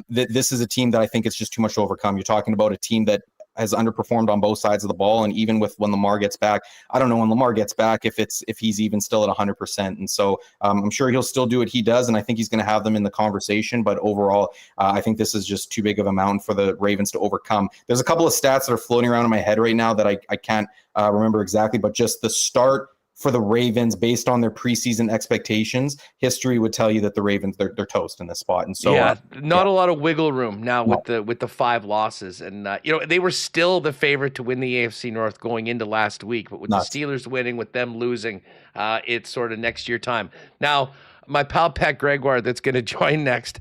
this is a team that I think it's just too much to overcome. You're talking about a team that has underperformed on both sides of the ball, and even with when Lamar gets back, I don't know when Lamar gets back if he's even still at 100%. And so I'm sure he'll still do what he does, and I think he's going to have them in the conversation. But overall, I think this is just too big of a mountain for the Ravens to overcome. There's a couple of stats that are floating around in my head right now that I can't remember exactly, but just the start for the Ravens based on their preseason expectations, history would tell you that the Ravens they're toast in this spot. And so not a lot of wiggle room now with the 5 losses, and they were still the favorite to win the AFC North going into last week, but with the Steelers winning, with them losing, it's sort of next year time. Now, my pal Pat Gregoire that's going to join next,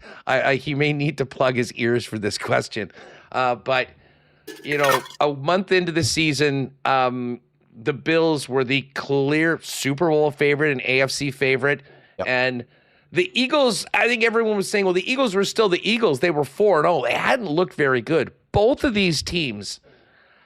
he may need to plug his ears for this question, but a month into the season, the Bills were the clear Super Bowl favorite and AFC favorite. Yep. And the Eagles, I think everyone was saying, well, the Eagles were still the Eagles. They were 4-0. They hadn't looked very good. Both of these teams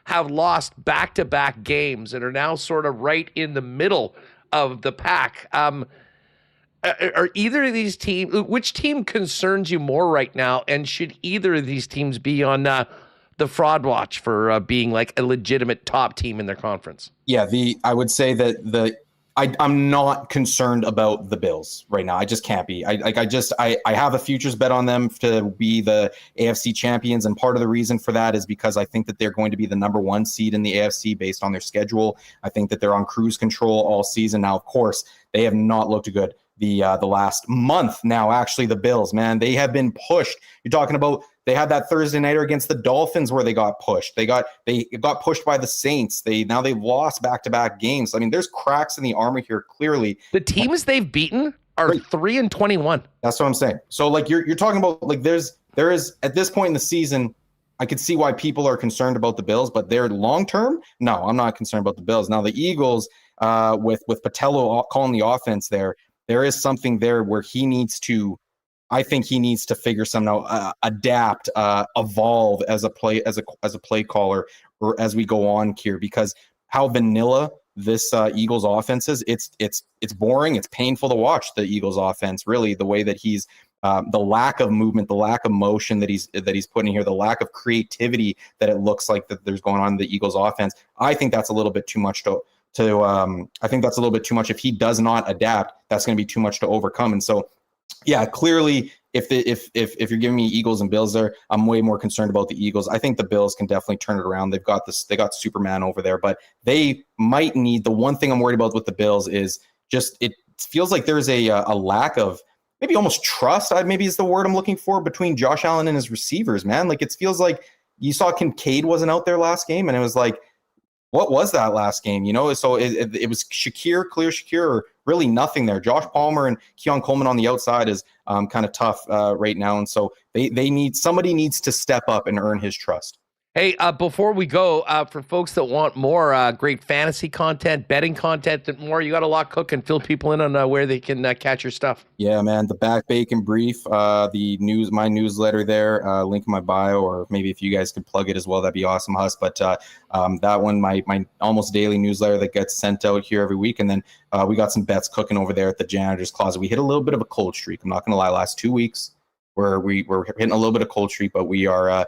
have lost back-to-back games and are now sort of right in the middle of the pack. Are either of these teams, which team concerns you more right now? And should either of these teams be on the fraud watch for being like a legitimate top team in their conference? Yeah, I would say that I'm not concerned about the Bills right now. I just can't be. I have a futures bet on them to be the AFC champions, and part of the reason for that is because I think that they're going to be the number 1 seed in the AFC based on their schedule. I think that they're on cruise control all season. Now, of course, they have not looked good the last month. Now, actually, the Bills, man, they have been pushed. You're talking about they had that Thursday nighter against the Dolphins where they got pushed. They got pushed by the Saints. They've lost back-to-back games. I mean, there's cracks in the armor here. Clearly, the teams they've beaten are 3-21. That's what I'm saying. So, you're talking about there is at this point in the season, I could see why people are concerned about the Bills, but they're long term. No, I'm not concerned about the Bills. Now the Eagles, with Patello calling the offense, there is something there where I think he needs to figure something out, adapt, evolve as a play caller, or as we go on here, because how vanilla this Eagles offense is, it's boring. It's painful to watch the Eagles offense. Really, the way that he's the lack of movement, the lack of motion that he's putting here, the lack of creativity that it looks like that there's going on in the Eagles offense. I think that's a little bit too much I think that's a little bit too much. If he does not adapt, that's going to be too much to overcome. And so, yeah, clearly, if you're giving me Eagles and Bills there, I'm way more concerned about the Eagles. I think the Bills can definitely turn it around. They got Superman over there, but they might need, the one thing I'm worried about with the Bills is just, it feels like there's a lack of, maybe almost trust, maybe is the word I'm looking for, between Josh Allen and his receivers, man. Like, it feels like you saw Kincaid wasn't out there last game, and it was like, what was that last game? So it was clear Shakir, or really nothing there. Josh Palmer and Keon Coleman on the outside is kind of tough right now. And so somebody needs to step up and earn his trust. Hey, before we go, for folks that want more great fantasy content, betting content, and more, you got a lot cooking. Fill people in on where they can catch your stuff. Yeah, man. The Back Bacon Brief, my newsletter there, link in my bio, or maybe if you guys could plug it as well, that'd be awesome, Huss. But that one, my almost daily newsletter that gets sent out here every week. And then we got some bets cooking over there at the Janitor's Closet. We hit a little bit of a cold streak. I'm not going to lie, last 2 weeks. Where we're hitting a little bit of cold streak, but we were on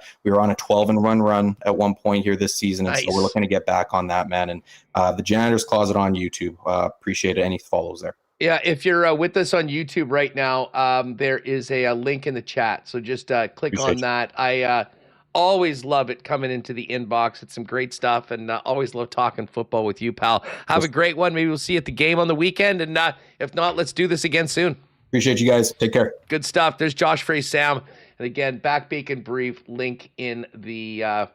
a 12-and-1 run at one point here this season, and so we're looking to get back on that, man. And the Janitor's Closet on YouTube, appreciate it. Any follows there? Yeah, if you're with us on YouTube right now, there is a link in the chat, so just click on that. I always love it coming into the inbox. It's some great stuff, and always love talking football with you, pal. Have a great one. Maybe we'll see you at the game on the weekend, and if not, let's do this again soon. Appreciate you guys. Take care. Good stuff. There's Josh Frey-Sam. And again, Back Bacon Brief, link in the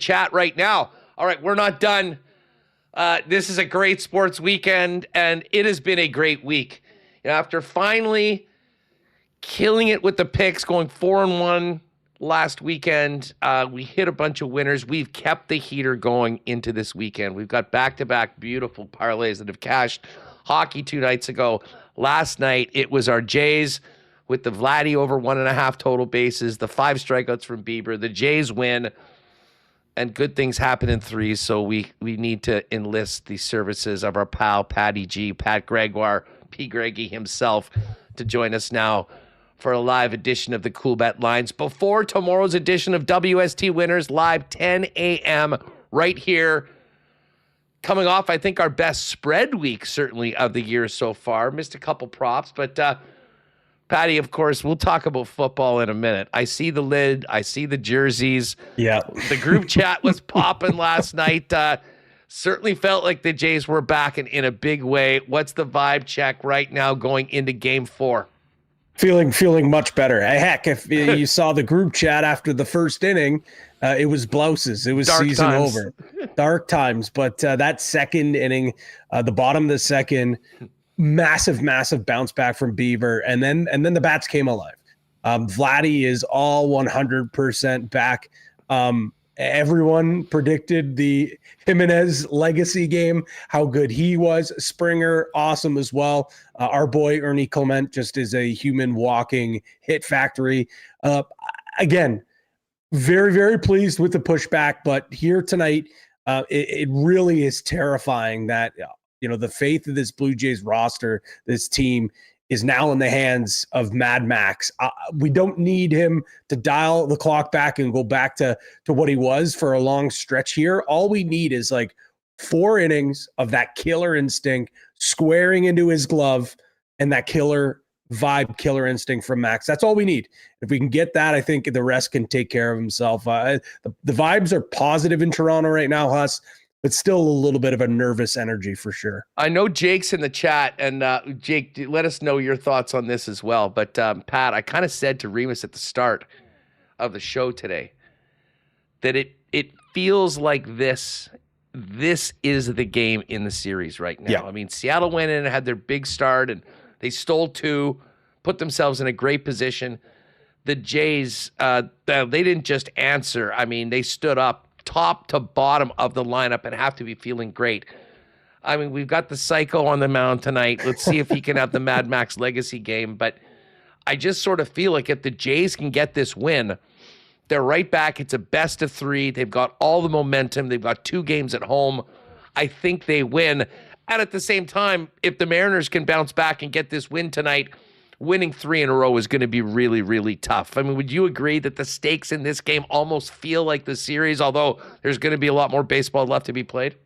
chat right now. All right, we're not done. This is a great sports weekend, and it has been a great week. After finally killing it with the picks, going 4-1 last weekend, we hit a bunch of winners. We've kept the heater going into this weekend. We've got back-to-back beautiful parlays that have cashed. Hockey 2 nights ago. Last night, it was our Jays with the Vladdy over 1.5 total bases, the 5 strikeouts from Bieber. The Jays win, and good things happen in threes, so we need to enlist the services of our pal, Patty G, Pat Gregoire, P. Greggy himself, to join us now for a live edition of the Cool Bet Lines before tomorrow's edition of WST Winners, live 10 a.m. right here. Coming off, I think, our best spread week, certainly, of the year so far. Missed a couple props, but Patty, of course, we'll talk about football in a minute. I see the lid. I see the jerseys. Yeah. The group chat was popping last night. Certainly felt like the Jays were back in a big way. What's the vibe check right now going into Game 4? Feeling much better. Heck, if you saw the group chat after the first inning, it was blouses. It was dark season times. Over. Dark times. But that second inning, the bottom of the second, massive bounce back from Beaver, and then the bats came alive. Vladdy is all 100% back. Everyone predicted the Jimenez legacy game, how good he was. Springer, awesome as well. Our boy Ernie Clement just is a human walking hit factory. Again, very, very pleased with the pushback, but here tonight, it really is terrifying that the faith of this Blue Jays roster, this team, is now in the hands of Mad Max. We don't need him to dial the clock back and go back to what he was for a long stretch here. All we need is like 4 innings of that killer instinct squaring into his glove and that killer vibe, killer instinct from Max. That's all we need. If we can get that, I think the rest can take care of himself. The vibes are positive in Toronto right now, Huss. But still a little bit of a nervous energy for sure. I know Jake's in the chat, and Jake, let us know your thoughts on this as well. But Pat, I kind of said to Remis at the start of the show today that it feels like this is the game in the series right now. Yeah. I mean, Seattle went in and had their big start, and they stole 2, put themselves in a great position. the Jays, they didn't just answer. I mean, they stood up top to bottom of the lineup and have to be feeling great. I mean, we've got the Psycho on the mound tonight. Let's see if he can have the Mad Max legacy game. But I just sort of feel like if the Jays can get this win, they're right back. It's a best of 3. They've got all the momentum. They've got 2 games at home. I think they win. And at the same time, if the Mariners can bounce back and get this win tonight, winning 3 in a row is going to be really, really tough. I mean, would you agree that the stakes in this game almost feel like the series, although there's going to be a lot more baseball left to be played?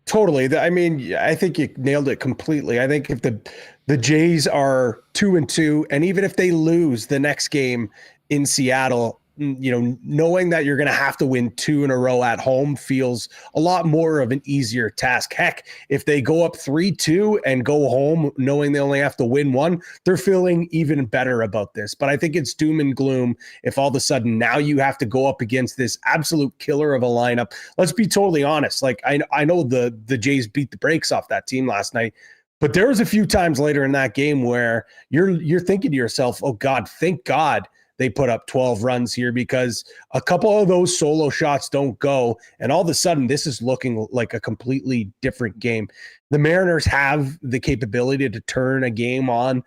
Totally. I mean, I think you nailed it completely. I think if the Jays are 2-2, and even if they lose the next game in Seattle, you know, knowing that you're going to have to win 2 in a row at home feels a lot more of an easier task. Heck, if they go up 3-2 and go home knowing they only have to win 1, they're feeling even better about this. But I think it's doom and gloom if all of a sudden now you have to go up against this absolute killer of a lineup. Let's be totally honest. Like, I know the Jays beat the brakes off that team last night, but there was a few times later in that game where you're thinking to yourself, oh God, thank God they put up 12 runs here, because a couple of those solo shots don't go. And all of a sudden, this is looking like a completely different game. The Mariners have the capability to turn a game on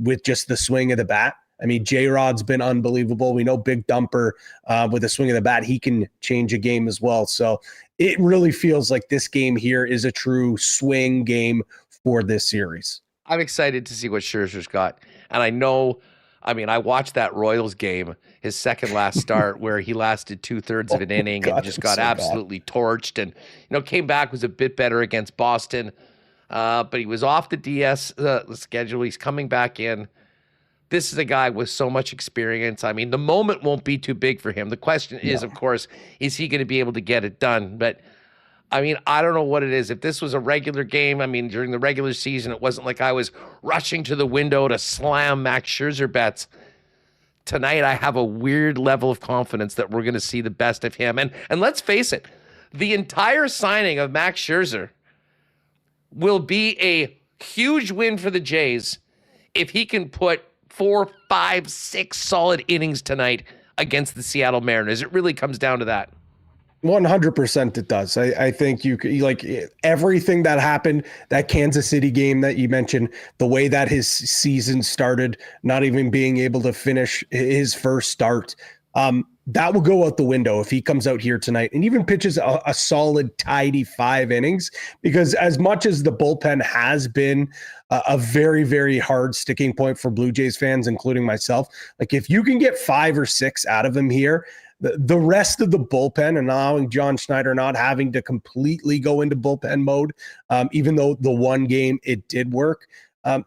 with just the swing of the bat. I mean, J-Rod's been unbelievable. We know Big Dumper with a swing of the bat, he can change a game as well. So it really feels like this game here is a true swing game for this series. I'm excited to see what Scherzer's got. And I watched that Royals game, his second last start, where he lasted 2/3 of an inning and just got absolutely torched, and came back, was a bit better against Boston, but he was off the DS schedule. He's coming back in. This is a guy with so much experience. I mean, the moment won't be too big for him. The question is, of course, is he going to be able to get it done? But I mean, I don't know what it is. If this was a regular game, I mean, during the regular season, it wasn't like I was rushing to the window to slam Max Scherzer bets. Tonight, I have a weird level of confidence that we're going to see the best of him. And let's face it, the entire signing of Max Scherzer will be a huge win for the Jays if he can put 4, 5, 6 solid innings tonight against the Seattle Mariners. It really comes down to that. 100% it does. I think you like everything that happened, that Kansas City game that you mentioned, the way that his season started, not even being able to finish his first start, that will go out the window if he comes out here tonight and even pitches a solid, tidy 5 innings, because as much as the bullpen has been a very, very hard sticking point for Blue Jays fans, including myself, like if you can get 5 or 6 out of him here, the rest of the bullpen, and allowing John Schneider not having to completely go into bullpen mode, even though the one game it did work,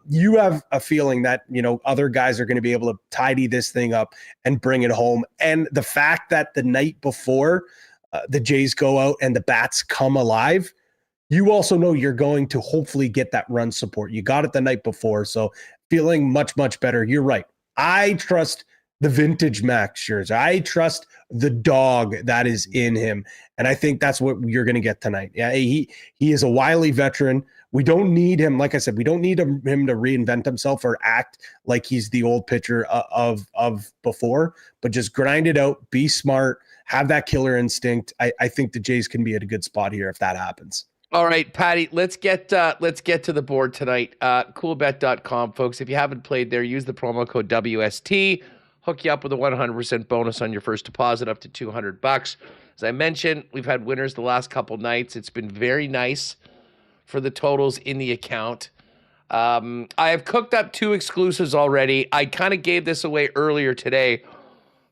you have a feeling that, other guys are going to be able to tidy this thing up and bring it home. And the fact that the night before the Jays go out and the bats come alive, you also know you're going to hopefully get that run support. You got it the night before, so feeling much, much better. You're right. I trust the vintage Max Scherzer. I trust the dog that is in him. And I think that's what you're going to get tonight. Yeah, he is a wily veteran. We don't need him. Like I said, we don't need him to reinvent himself or act like he's the old pitcher of before, but just grind it out, be smart, have that killer instinct. I think the Jays can be at a good spot here if that happens. All right, Patty, let's get to the board tonight. Coolbet.com, folks. If you haven't played there, use the promo code WST. Hook you up with a 100% bonus on your first deposit up to $200. As I mentioned, we've had winners the last couple nights. It's been very nice for the totals in the account. I have cooked up 2 exclusives already. I kind of gave this away earlier today,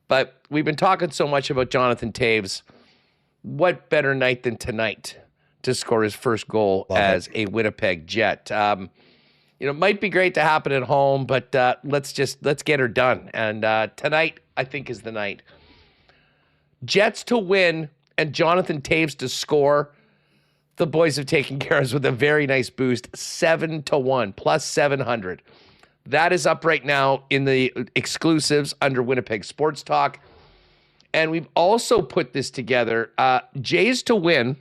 but we've been talking so much about Jonathan Toews. What better night than tonight to score his first goal as a Winnipeg Jet? It might be great to happen at home, but let's get her done. And tonight, I think, is the night. Jets to win and Jonathan Toews to score. The boys have taken care of us with a very nice boost, 7-1, plus 700. That is up right now in the exclusives under Winnipeg Sports Talk. And we've also put this together, Jays to win.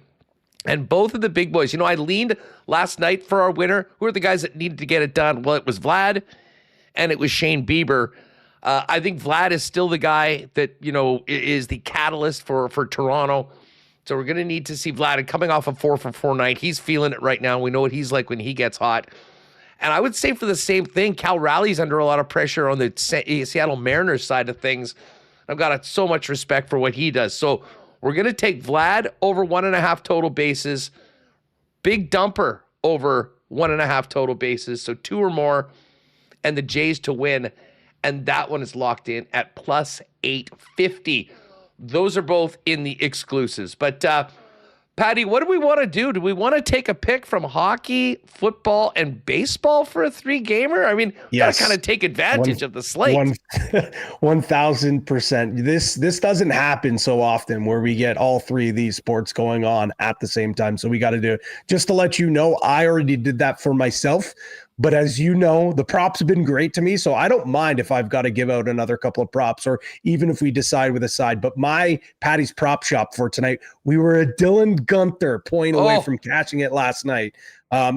And both of the big boys, I leaned last night for our winner. Who are the guys that needed to get it done? Well, it was Vlad and it was Shane Bieber. I think Vlad is still the guy that, is the catalyst for Toronto. So we're going to need to see Vlad. And coming off a 4-for-4 night, he's feeling it right now. We know what he's like when he gets hot. And I would say for the same thing, Cal Raleigh's under a lot of pressure on the Seattle Mariners side of things. I've got so much respect for what he does. So we're going to take Vlad over 1.5 total bases. Big dumper over 1.5 total bases. So 2 or more. And the Jays to win. And that one is locked in at plus 850. Those are both in the exclusives. But, Patty, what do we want to do? Do we want to take a pick from hockey, football, and baseball for a 3-gamer? I mean, yes. Gotta kind of take advantage of the slate. 1,000%. This doesn't happen so often where we get all 3 of these sports going on at the same time. So we got to do it. Just to let you know, I already did that for myself. But as you know, the props have been great to me, so I don't mind if I've got to give out another couple of props, or even if we decide with a side. But my Patty's prop shop for tonight, we were a Dylan Guenther point away from catching it last night.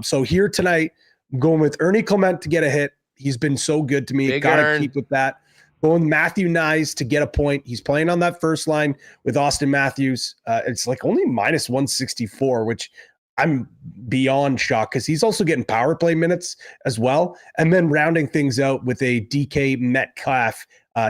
So here tonight, I'm going with Ernie Clement to get a hit. He's been so good to me. Got to keep with that. Going Matthew Nyes to get a point. He's playing on that first line with Austin Matthews. It's like only minus 164, which I'm beyond shocked because he's also getting power play minutes as well. And then rounding things out with a DK Metcalf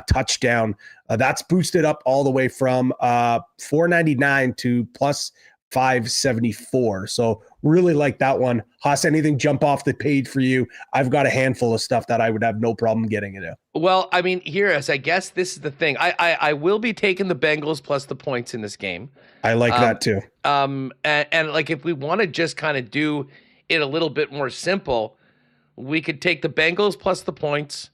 touchdown. That's boosted up all the way from 499 to plus 574. So really like that one. Haas, anything jump off the page for you? I've got a handful of stuff that I would have no problem getting into. Well, I mean, I guess this is the thing. I will be taking the Bengals plus the points in this game. I like that too. And like if we want to just kind of do it a little bit more simple, we could take the Bengals plus the points.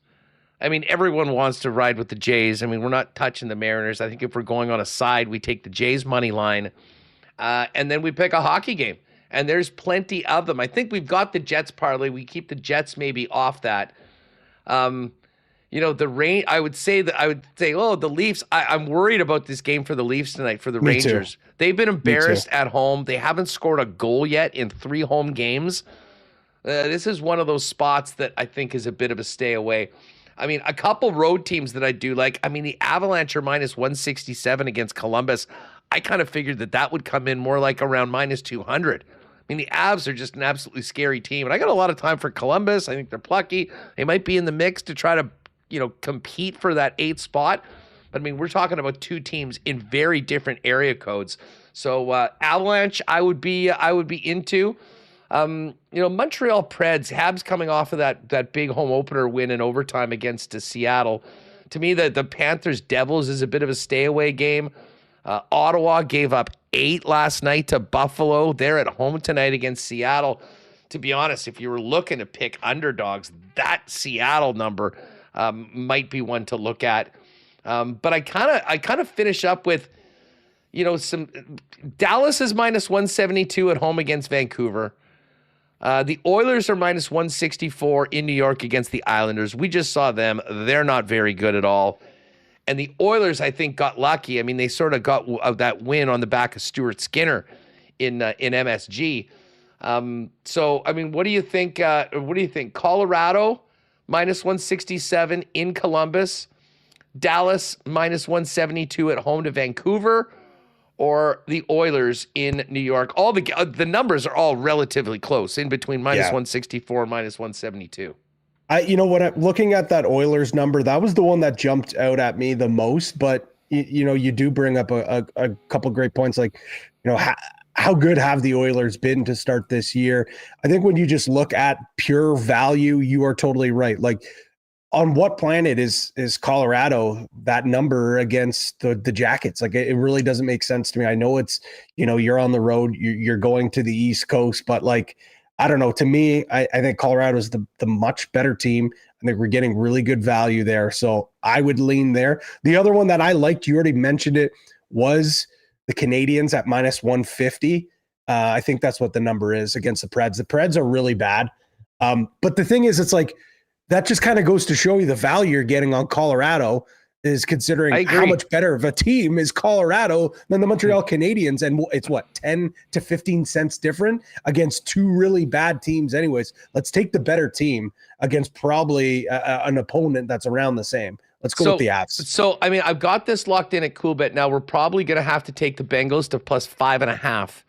I mean, everyone wants to ride with the Jays. I mean, we're not touching the Mariners. I think if we're going on a side, we take the Jays money line. And then we pick a hockey game. And there's plenty of them. I think we've got the Jets parlay. We keep the Jets maybe off that. The rain. I would say, the Leafs. I'm worried about this game for the Leafs tonight for the Rangers. Too. They've been embarrassed at home. They haven't scored a goal yet in 3 home games. This is one of those spots that I think is a bit of a stay away. I mean, a couple road teams that I do like. I mean, the Avalanche are minus 167 against Columbus. I kind of figured that would come in more like around minus 200. I mean, the Avs are just an absolutely scary team. And I got a lot of time for Columbus. I think they're plucky. They might be in the mix to try to, compete for that 8th spot. But I mean, we're talking about 2 teams in very different area codes. So Avalanche, I would be into. Montreal Preds, Habs coming off of that big home opener win in overtime against Seattle. To me, the Panthers Devils is a bit of a stay away game. Ottawa gave up 8 last night to Buffalo. They're at home tonight against Seattle. To be honest, if you were looking to pick underdogs, that Seattle number might be one to look at. But I kind of finish up with, some Dallas is minus 172 at home against Vancouver. The Oilers are minus 164 in New York against the Islanders. We just saw them. They're not very good at all. And the Oilers, I think, got lucky. I mean, they sort of got that win on the back of Stuart Skinner in MSG. So, I mean, what do you think? Colorado minus 167 in Columbus, Dallas minus 172 at home to Vancouver, or the Oilers in New York? All the numbers are all relatively close, in between minus 164 and minus 172. I'm looking at that Oilers number, that was the one that jumped out at me the most. But you do bring up a couple great points, like how good have the Oilers been to start this year? I think when you just look at pure value, you are totally right. Like, on what planet is Colorado that number against the Jackets? Like, it really doesn't make sense to me. I know it's you're on the road, you're going to the East Coast, but like, I don't know. To me, I think Colorado is the much better team. I think we're getting really good value there. So I would lean there. The other one that I liked, you already mentioned it, was the Canadians at minus 150. I think that's what the number is against the Preds. The Preds are really bad. But the thing is, it's like, that just kind of goes to show you the value you're getting on Colorado is considering how much better of a team is Colorado than the Montreal Canadiens. And it's 10 to 15 cents different against 2 really bad teams anyways. Let's take the better team against probably an opponent that's around the same. Let's go with the Avs. So, I mean, I've got this locked in at Coolbet. Now, we're probably going to have to take the Bengals to plus 5.5.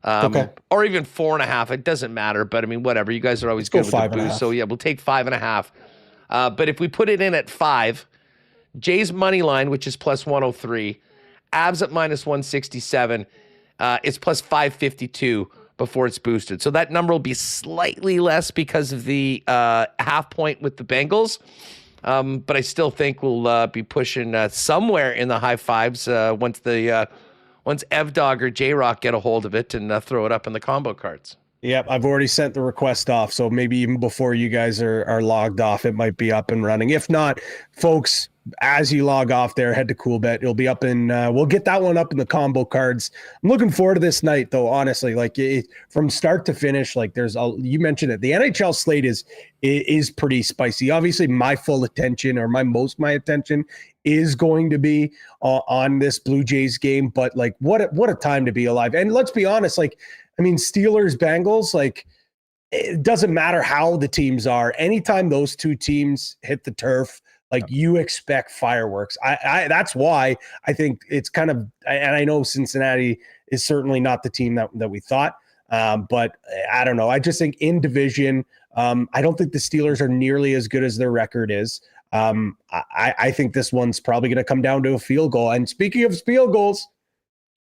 Okay. Or even 4.5. It doesn't matter. But, I mean, whatever. You guys are always good with the boost. So, yeah, we'll take 5.5. But if we put it in at 5, Jays money line, which is plus 103, Avs at minus 167, it's plus 552 before it's boosted. So that number will be slightly less because of the half point with the Bengals. But I still think we'll be pushing somewhere in the high fives once Evdog or J-Rock get a hold of it and throw it up in the combo cards. Yep, I've already sent the request off, so maybe even before you guys are logged off, it might be up and running. If not, folks, as you log off there, head to Coolbet. It'll be up in. We'll get that one up in the combo cards. I'm looking forward to this night, though. Honestly, like from start to finish, like you mentioned it. The NHL slate is pretty spicy. Obviously, my attention is going to be on this Blue Jays game. But like, what a time to be alive! And let's be honest, like. I mean, Steelers, Bengals, like it doesn't matter how the teams are. Anytime those two teams hit the turf, like you expect fireworks. That's why I think it's kind of, and I know Cincinnati is certainly not the team that we thought, but I don't know. I just think in division, I don't think the Steelers are nearly as good as their record is. I think this one's probably going to come down to a field goal. And speaking of field goals,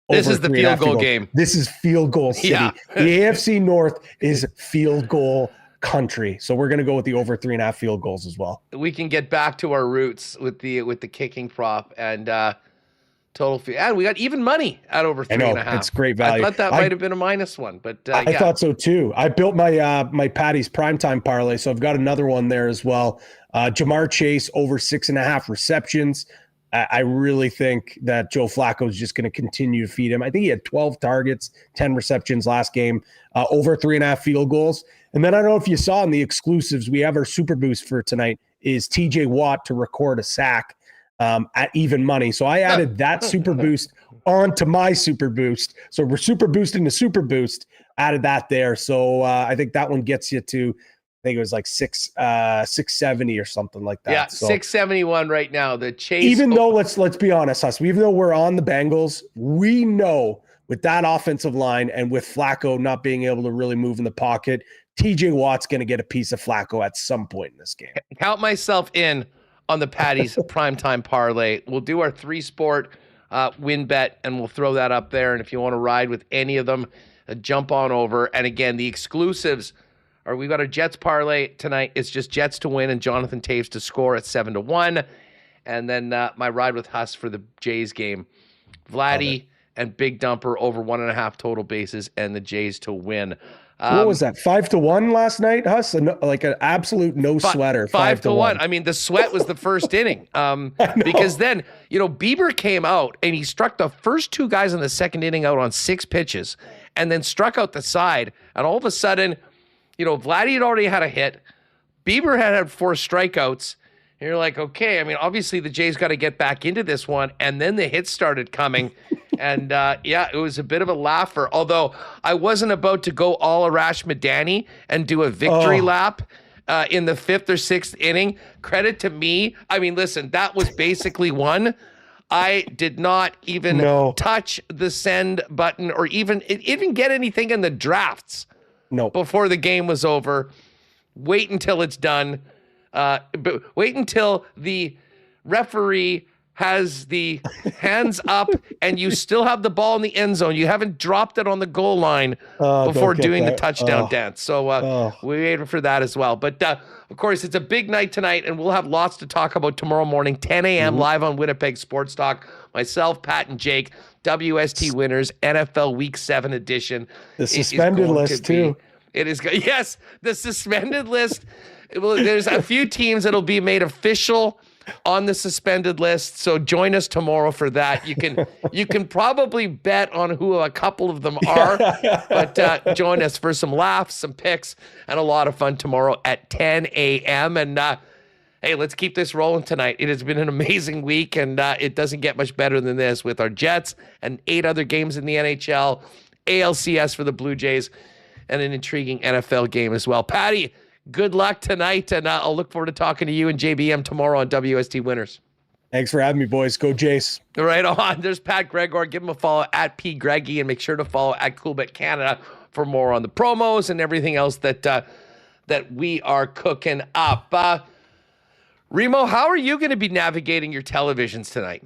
this is the field goal game. This is field goal city. Yeah. The AFC North is field goal country. So we're going to go with the over 3.5 field goals as well. We can get back to our roots with the kicking prop and total field. And we got even money at over 3.5. It's great value. I thought that might have been a -1, but I thought so too. I built my Patty's primetime parlay, so I've got another one there as well. Jamar Chase over 6.5 receptions. I really think that Joe Flacco is just going to continue to feed him. I think he had 12 targets, 10 receptions last game, over 3.5 field goals. And then I don't know if you saw in the exclusives, we have our super boost for tonight is TJ Watt to record a sack at even money. So I added that super boost onto my super boost. So we're super boosting the super boost, added that there. So I think that one gets you to, I think it was like 670 or something like that. Yeah, so, 671 right now. The Chase. Even though let's be honest, even though we're on the Bengals, we know with that offensive line and with Flacco not being able to really move in the pocket, TJ Watt's going to get a piece of Flacco at some point in this game. Count myself in on the Patty's primetime parlay. We'll do our 3-sport win bet, and we'll throw that up there. And if you want to ride with any of them, jump on over. And again, the exclusives. Or we've got a Jets parlay tonight. It's just Jets to win and Jonathan Toews to score at 7-1. And then my ride with Huss for the Jays game. Vladdy and Big Dumper over 1.5 total bases and the Jays to win. What was that? 5-1 last night, Huss? Like an absolute no sweater. 5-1. I mean, the sweat was the first inning. Because then, Bieber came out and he struck the first 2 guys in the second inning out on 6 pitches and then struck out the side. And all of a sudden, Vladdy had already had a hit. Bieber had 4 strikeouts. And you're like, okay, I mean, obviously the Jays got to get back into this one. And then the hits started coming. And, it was a bit of a laugher. Although I wasn't about to go all Arash Madani and do a victory lap in the 5th or 6th inning. Credit to me. I mean, listen, that was basically one. I did not even touch the send button or even get anything in the drafts. No. Before the game was over. Wait until it's done. But wait until the referee has the hands up and you still have the ball in the end zone. You haven't dropped it on the goal line before doing the touchdown dance. So we waited for that as well. But of course, it's a big night tonight, and we'll have lots to talk about tomorrow morning, 10 a.m. live on Winnipeg Sports Talk. Myself, Pat, and Jake, WST winners, NFL Week 7 edition. The suspended list, too. It is good. Yes, the suspended list. There's a few teams that'll be made official on the suspended list. So join us tomorrow for that. You can probably bet on who a couple of them are, but join us for some laughs, some picks, and a lot of fun tomorrow at 10 a.m. And hey, let's keep this rolling tonight. It has been an amazing week, and it doesn't get much better than this with our Jets and 8 other games in the NHL, ALCS for the Blue Jays, and an intriguing NFL game as well. Patty, Good luck tonight, and I'll look forward to talking to you and JBM tomorrow on WST Winners. Thanks for having me, boys. Go Jace. Right on. There's Pat Gregor. Give him a follow at P Greggy, and make sure to follow at Coolbet Canada for more on the promos and everything else that we are cooking up. Remo, how are you going to be navigating your televisions tonight?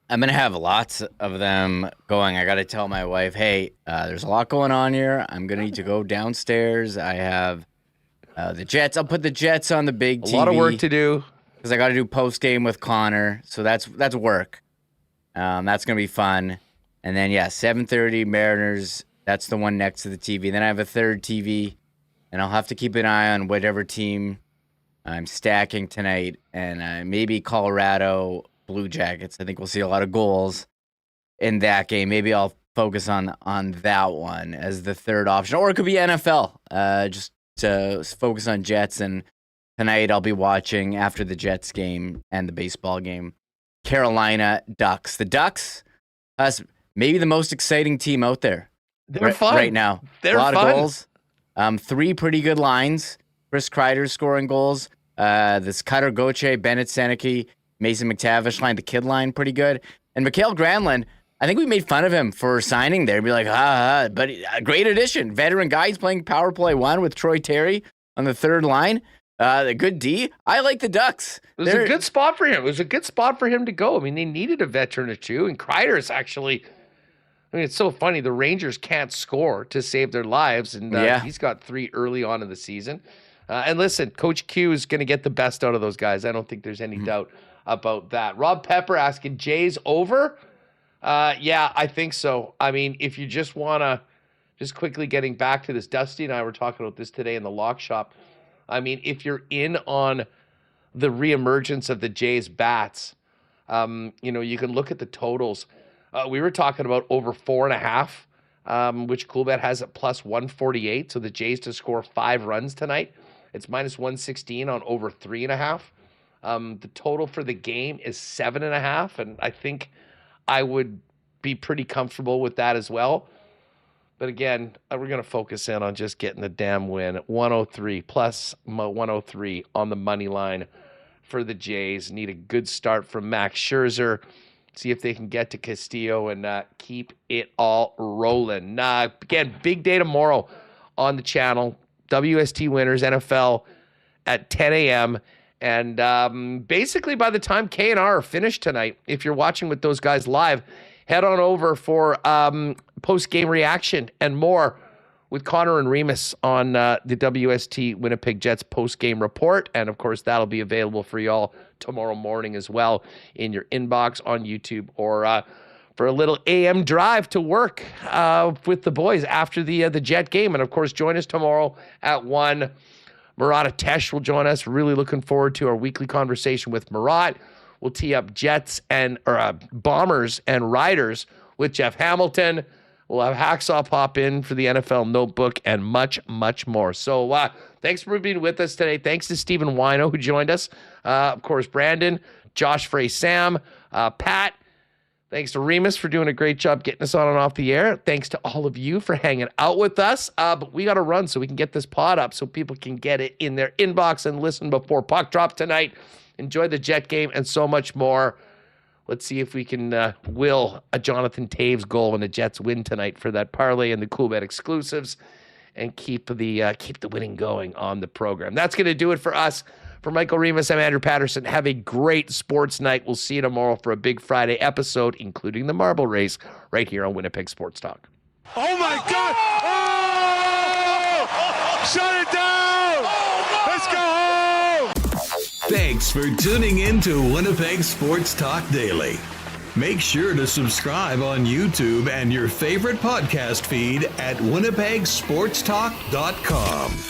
I'm going to have lots of them going. I got to tell my wife, hey, there's a lot going on here. I'm going to need to go downstairs. I have the Jets. I'll put the Jets on the big TV. A lot of work to do. Because I got to do post-game with Connor. So that's work. That's going to be fun. And then, 7:30 Mariners. That's the one next to the TV. Then I have a third TV. And I'll have to keep an eye on whatever team I'm stacking tonight. And maybe Colorado Blue Jackets. I think we'll see a lot of goals in that game. Maybe I'll focus on that one as the third option. Or it could be NFL. Just to focus on Jets. And tonight I'll be watching, after the Jets game and the baseball game, Carolina Ducks. The Ducks, maybe the most exciting team out there. They're fun right now. They're a lot fun. of goals. 3 pretty good lines. Chris Kreider scoring goals. This Cutter Gauthier, Bennett Seneke, Mason McTavish line, the kid line, pretty good. And Mikael Granlund, I think we made fun of him for signing there. Be like, but a great addition. Veteran guy. He's playing power play 1 with Troy Terry on the third line. The good D. I like the Ducks. It was a good spot for him. It was a good spot for him to go. I mean, they needed a veteran or two, and Kreider is actually, I mean, it's so funny. The Rangers can't score to save their lives, and he's got 3 early on in the season. And listen, Coach Q is going to get the best out of those guys. I don't think there's any doubt about that. Rob Pepper asking, Jays over? Yeah, I think so. I mean, if you just want to, just quickly getting back to this, Dusty and I were talking about this today in the lock shop. I mean, if you're in on the reemergence of the Jays bats, you can look at the totals. We were talking about over 4.5, which Coolbet has at plus 148. So the Jays to score 5 runs tonight. It's minus 116 on over 3.5. The total for the game is 7.5, and I think I would be pretty comfortable with that as well. But again, we're going to focus in on just getting the damn win. 103 plus 103 on the money line for the Jays. Need a good start from Max Scherzer. See if they can get to Castillo and keep it all rolling. Again, big day tomorrow on the channel. WST Winners NFL at 10 a.m. And basically by the time K&R are finished tonight, if you're watching with those guys live, head on over for post-game reaction and more with Conor and Remis on the WST Winnipeg Jets post-game report. And, of course, that'll be available for y'all tomorrow morning as well in your inbox on YouTube or for a little AM drive to work with the boys after the Jet game. And, of course, join us tomorrow at 1. Murat Atesh will join us. Really looking forward to our weekly conversation with Murat. We'll tee up Jets and Bombers and Riders with Jeff Hamilton. We'll have Hacksaw pop in for the NFL Notebook and much, much more. So thanks for being with us today. Thanks to Stephen Whyno, who joined us. Of course, Brandon, Josh Frey-Sam, Pat. Thanks to Remis for doing a great job getting us on and off the air. Thanks to all of you for hanging out with us. But we got to run so we can get this pod up so people can get it in their inbox and listen before puck drop tonight. Enjoy the Jet game and so much more. Let's see if we can will a Jonathan Toews goal when the Jets win tonight for that parlay and the Coolbet exclusives and keep the winning going on the program. That's going to do it for us. For Michael Remis, I'm Andrew Paterson. Have a great sports night. We'll see you tomorrow for a big Friday episode, including the marble race, right here on Winnipeg Sports Talk. Oh, my God! Oh! Shut it down! Let's go home! Thanks for tuning in to Winnipeg Sports Talk Daily. Make sure to subscribe on YouTube and your favorite podcast feed at winnipegsportstalk.com.